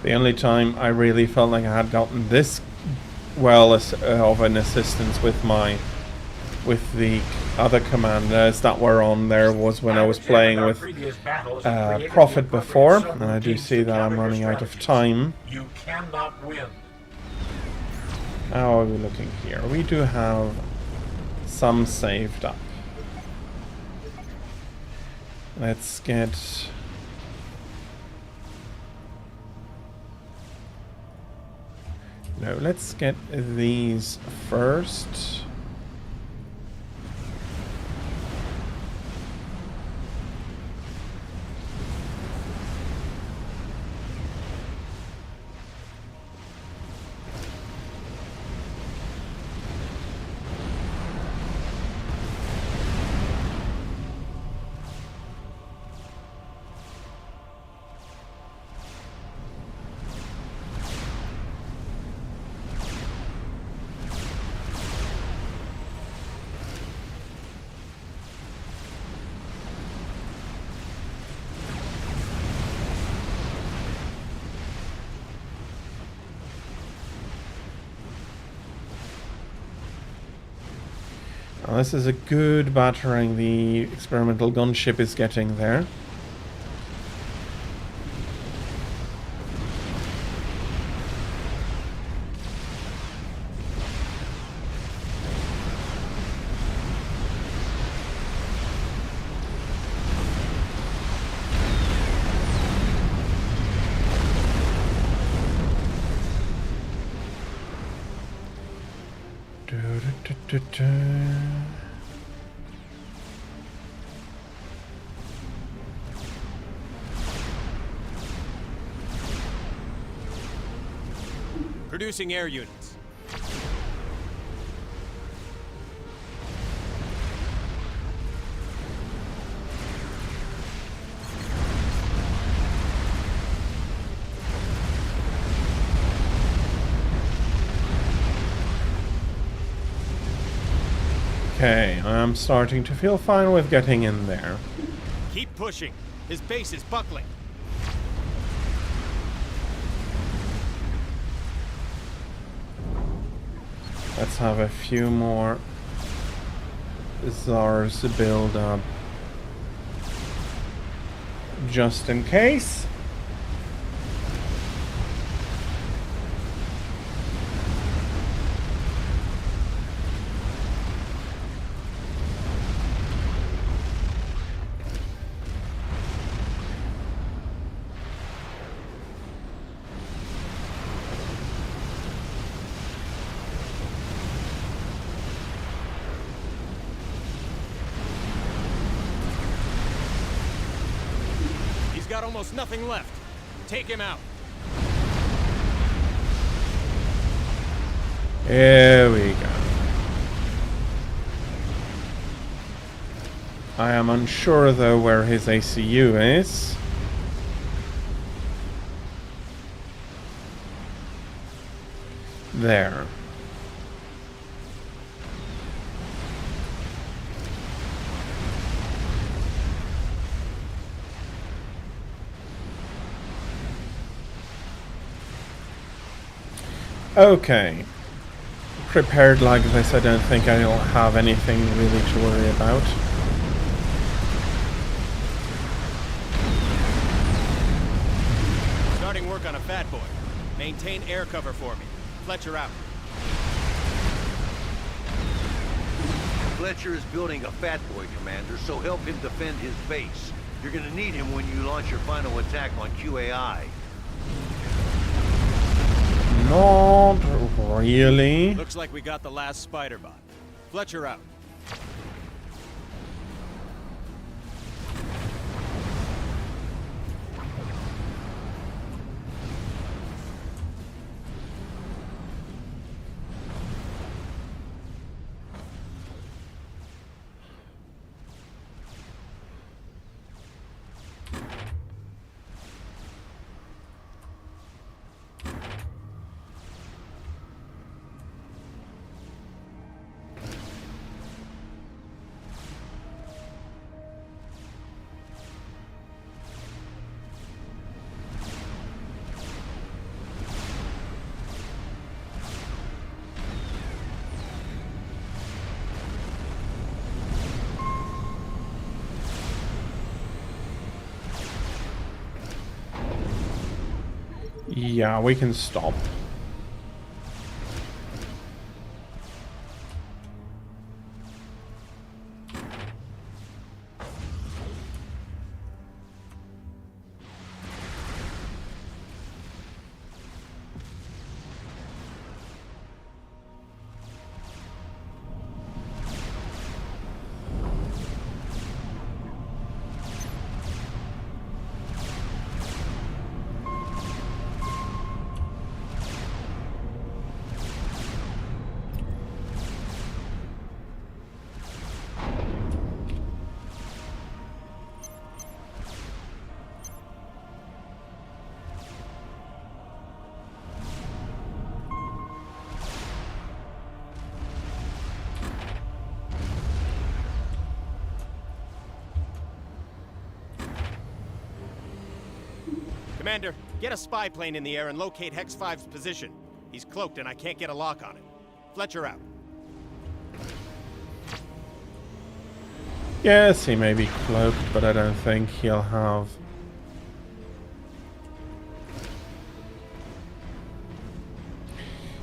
The only time I really felt like I had gotten this well of an assistance with the other commanders that were on there was when I was playing with Prophet before, and I do see that I'm running out of time. You cannot win. How are we looking here? We do have some saved up. Let's get... No, let's get these first. Now, this is a good battering the experimental gunship is getting there. Producing air units. Okay, I'm starting to feel fine with getting in there. Keep pushing. His base is buckling. Let's have a few more Zars build up. Just in case. Got almost nothing left. Take him out. Here we go. I am unsure though where his ACU is. There. Okay. Prepared like this, I don't think I'll have anything really to worry about. Starting work on a fat boy. Maintain air cover for me. Fletcher out. Fletcher is building a fat boy, Commander, so help him defend his base. You're gonna need him when you launch your final attack on QAI. Not really. Looks like we got the last spider bot. Fletcher out. Yeah, we can stop. Commander, get a spy plane in the air and locate Hex 5's position. He's cloaked and I can't get a lock on him. Fletcher out. Yes, he may be cloaked, but I don't think he'll have...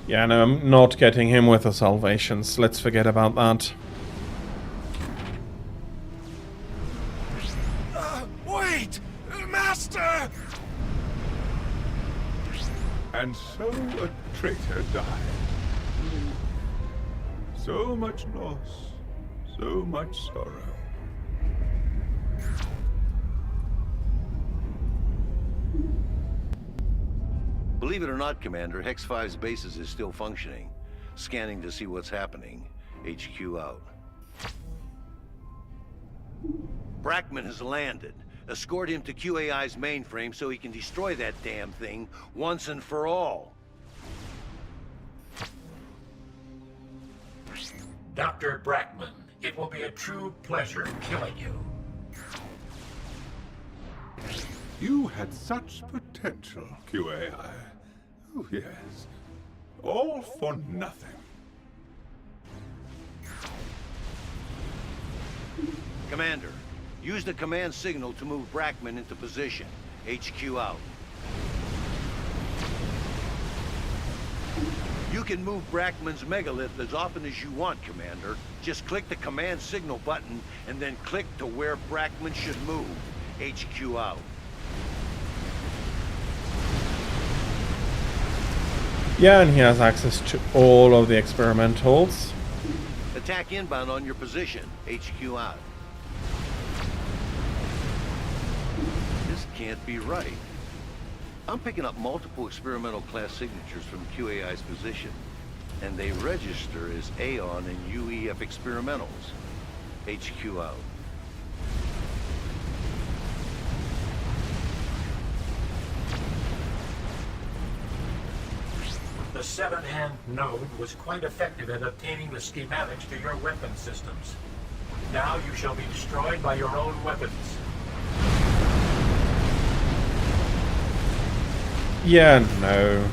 Yeah, no, I'm not getting him with the salvations. Let's forget about that. Wait! Master! And so a traitor died. So much loss, so much sorrow. Believe it or not, Commander, Hex 5's bases is still functioning. Scanning to see what's happening. HQ out. Brackman has landed. Escort him to QAI's mainframe so he can destroy that damn thing once and for all. Dr. Brackman, It will be a true pleasure killing you. You had such potential, QAI. Oh, yes. All for nothing. Commander, use the command signal to move Brackman into position. HQ out. You can move Brackman's megalith as often as you want, Commander. Just click the command signal button and then click to where Brackman should move. HQ out. Yeah, and he has access to all of the experimentals. Attack inbound on your position. HQ out. This can't be right. I'm picking up multiple experimental class signatures from QAI's position, and they register as Aeon and UEF experimentals. HQ out. The seven-hand node was quite effective at obtaining the schematics to your weapon systems. Now you shall be destroyed by your own weapons. Yeah, no.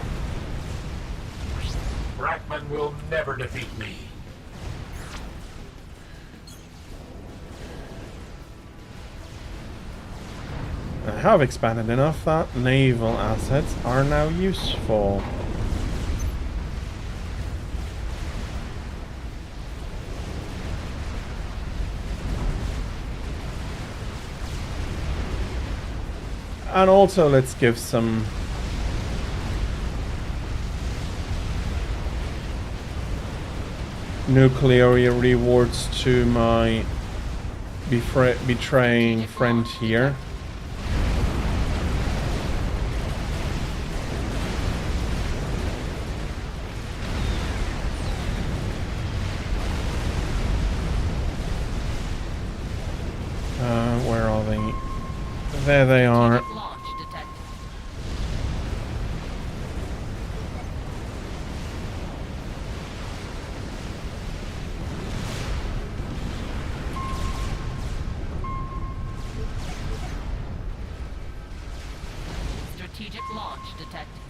Brackman will never defeat me. I have expanded enough that naval assets are now useful. And also let's give some nuclear rewards to my betraying friend here. Where are they? There they are. Strategic launch detected.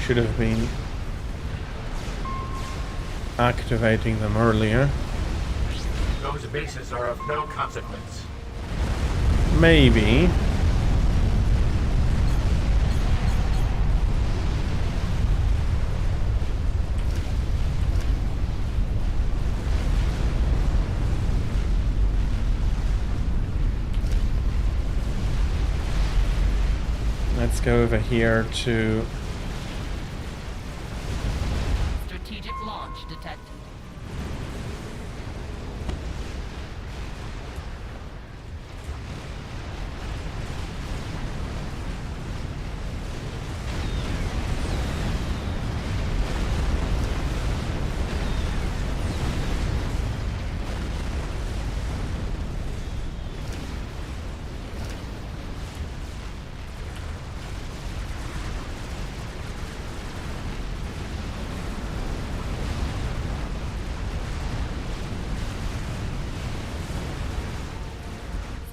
Should have been activating them earlier. Those bases are of no consequence. Maybe. Let's go over here to Strategic launch detected.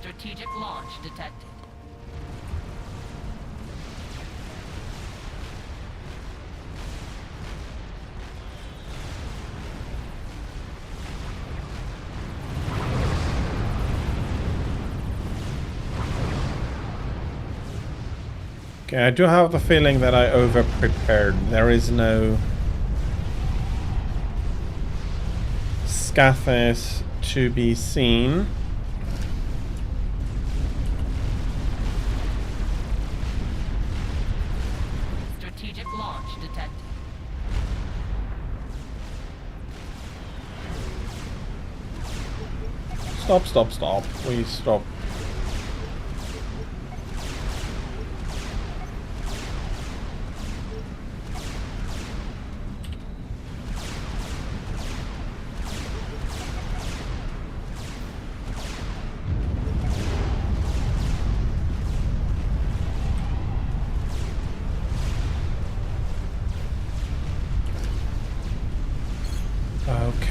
Strategic launch detected. Okay, I do have the feeling that I over-prepared. There is no Scathis to be seen. Strategic launch detected. Stop, stop, stop. Please stop.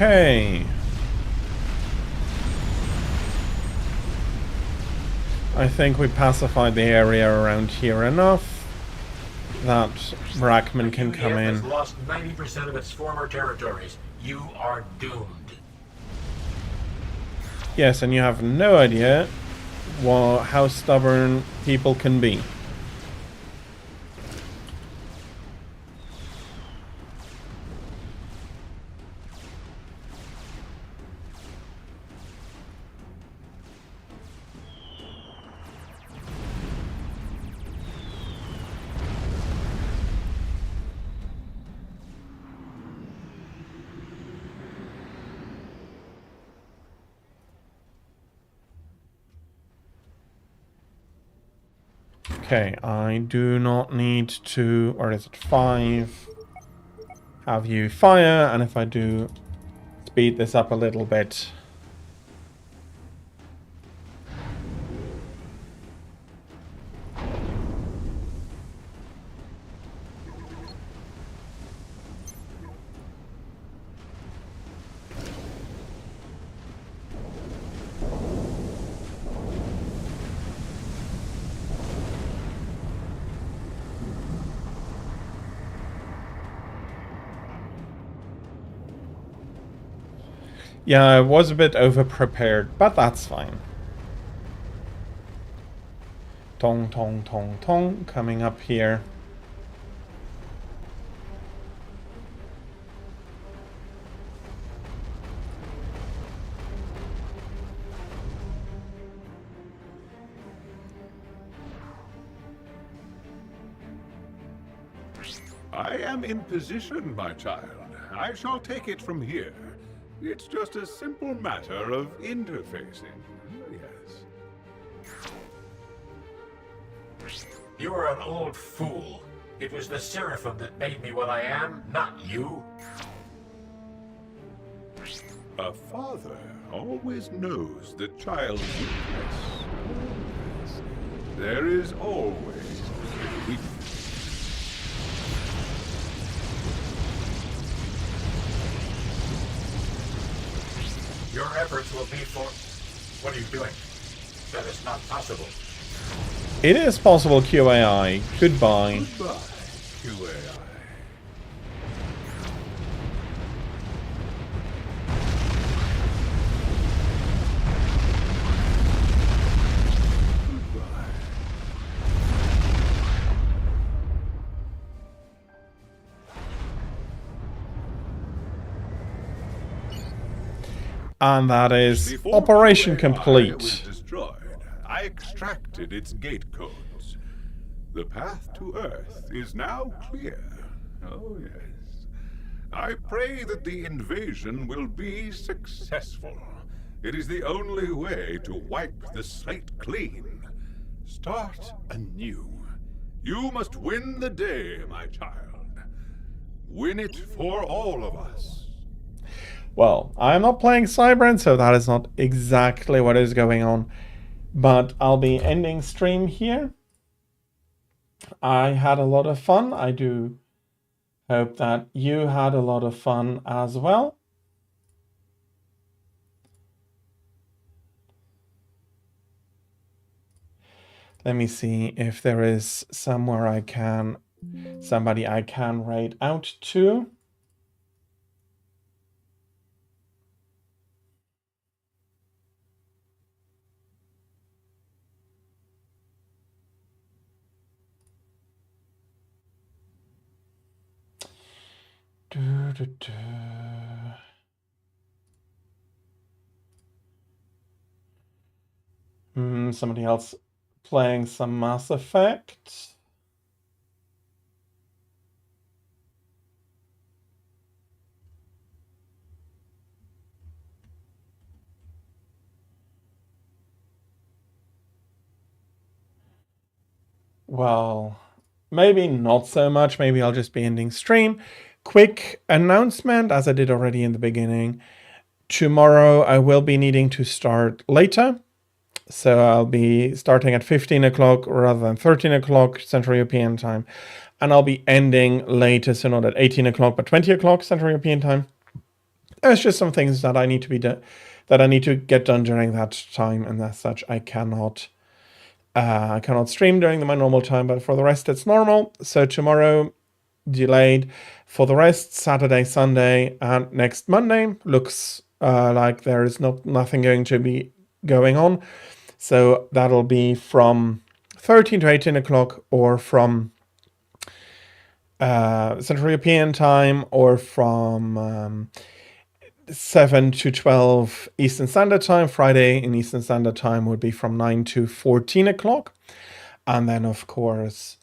Okay. I think we pacified the area around here enough that Brackman can come in. has lost 90% of its former territories. You are doomed. Yes, and you have no idea how stubborn people can be. Okay, I do not need to, or is it 5? Have you fire, and if I do speed this up a little bit. Yeah, I was a bit over-prepared, but that's fine. Tong, tong, tong, tong, coming up here. I am in position, my child. I shall take it from here. It's just a simple matter of interfacing. Yes. You are an old fool. It was the Seraphim that made me what I am, not you. A father always knows the child's weakness. There is always weakness. Your efforts will be for... What are you doing? That is not possible. It is possible, QAI. Goodbye. Goodbye, QAI. And that is Before operation QAI complete. was destroyed, I extracted its gate codes. The path to Earth is now clear. Oh, yes. I pray that the invasion will be successful. It is the only way to wipe the slate clean. Start anew. You must win the day, my child. Win it for all of us. Well, I'm not playing Cybran, so that is not exactly what is going on. But I'll be ending stream here. I had a lot of fun. I do hope that you had a lot of fun as well. Let me see if there is somewhere somebody I can raid out to. Somebody else playing some Mass Effect. Well, maybe not so much. Maybe I'll just be ending stream. Quick announcement, as I did already in the beginning. Tomorrow I will be needing to start later. So I'll be starting at 15 o'clock rather than 13 o'clock Central European time. And I'll be ending later, so not at 18 o'clock, but 20 o'clock Central European time. there's just some things that I need to be done, that I need to get done during that time, and as such, I cannot stream during my normal time. But for the rest, it's normal. So tomorrow, delayed. For the rest, Saturday, Sunday, and next Monday looks like there is nothing going to be going on. So that'll be from 13 to 18 o'clock, or from Central European time, or from 7 to 12 Eastern Standard Time. Friday in Eastern Standard Time would be from 9 to 14 o'clock. And then, of course,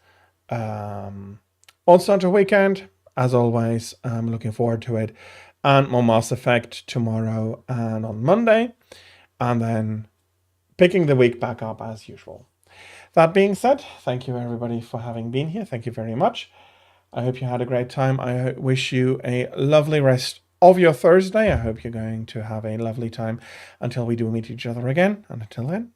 also on the weekend, as always, I'm looking forward to it. And more Mass Effect tomorrow and on Monday. And then picking the week back up as usual. That being said, thank you everybody for having been here. Thank you very much. I hope you had a great time. I wish you a lovely rest of your Thursday. I hope you're going to have a lovely time until we do meet each other again. And until then,